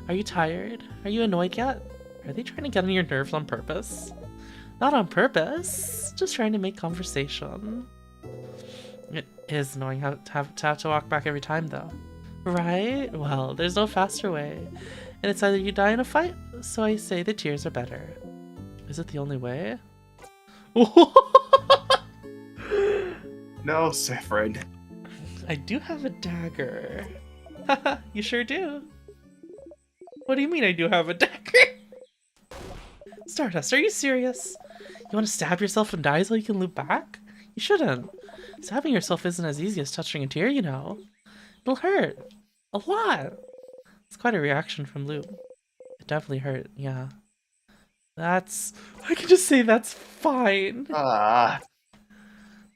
Are you tired? Are you annoyed yet? Are they trying to get on your nerves on purpose? Not on purpose, just trying to make conversation. It is annoying to have to walk back every time, though. Right? Well, there's no faster way. And it's either you die in a fight, so I say the tears are better. Is it the only way? No, Saffron. I do have a dagger. Haha, you sure do. What do you mean I do have a dagger? Stardust, are you serious? You want to stab yourself and die so you can loop back? You shouldn't. Stabbing yourself isn't as easy as touching a tear, you know. It'll hurt. A lot. It's quite a reaction from Loop. It definitely hurt, yeah. That's... I can just say that's fine. Ah.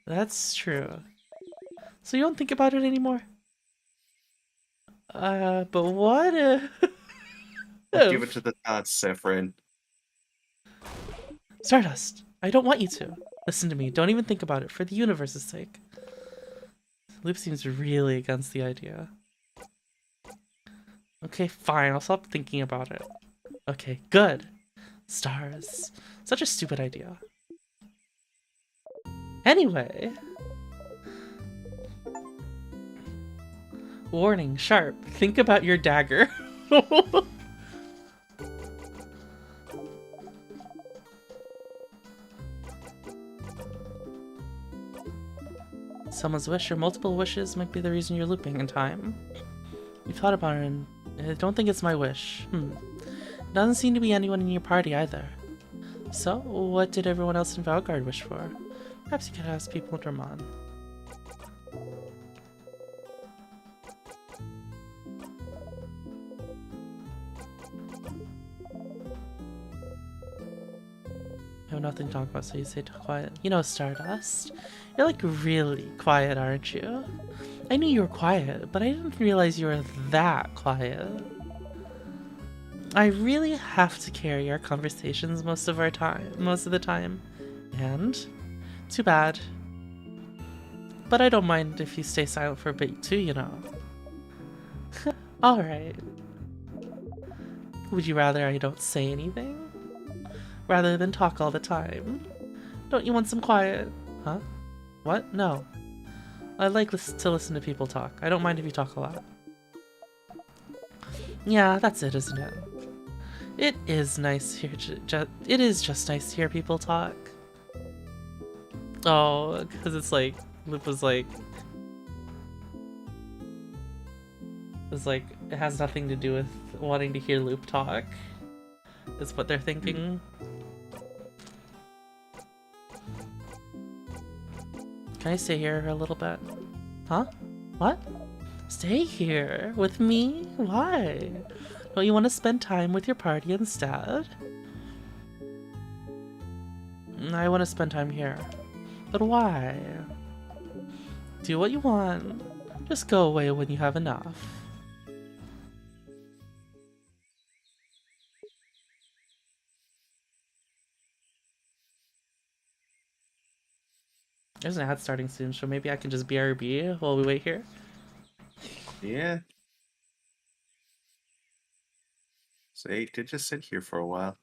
That's true. So you don't think about it anymore? But what if... Give it to the gods, Saffron. Stardust, I don't want you to. Listen to me, don't even think about it, for the universe's sake. Loop seems really against the idea. Okay, fine, I'll stop thinking about it. Okay, good. Stars. Such a stupid idea. Anyway. Warning, Sharp, think about your dagger. Someone's wish or multiple wishes might be the reason you're looping in time. You've thought about it and I don't think it's my wish. Doesn't seem to be anyone in your party either. So, what did everyone else in Valgard wish for? Perhaps you could ask people in Ramon. I have nothing to talk about, so you say quiet. You know, Stardust, you're like really quiet, aren't you? I knew you were quiet, but I didn't realize you were that quiet. I really have to carry our conversations most of the time. And too bad. But I don't mind if you stay silent for a bit too, you know. Alright. Would you rather I don't say anything? Rather than talk all the time? Don't you want some quiet? Huh? What? No. I like to listen to people talk. I don't mind if you talk a lot. Yeah, that's it, isn't it? It is nice here. It is just nice to hear people talk. Oh, because it's like Loop was like, it's like it has nothing to do with wanting to hear Loop talk. Is what they're thinking. Can I stay here a little bit? Huh? What? Stay here? With me? Why? Don't you want to spend time with your party instead? I want to spend time here. But why? Do what you want. Just go away when you have enough. There's an ad starting soon, so maybe I can just BRB while we wait here. Yeah. So he did just sit here for a while.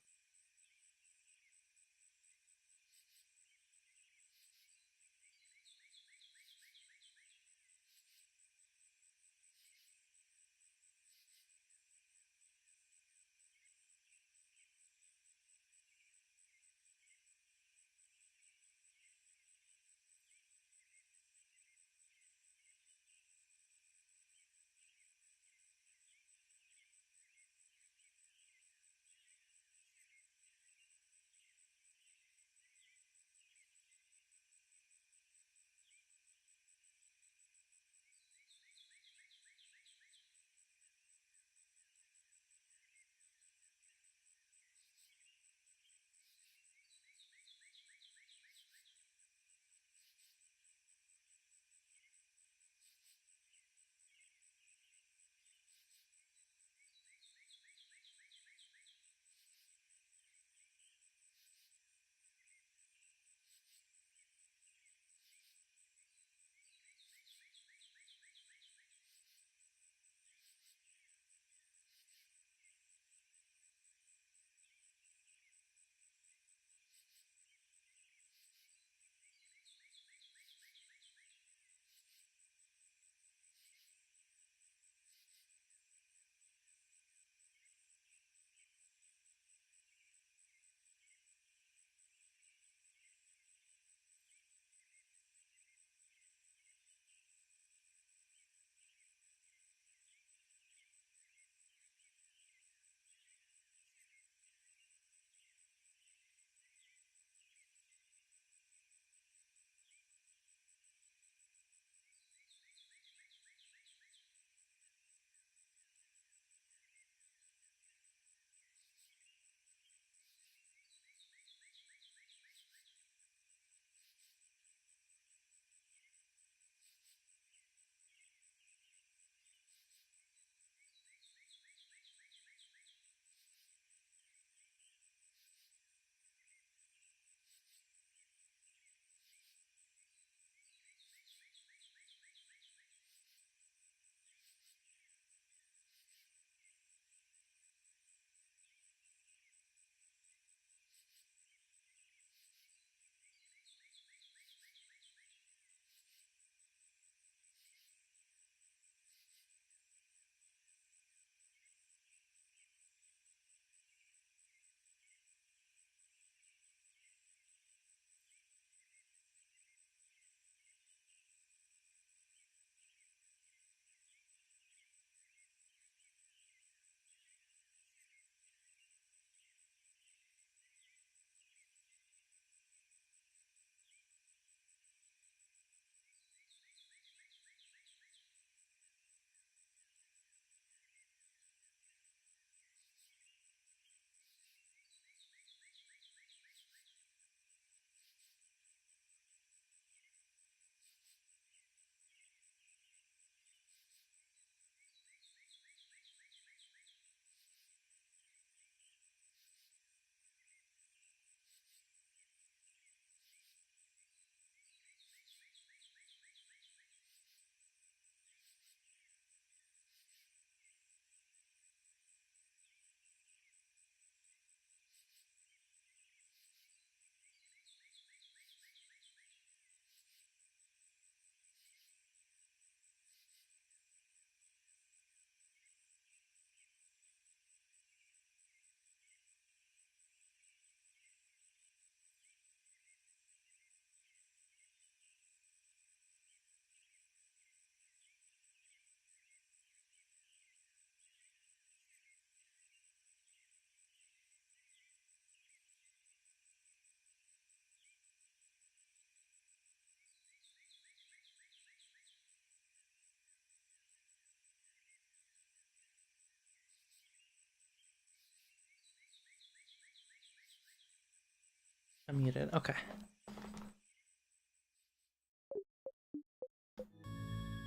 I'm muted. Okay.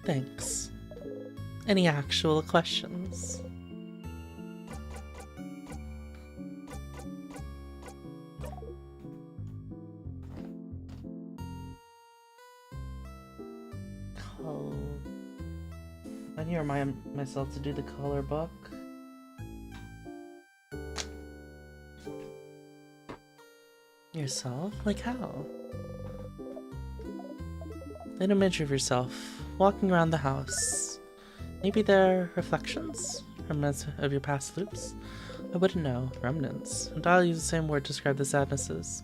Thanks. Any actual questions? Oh. I need to remind myself to do the color book. Yourself? Like how? An image of yourself, walking around the house. Maybe they're reflections? Remnants of your past loops? I wouldn't know. Remnants. And I'll use the same word to describe the sadnesses.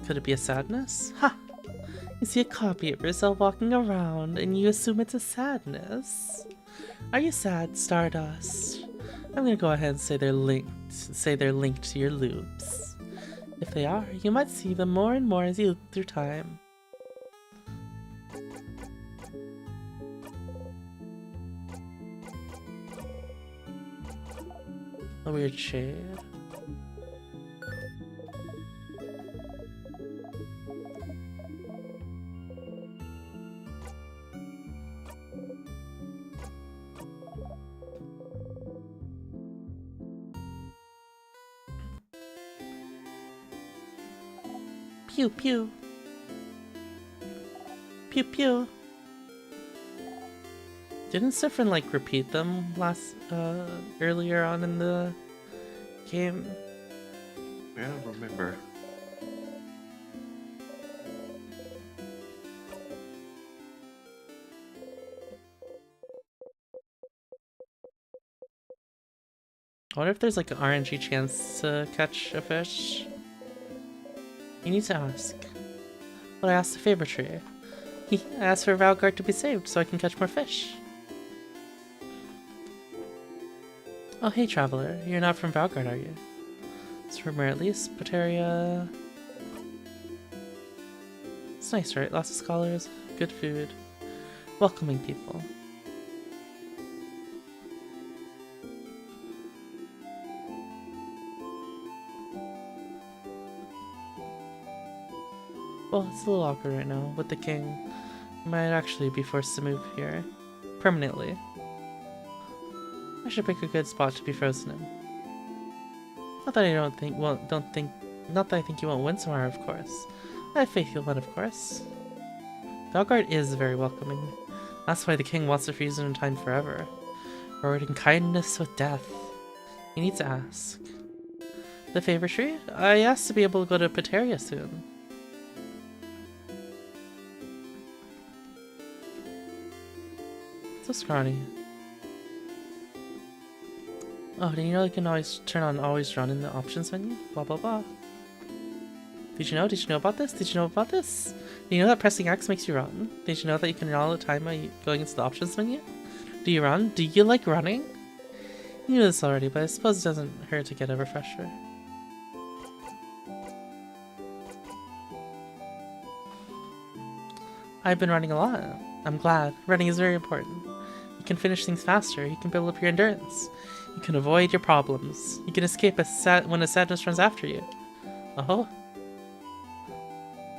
Could it be a sadness? Ha! You see a copy of yourself walking around, and you assume it's a sadness? Are you sad, Stardust? I'm gonna go ahead and say they're linked. Say they're linked to your loops. If they are, you might see them more and more as you loop through time. A weird shade. Pew pew. Pew pew. Didn't Siffrin like repeat them earlier on in the game? I don't remember. I wonder if there's like an RNG chance to catch a fish. You need to ask. But I asked the favor tree. I asked for Valgard to be saved so I can catch more fish. Oh hey traveler, you're not from Valgard, are you? It's rumor at least. Pateria. It's nice, right? Lots of scholars, good food, welcoming people. Well, it's a little awkward right now with the king. I might actually be forced to move here permanently. I should pick a good spot to be frozen in. Not that I not that I think you won't win somewhere, of course. I have faith you'll win, of course. Valgard is very welcoming. That's why the king wants to freeze in time forever. Rewarding kindness with death. You need to ask. The favor tree? I asked to be able to go to Pateria soon. So scrawny. Oh, did you know you can always turn on always run in the options menu? Blah blah blah. Did you know? Did you know about this? Did you know about this? Did you know that pressing X makes you run? Did you know that you can run all the time by going into the options menu? Do you run? Do you like running? You knew this already, but I suppose it doesn't hurt to get a refresher. I've been running a lot. I'm glad. Running is very important. You can finish things faster. You can build up your endurance. You can avoid your problems. You can escape when a sadness runs after you. Oh.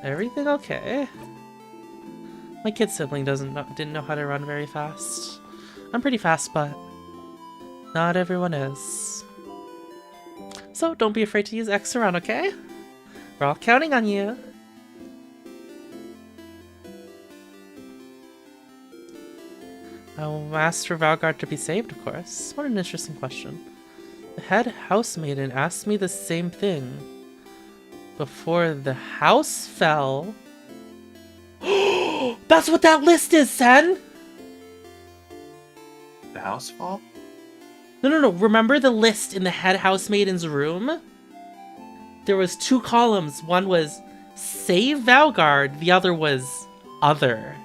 Everything okay? My kid sibling didn't know how to run very fast. I'm pretty fast, but not everyone is. So don't be afraid to use X to run, okay? We're all counting on you. I'll ask for Valgard to be saved, of course. What an interesting question. The head housemaiden asked me the same thing. Before the house fell. That's what that list is, Sen! The house fall? No. Remember the list in the head housemaiden's room? There was 2 columns. One was Save Valgard. The other was Other.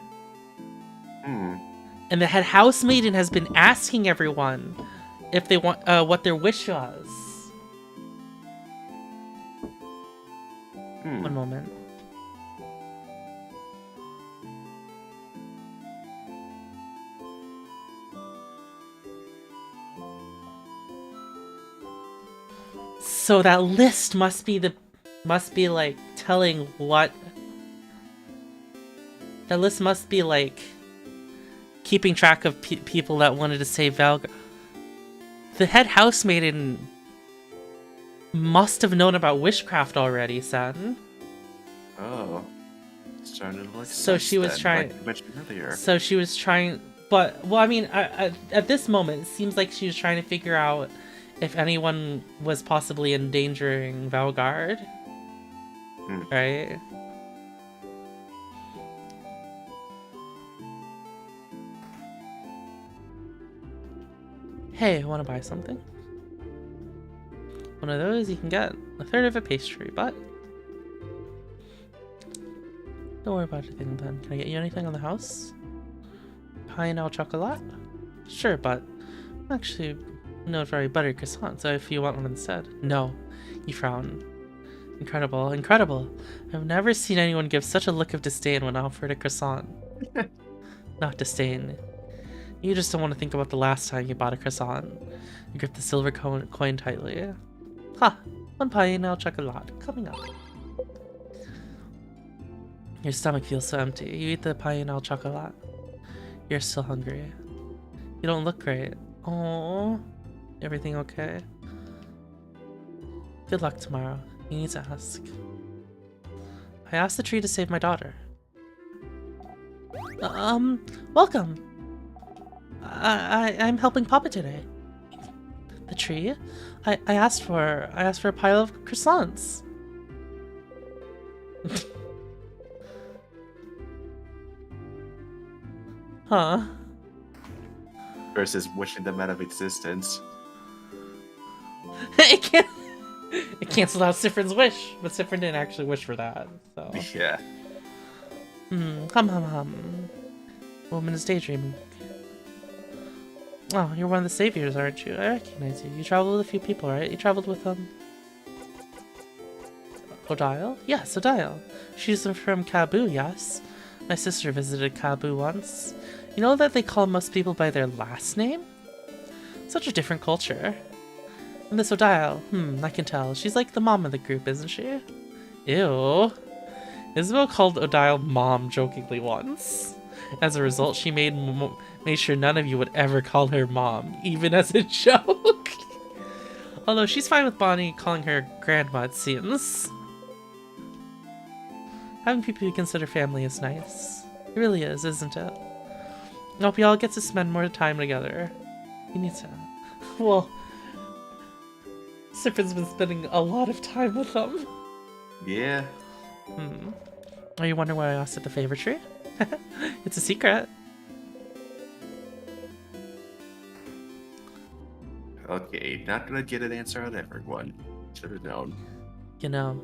And the head housemaiden has been asking everyone if they want what their wish was. One moment. So that list must be the must be like telling what... That list must be like keeping track of people that wanted to save Valgar. The head housemaiden must have known about witchcraft already, son. Oh. Starting to look So she was trying... like you mentioned earlier. So she was trying... But, well, I mean, at this moment, it seems like she was trying to figure out if anyone was possibly endangering Valgard. Right? Hey, want to buy something? One of those you can get a third of a pastry, but... Don't worry about anything then. Can I get you anything on the house? Pie and au chocolat? Sure, but I'm actually no very buttery croissant, so if you want one instead. No. You frown. Incredible, incredible. I've never seen anyone give such a look of disdain when offered a croissant. Not disdain. You just don't want to think about the last time you bought a croissant. You grip the silver coin tightly. Ha! One pie and au chocolat coming up. Your stomach feels so empty. You eat the pie and au chocolat. You're still hungry. You don't look great. Oh, everything okay? Good luck tomorrow. You need to ask. I asked the tree to save my daughter. Welcome. I'm helping Papa today. The tree? I asked for a pile of croissants. Huh? Versus wishing them out of existence. It canceled out Sifrin's wish, but Sifrin didn't actually wish for that, so... Yeah. Hum. Woman is daydreaming. Oh, you're one of the saviors, aren't you? I recognize you. You traveled with a few people, right? You traveled with, Odile? Yes, Odile. She's from Kabu, yes. My sister visited Kabu once. You know that they call most people by their last name? Such a different culture. And this Odile, I can tell. She's like the mom of the group, isn't she? Ew. Isabel called Odile mom jokingly once. As a result, she made sure none of you would ever call her mom, even as a joke. Although she's fine with Bonnie calling her grandma, it seems. Having people you consider family is nice. It really is, isn't it? I hope you all get to spend more time together. You need to... Well... Sifrin's been spending a lot of time with them. Yeah. Are you wondering why I asked at the favor tree? It's a secret. Okay, not gonna get an answer on everyone. Should have known. You know...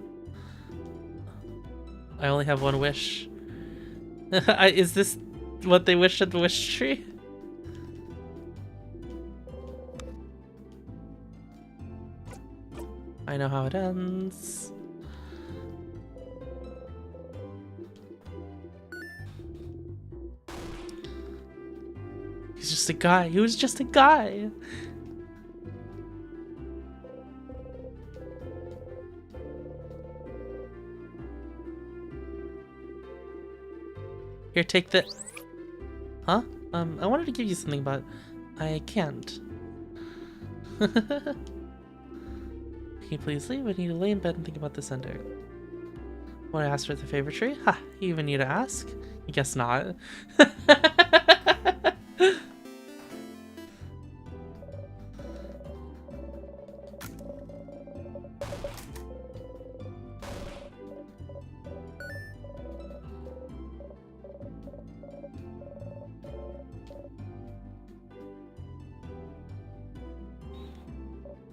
I only have one wish. Is this what they wished at the wish tree? I know how it ends. He's just a guy. He was just a guy. Here, take the... Huh? I wanted to give you something, but I can't. Can you please leave? I need to lay in bed and think about this ending. What I asked for the favor tree? Ha! You even need to ask? I guess not.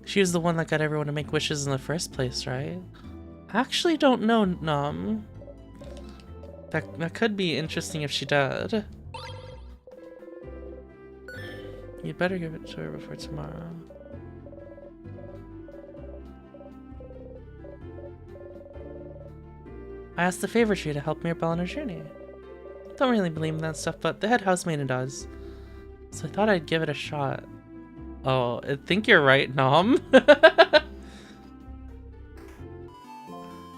She was the one that got everyone to make wishes in the first place, right? I actually don't know, Nom. That could be interesting if she did. You'd better give it to her before tomorrow. I asked the favor tree to help Mirabelle on her journey. Don't really believe in that stuff, but the head housemaiden does. So I thought I'd give it a shot. Oh, I think you're right, Nom.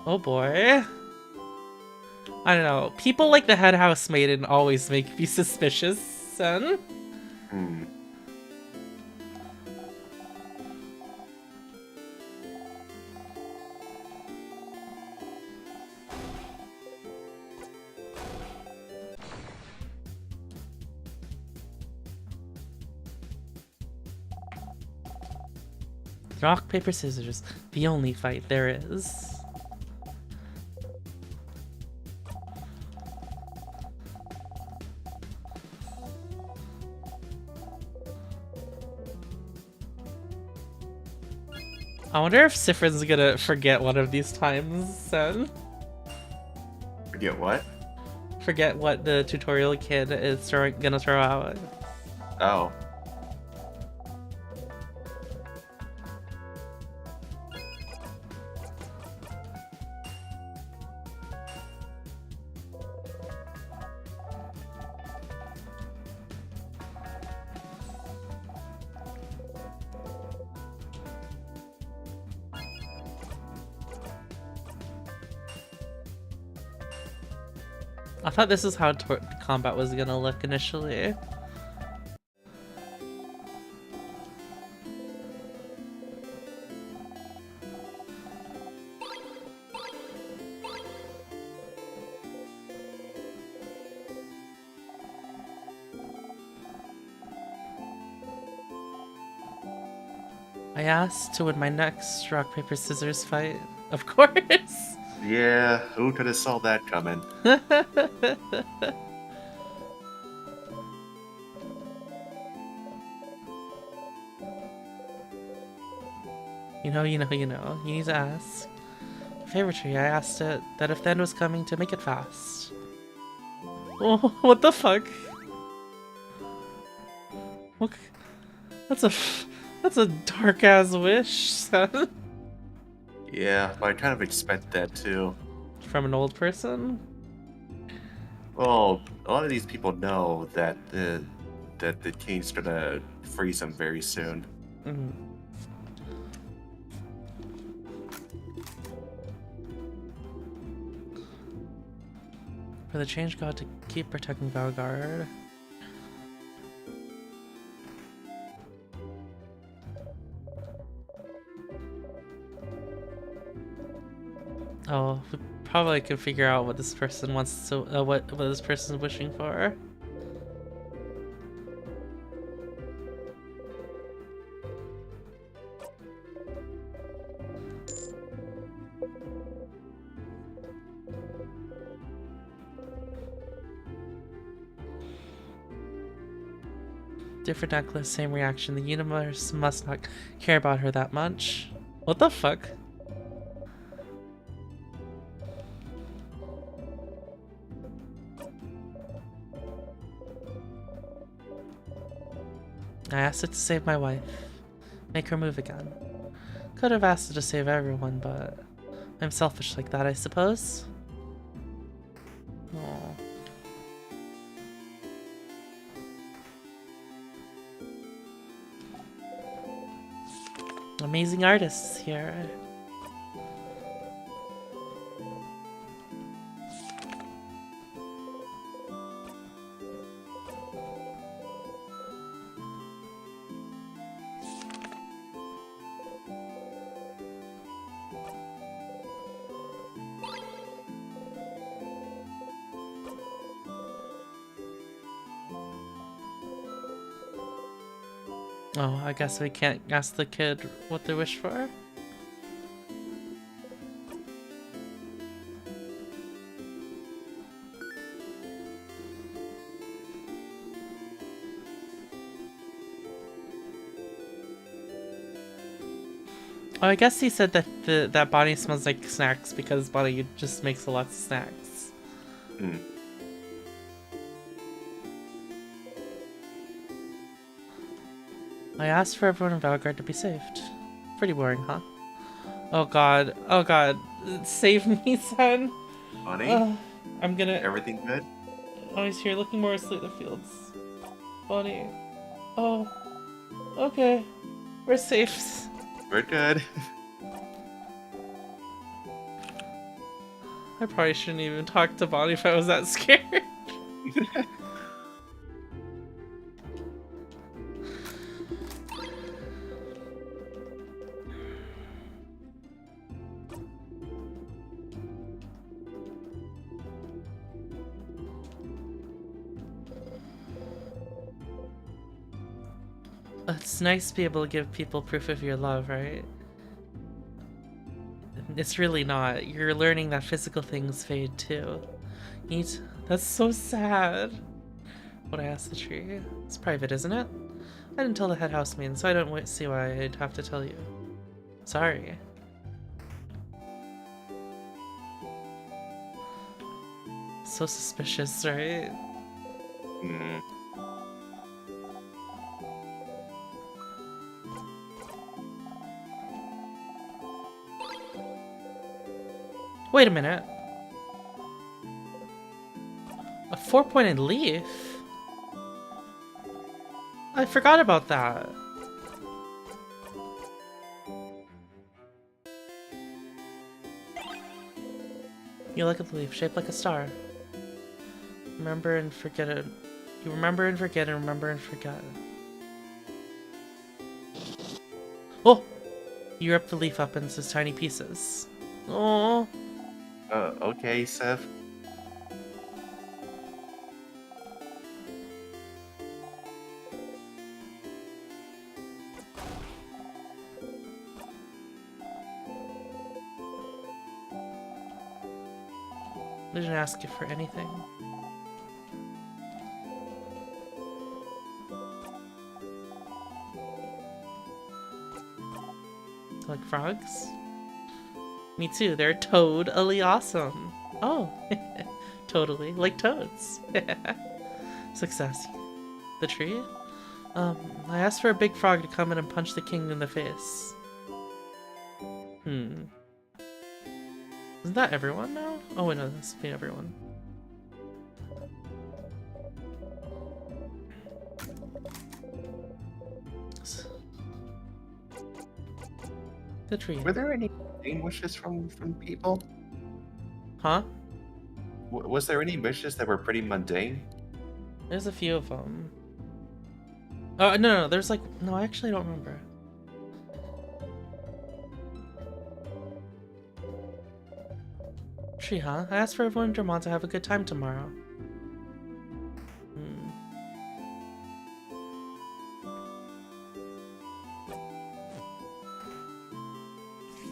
Oh boy. I don't know. People like the head house maiden always make me suspicious, son. Hmm. Rock, paper, scissors. The only fight there is. I wonder if Sifrin's gonna forget one of these times, son. Forget what? Forget what the tutorial kid is gonna throw out. Oh. I thought this is how combat was gonna look initially. I asked to win my next rock, paper, scissors fight. Of course! Yeah, who could have saw that coming? You know. You need to ask. Favorite tree, I asked it that if the end was coming to make it fast. Oh, what the fuck? What? That's a dark ass wish, son. Yeah, I kind of expect that too. From an old person? Well, a lot of these people know that the king's gonna freeze them very soon. Mm. For the change god to keep protecting Valgard. Oh, we probably could figure out what this person wants to, what this person's wishing for. Different necklace, same reaction. The universe must not care about her that much. What the fuck? I asked it to save my wife. Make her move again. Could have asked it to save everyone, but I'm selfish like that, I suppose. Aww. Amazing artists here. Oh, I guess we can't ask the kid what they wish for. Oh, I guess he said that that Bonnie smells like snacks because Bonnie just makes a lot of snacks. Hmm. I asked for everyone in Valgard to be saved. Pretty boring, huh? Oh god. Oh god. Save me, son. Bunny, I'm gonna... everything good? Oh, he's here looking more asleep in the fields. Bonnie. Oh. Okay. We're safe. We're good. I probably shouldn't even talk to Bonnie if I was that scared. It's nice to be able to give people proof of your love, right? It's really not. You're learning that physical things fade too. That's so sad. What I asked the tree. It's private, isn't it? I didn't tell the head housemaid, so I don't see why I'd have to tell you. Sorry. So suspicious, right? Hmm. Wait a minute. A 4-pointed leaf? I forgot about that. You look at the leaf, shaped like a star. Remember and forget it. You remember and forget and remember and forget. Oh! You rip the leaf up into tiny pieces. Oh. Okay, Seth. I didn't ask you for anything. Like frogs? Me too, they're totally awesome. Oh, totally, like toads. Success. The tree? I asked for a big frog to come in and punch the king in the face. Isn't that everyone now? Oh wait, no, this would be everyone. The tree. Were there any wishes from people? Huh? Was there any wishes that were pretty mundane? There's a few of them. Oh, no, there's like... No, I actually don't remember. Tree, huh? I asked for everyone in Vermont to have a good time tomorrow.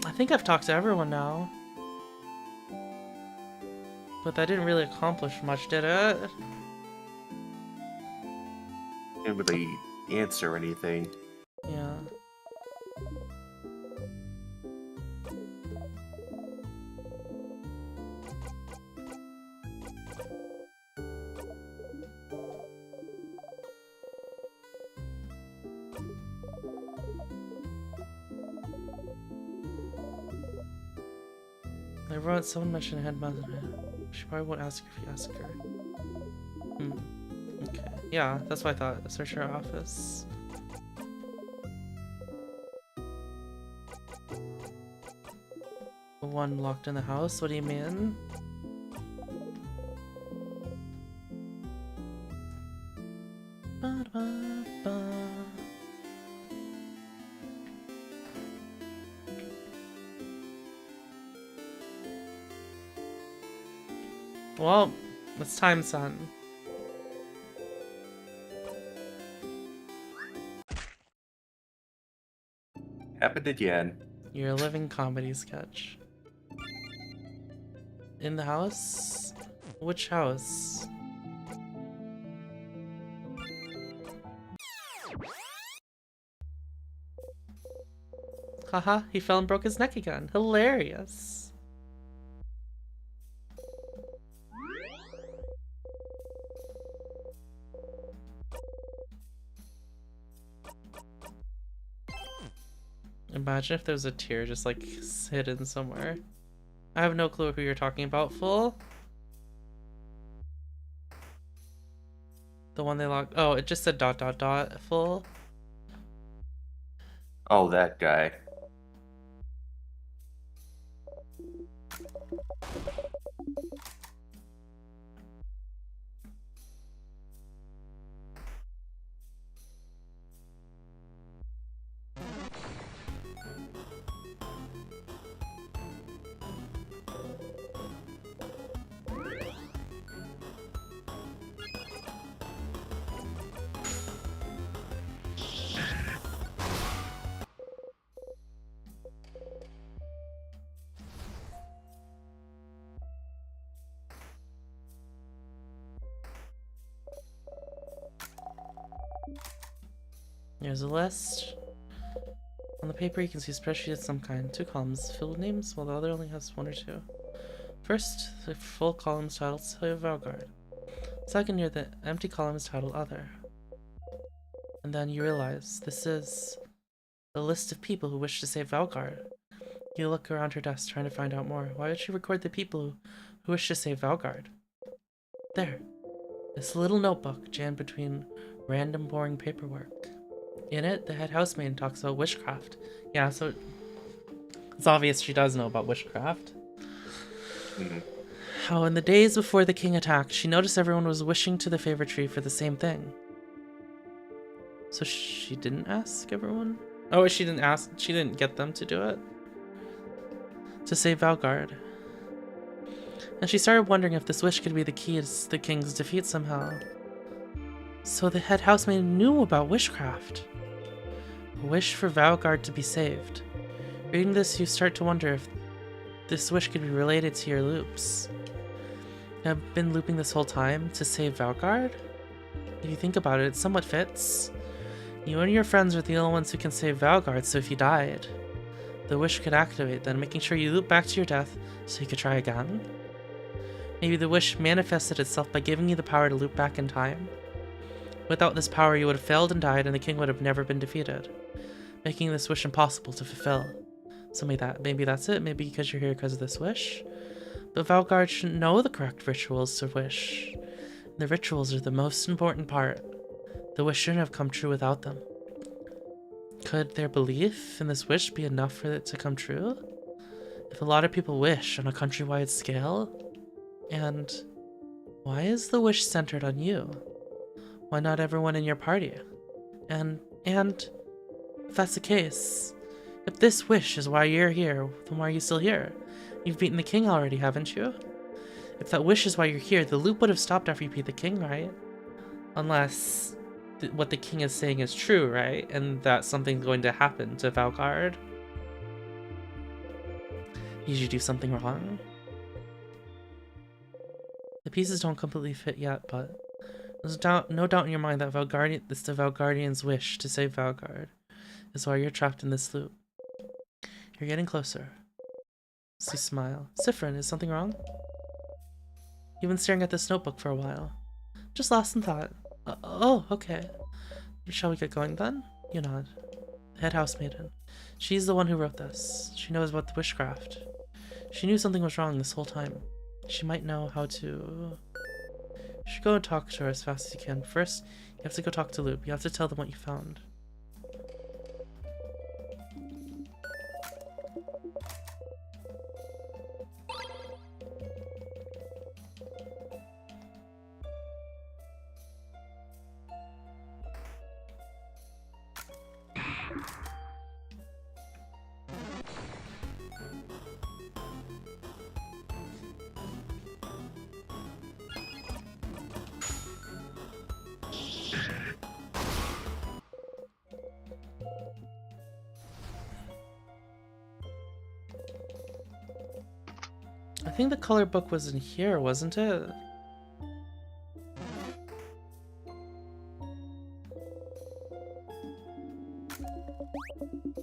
I think I've talked to everyone now. But that didn't really accomplish much, did it? Didn't really answer anything. Yeah. I wrote someone mentioned headmaster. She probably won't ask if you ask her. Okay. Yeah, that's what I thought. Search her office. The one locked in the house? What do you mean? Ba-da-ba-ba. Well, it's time, son. Happened again. You're a living comedy sketch. In the house? Which house? Haha, he fell and broke his neck again. Hilarious. Imagine if there was a tear just like hidden somewhere. I have no clue who you're talking about, fool. The one they locked. Oh, it just said ... full. Oh, that guy. Here's a list. On the paper, you can see a spreadsheet of some kind. 2 columns filled with names, while the other only has 1 or 2. First, the full column is titled Slave Valgard. Second, near the empty column is titled Other. And then you realize this is the list of people who wish to save Valgard. You look around her desk trying to find out more. Why would she record the people who wish to save Valgard? There. This little notebook jammed between random boring paperwork. In it, the head housemaid talks about witchcraft. Yeah, so it's obvious she does know about witchcraft. How in the days before the king attacked, she noticed everyone was wishing to the favor tree for the same thing. So she didn't ask everyone? Oh, she didn't get them to do it? To save Valgard. And she started wondering if this wish could be the key to the king's defeat somehow. So the head housemaid knew about witchcraft. A wish for Valgard to be saved. Reading this, you start to wonder if this wish could be related to your loops. I've been looping this whole time to save Valgard? If you think about it, it somewhat fits. You and your friends are the only ones who can save Valgard, so if you died, the wish could activate, then making sure you loop back to your death so you could try again. Maybe the wish manifested itself by giving you the power to loop back in time. Without this power, you would have failed and died, and the king would have never been defeated, making this wish impossible to fulfill. So maybe that's it. Maybe because you're here because of this wish. But Valgard shouldn't know the correct rituals to wish. The rituals are the most important part. The wish shouldn't have come true without them. Could their belief in this wish be enough for it to come true? If a lot of people wish on a countrywide scale? And why is the wish centered on you? Why not everyone in your party? And if that's the case, if this wish is why you're here, then why are you still here? You've beaten the king already, haven't you? If that wish is why you're here, the loop would have stopped after you beat the king, right? Unless what the king is saying is true, right? And that something's going to happen to Valgard. Did you do something wrong? The pieces don't completely fit yet, but there's no doubt in your mind that it's the Valgardian's wish to save Valgard is why you're trapped in this loop. You're getting closer. So you smile. Sifrin, is something wrong? You've been staring at this notebook for a while. Just lost in thought. Oh, okay. Shall we get going then? You nod. The head housemaiden. She's the one who wrote this. She knows about the witchcraft. She knew something was wrong this whole time. She might know how to... You should go and talk to her as fast as you can. First, you have to go talk to Loop. You have to tell them what you found. I think the color book was in here, wasn't it?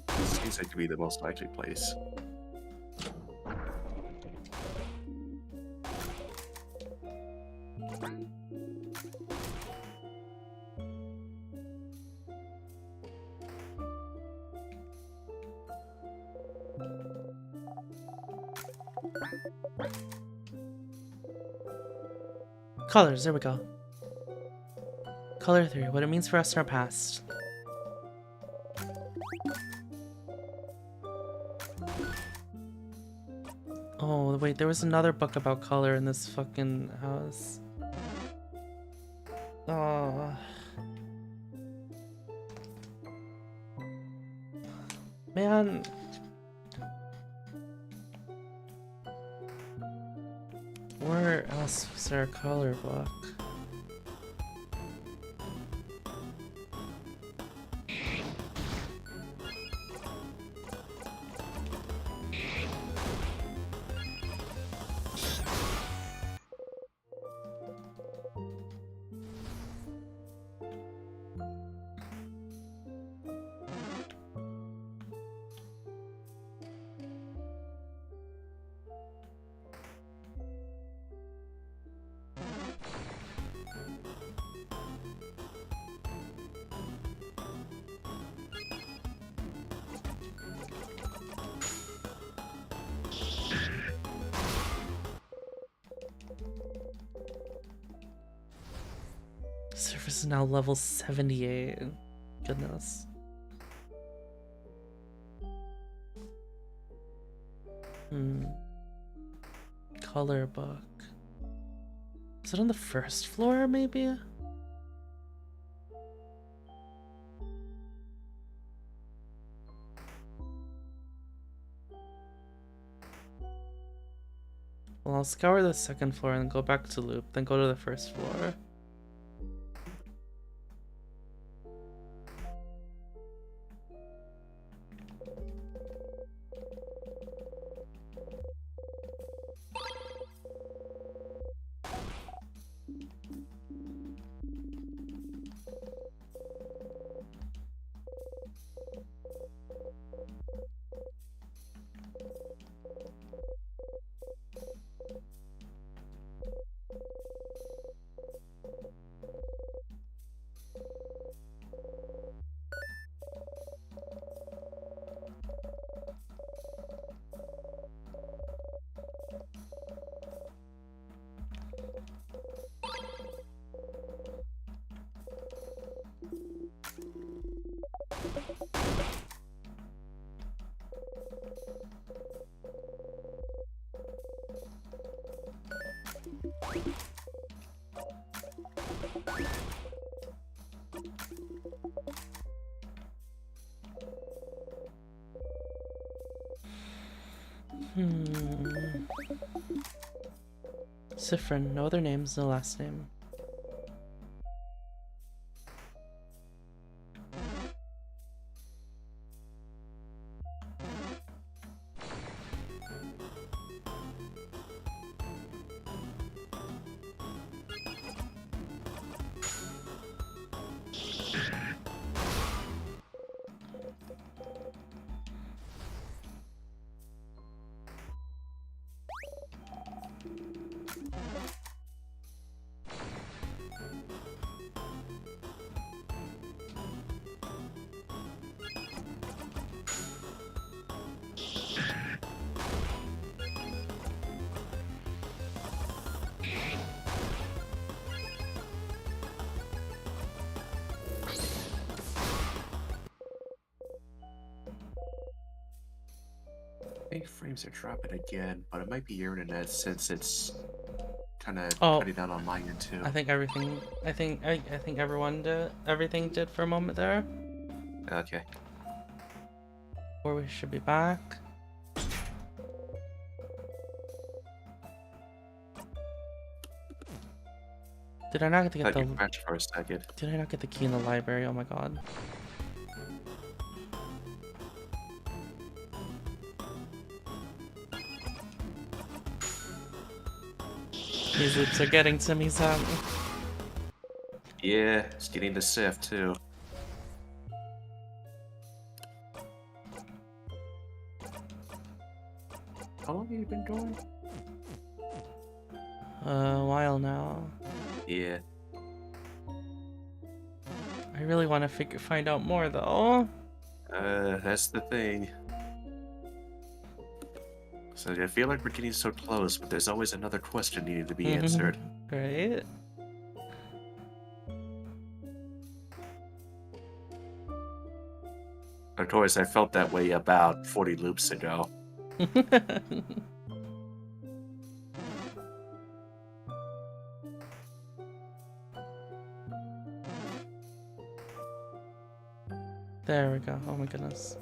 Seems like to be the most likely place. Colors, there we go. Color 3, what it means for us in our past. Oh, wait, there was another book about color in this fucking house. Oh. Man. Where else was there a color book? Surface is now level 78. Goodness. Color book. Is it on the first floor, maybe? Well, I'll scour the second floor and go back to loop, then go to the first floor. Sifrin, no other names, no last name. I think frames are dropping again, but it might be your internet since it's kind of Oh, cutting down on my end too. I think everything. I think everyone did. Everything did for a moment there. Okay. Or we should be back. Did I not get Thought the? you crashed for a second. Did I not get the key in the library? Oh my god. These loops are getting to me, Sam. Yeah, it's getting to Sif too. How long have you been going? A while now. Yeah. I really want to find out more though. That's the thing. So I feel like we're getting so close, but there's always another question needing to be answered. Right? Of course, I felt that way about 40 loops ago. There we go. Oh my goodness.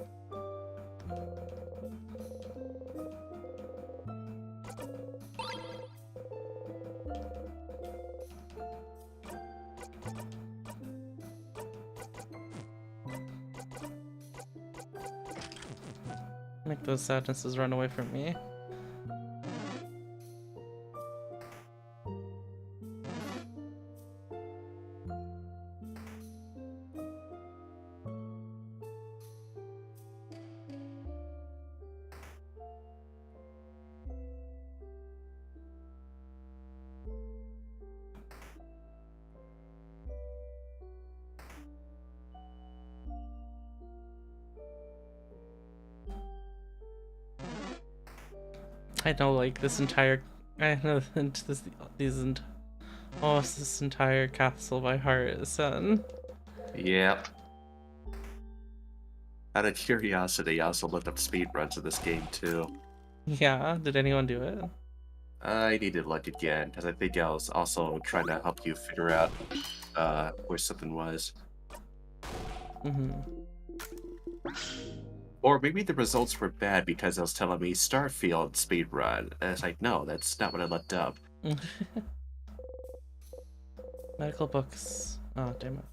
Make those sadnesses run away from me. I know, like, this entire... I know these almost this entire castle by heart, son. Yep. Out of curiosity, I also looked up speedruns of this game too. Yeah, did anyone do it? I need to look again, because I think I was also trying to help you figure out where something was. Mm-hmm. Or maybe the results were bad because it was telling me Starfield speedrun. And it's like, no, that's not what I looked up. Medical books. Oh, damn it.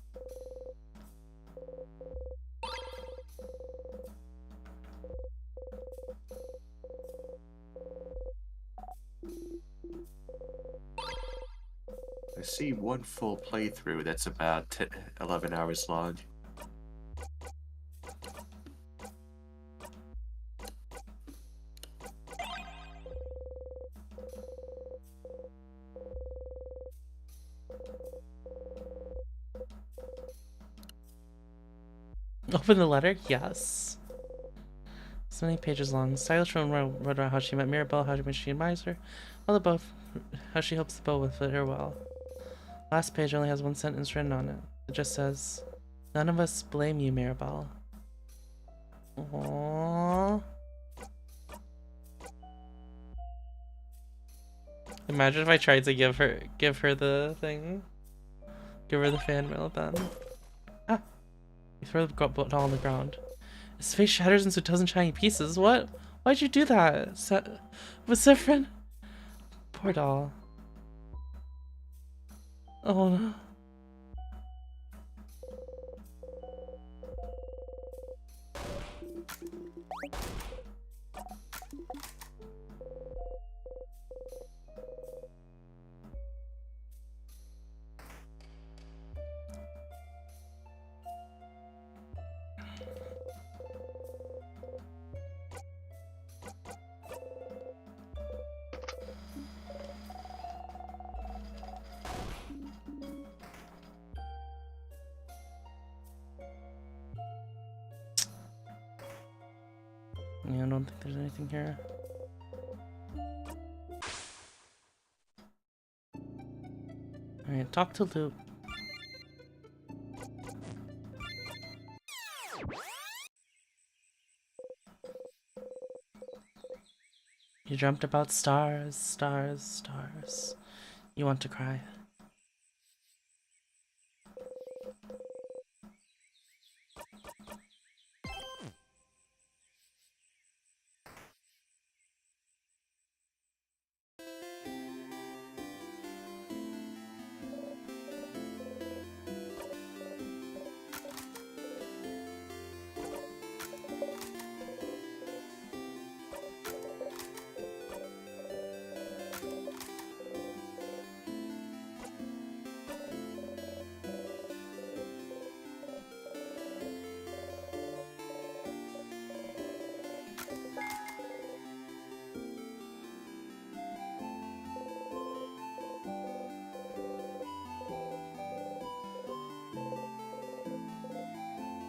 I see one full playthrough that's about 11 hours long. Open the letter? Yes. So many pages long. Stylish woman wrote about how she met Mirabelle, how she admires her, all above, how she hopes the bow will fit her well. Last page only has one sentence written on it. It just says, "None of us blame you, Mirabelle." Aww. Imagine if I tried to give her the thing. Give her the fan mail then. Ah! You throw the doll on the ground. His face shatters into a dozen tiny pieces. What? Why'd you do that? Vociferin? Poor doll. Oh no. Yeah, I don't think there's anything here. Alright, talk to Loop. You dreamt about stars, stars, stars. You want to cry.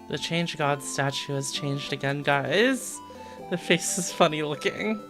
The Change God statue has changed again, guys. The face is funny looking.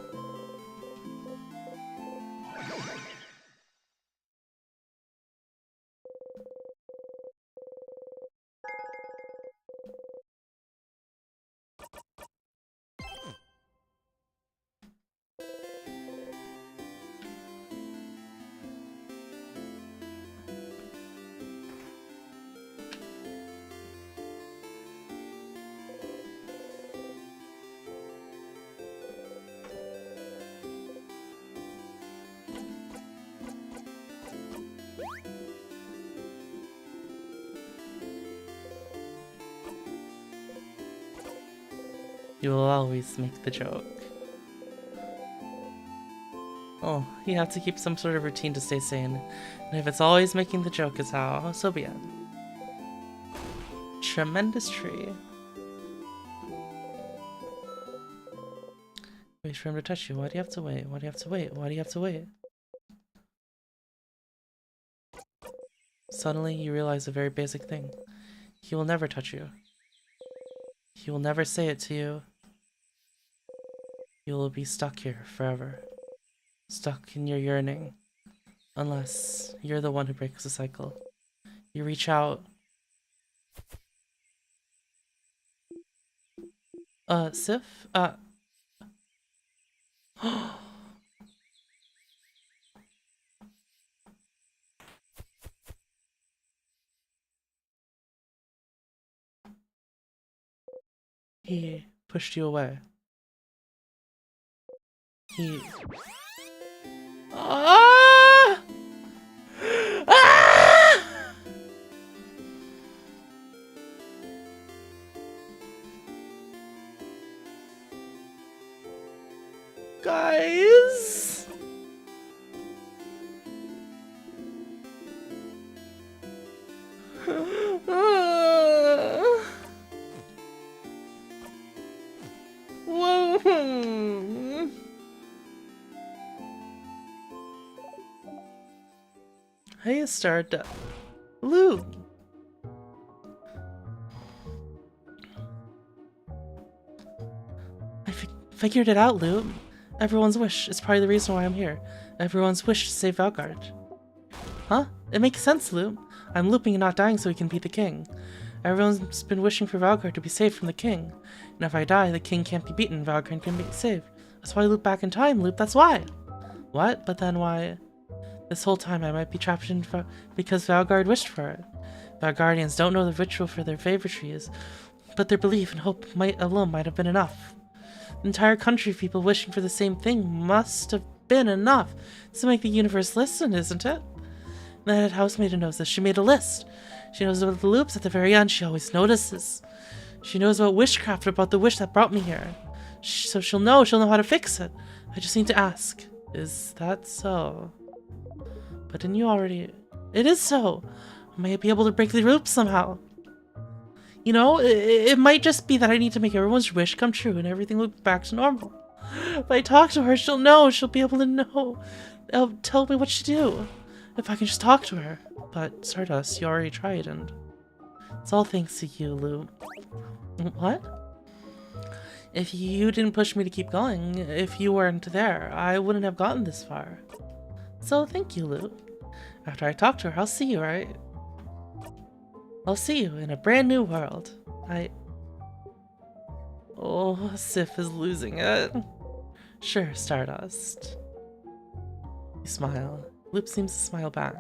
You will always make the joke. Oh, you have to keep some sort of routine to stay sane. And if it's always making the joke is how, so be it. Tremendous tree. Wait for him to touch you. Why do you have to wait? Why do you have to wait? Why do you have to wait? Suddenly, you realize a very basic thing. He will never touch you. He will never say it to you. You will be stuck here forever. Stuck in your yearning. Unless you're the one who breaks the cycle. You reach out. Sif? He pushed you away. He... Ah! Ah! Guys! Whoa. Hey, Stardust. Lou. I figured it out, Lou. Everyone's wish is probably the reason why I'm here. Everyone's wish to save Valgard. Huh? It makes sense, Lou. I'm looping and not dying so he can be the king. Everyone's been wishing for Valgard to be saved from the king. And if I die, the king can't be beaten, Valgard can be saved. That's why I loop back in time, Loop, that's why! What? But then why? This whole time I might be trapped in because Valgard wished for it. Valgardians don't know the ritual for their favorite is, but their belief and hope alone might have been enough. The entire country of people wishing for the same thing must have been enough to make the universe listen, isn't it? The head housemaid knows this. She made a list. She knows about the loops at the very end. She always notices. She knows about witchcraft, about the wish that brought me here. So she'll know how to fix it. I just need to ask. Is that so? But didn't you already... It is so! I might be able to break the loops somehow. You know, it might just be that I need to make everyone's wish come true and everything will be back to normal. If I talk to her, she'll know. She'll be able to know. Tell me what to do. If I can just talk to her. But, Stardust, you already tried, and... It's all thanks to you, Lou. What? If you didn't push me to keep going, if you weren't there, I wouldn't have gotten this far. So, thank you, Lou. After I talk to her, I'll see you, right? I'll see you in a brand new world. Oh, Sif is losing it. Sure, Stardust. You smile. Loop seems to smile back.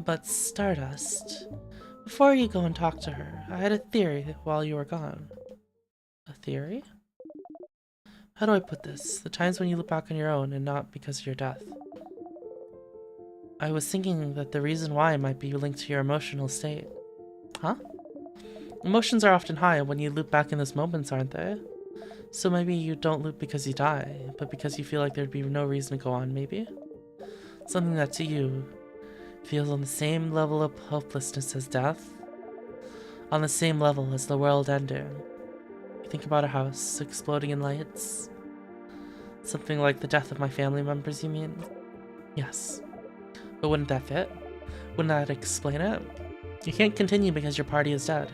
But Stardust, before you go and talk to her, I had a theory while you were gone. A theory? How do I put this? The times when you look back on your own and not because of your death. I was thinking that the reason why might be linked to your emotional state. Huh? Emotions are often high when you loop back in those moments, aren't they? So maybe you don't loop because you die, but because you feel like there'd be no reason to go on, maybe? Something that to you feels on the same level of hopelessness as death, on the same level as the world ending. You think about a house exploding in lights. Something like the death of my family members, you mean? Yes. But wouldn't that fit? Wouldn't that explain it? You can't continue because your party is dead.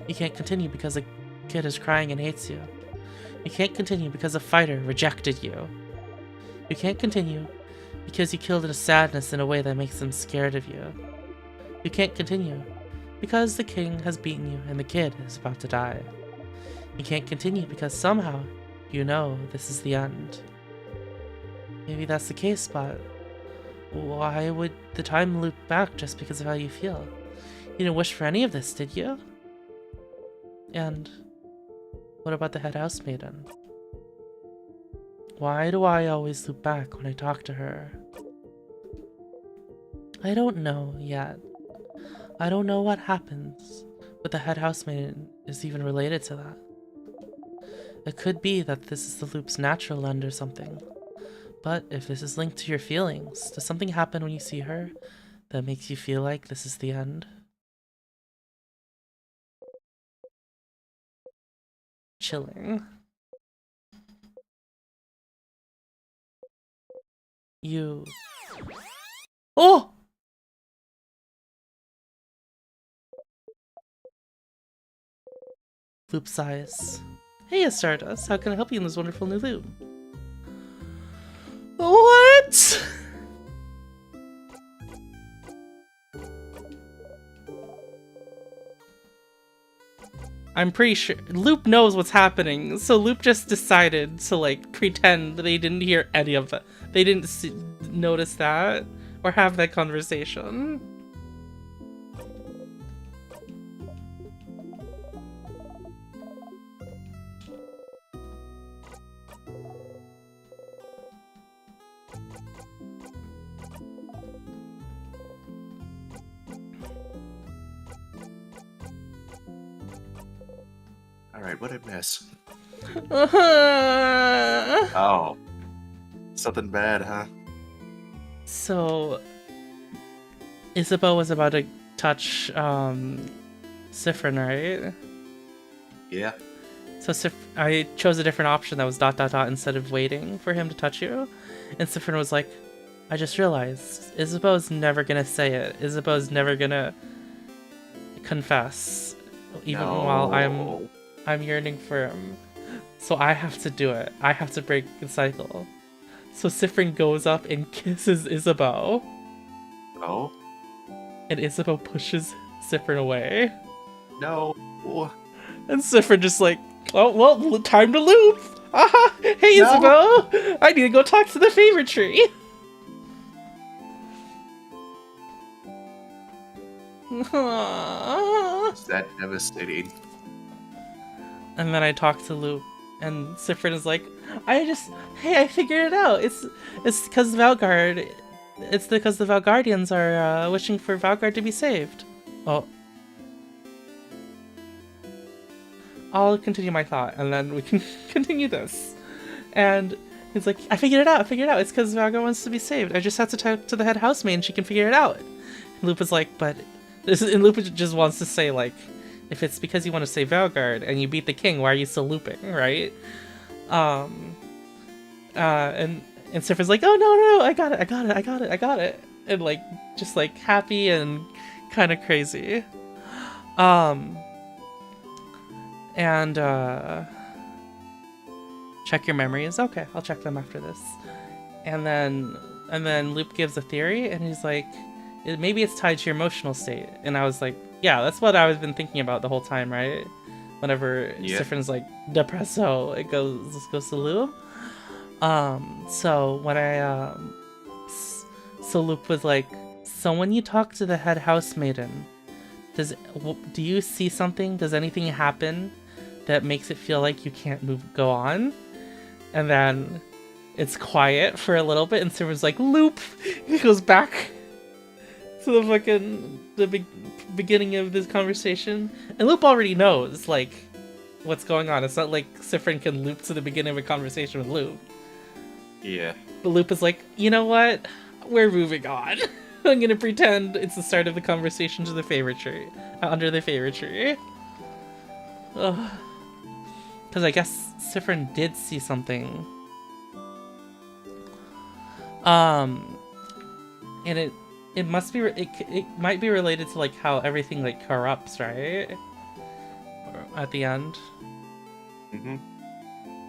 You can't continue because a kid is crying and hates you. You can't continue because a fighter rejected you. You can't continue because you killed in a sadness in a way that makes them scared of you. You can't continue because the king has beaten you and the kid is about to die. You can't continue because somehow you know this is the end. Maybe that's the case, but why would the time loop back just because of how you feel? You didn't wish for any of this, did you? And what about the head housemaiden? Why do I always loop back when I talk to her? I don't know yet. I don't know what happens, but the head housemaiden is even related to that. It could be that this is the loop's natural end or something. But if this is linked to your feelings, does something happen when you see her that makes you feel like this is the end? Chilling. You... Oh! Loop sighs. Hey, Stardust, how can I help you in this wonderful new loop? What? I'm pretty sure Loop knows what's happening, so Loop just decided to like pretend that they didn't hear any of it. They didn't notice that or have that conversation. Alright, what'd I miss? Uh-huh. Oh. Something bad, huh? So, Isabeau was about to touch, Siffrin, right? Yeah. So I chose a different option that was ... instead of waiting for him to touch you. And Siffrin was like, I just realized, Isabeau's never gonna say it. Isabeau's never gonna confess. Even while I'm yearning for him. So I have to do it. I have to break the cycle. So Siffrin goes up and kisses Isabeau. Oh? And Isabeau pushes Siffrin away. No. And Siffrin just like, oh, well, time to loop. Aha! Hey, No. Isabeau! I need to go talk to the favorite tree. Is that devastating? And then I talk to Loop, and Siffrin is like, hey, I figured it out. It's because Valgard. It's because the Valgardians are wishing for Valgard to be saved. Oh. I'll continue my thought, and then we can continue this. And he's like, I figured it out. It's because Valgard wants to be saved. I just have to talk to the head housemaid, and she can figure it out. And Loop is like, and Loop just wants to say, like, if it's because you want to save Valgard and you beat the king, why are you still looping, right? And Siffrin's like, oh no, I got it. And like, just like happy and kind of crazy. And check your memories. Okay, I'll check them after this. And then Loop gives a theory, and he's like, maybe it's tied to your emotional state. And I was like, yeah, that's what I've been thinking about the whole time, right? Whenever Siffrin's like depresso, it goes to Loop. So when so Loop was like, so when you talk to the head housemaiden, do you see something? Does anything happen that makes it feel like you can't go on? And then it's quiet for a little bit, and Siffrin's like, Loop! He goes back to the beginning of this conversation, and Loop already knows like what's going on. It's not like Siffrin can loop to the beginning of a conversation with Loop. Yeah. But Loop is like, you know what? We're moving on. I'm gonna pretend it's the start of the conversation to the favorite tree, under the favorite tree. Because I guess Siffrin did see something. And it must be it might be related to like how everything like corrupts, right? At the end. Mm-hmm.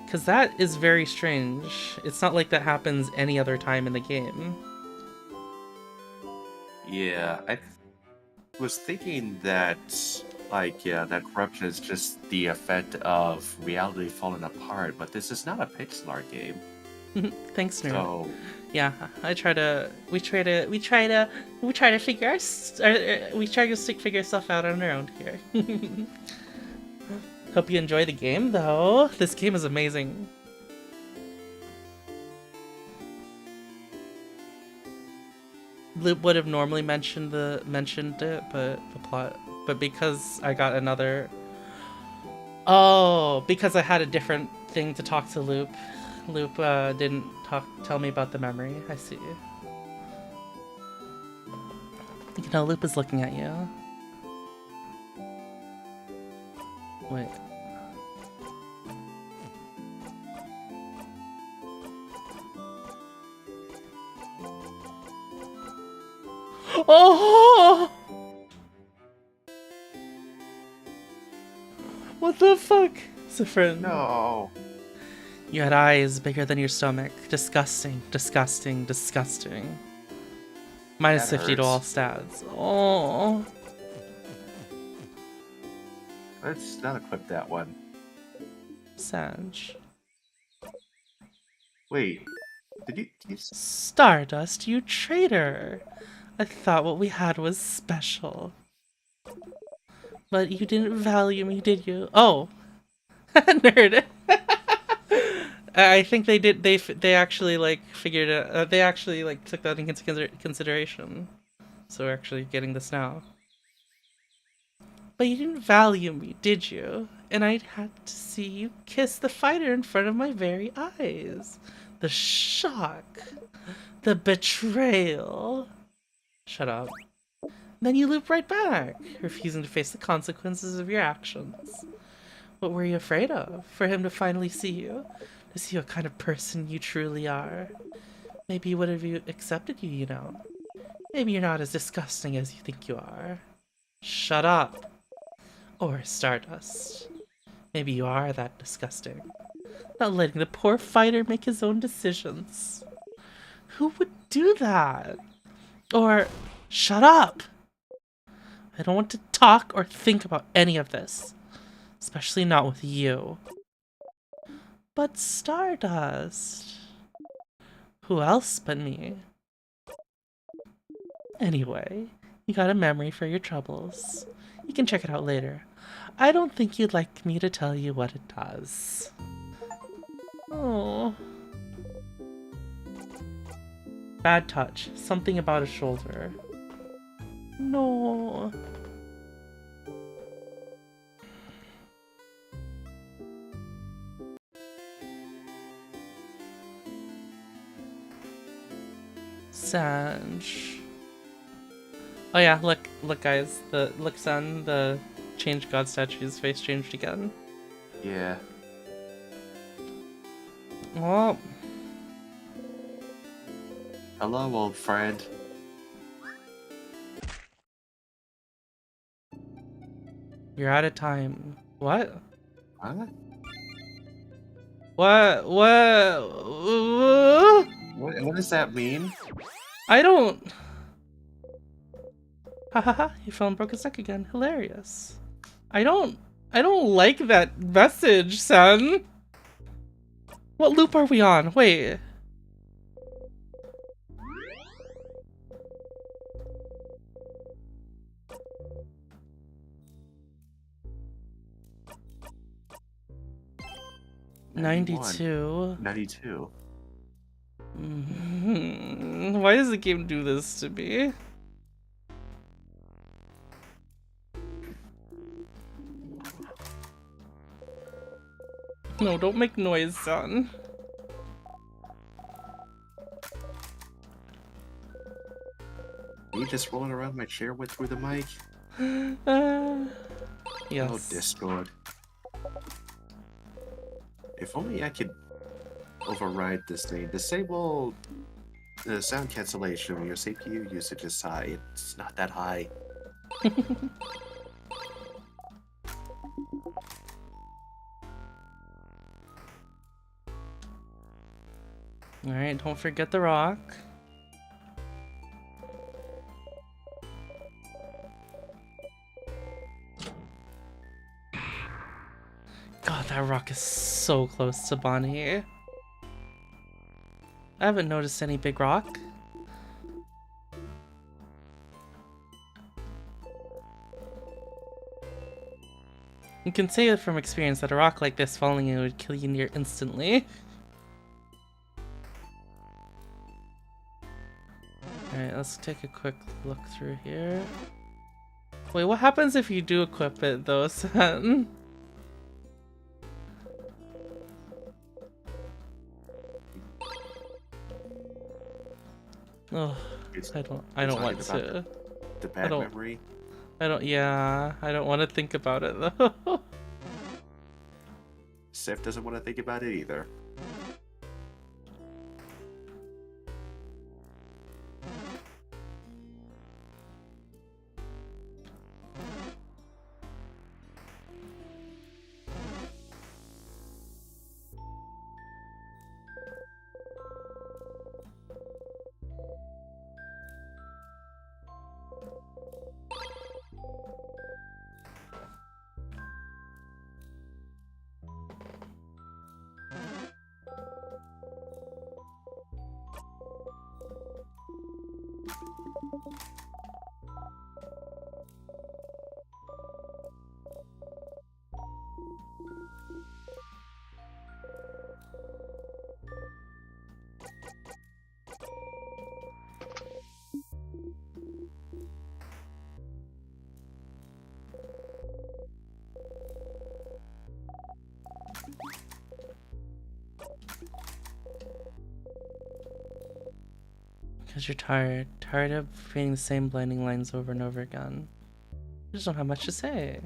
Because that is very strange. It's not like that happens any other time in the game. Yeah, I was thinking that, like, yeah, that corruption is just the effect of reality falling apart, but this is not a pixel art game. Thanks, Nerd. So, yeah, we try to figure stuff out on our own here. Hope you enjoy the game, though. This game is amazing. Loop would have normally mentioned it, but the plot. But because I got another. Oh, because I had a different thing to talk to Loop. Loop didn't tell me about the memory. I see. You know, Loop is looking at you. Wait. Oh! What the fuck? Siffrin. no. You had eyes bigger than your stomach. Disgusting, disgusting, disgusting. Minus That 50 to all hurts. stats. Oh. Let's not equip that one. Sanj. Wait, did you Stardust, you traitor! I thought what we had was special. But you didn't value me, did you? Oh! Nerd! I think they did, they actually, like, figured it, they actually, like, took that into consideration. So we're actually getting this now. But you didn't value me, did you? And I had to see you kiss the fighter in front of my very eyes. The shock. The betrayal. Shut up. Then you loop right back, refusing to face the consequences of your actions. What were you afraid of? For him to finally see you? To see what kind of person you truly are? Maybe he would have accepted you, you know? Maybe you're not as disgusting as you think you are. Shut up. Or Stardust. Maybe you are that disgusting. Not letting the poor fighter make his own decisions. Who would do that? Or, shut up! I don't want to talk or think about any of this. Especially not with you. But Stardust... Who else but me? Anyway, you got a memory for your troubles. You can check it out later. I don't think you'd like me to tell you what it does. Oh. Bad touch. Something about a shoulder. No. Sanj. Oh yeah, look guys, look son, the changed god statue's face changed again. Yeah. Oh. Hello, old friend. You're out of time. What? Huh? What? What does that mean? I don't... Hahaha, he fell and broke his neck again. Hilarious. I don't like that message, son. What loop are we on? Wait. $92. 92. Why does the game do this to me? No, don't make noise, son. Are you just rolling around my chair through the mic? Yes. Oh, Discord. If only I could override this thing. Disable the sound cancellation when your CPU usage is high. It's not that high. Alright, don't forget the rock. God, that rock is so close to Bonnie. I haven't noticed any big rock. You can say it from experience that a rock like this falling in would kill you near instantly. Alright, let's take a quick look through here. Wait, what happens if you do equip it though, son? Oh, I don't want to. The bad memory? I don't want to think about it though. Seth doesn't want to think about it either. Because you're tired. Tired of reading the same blinding lines over and over again. You just don't have much to say.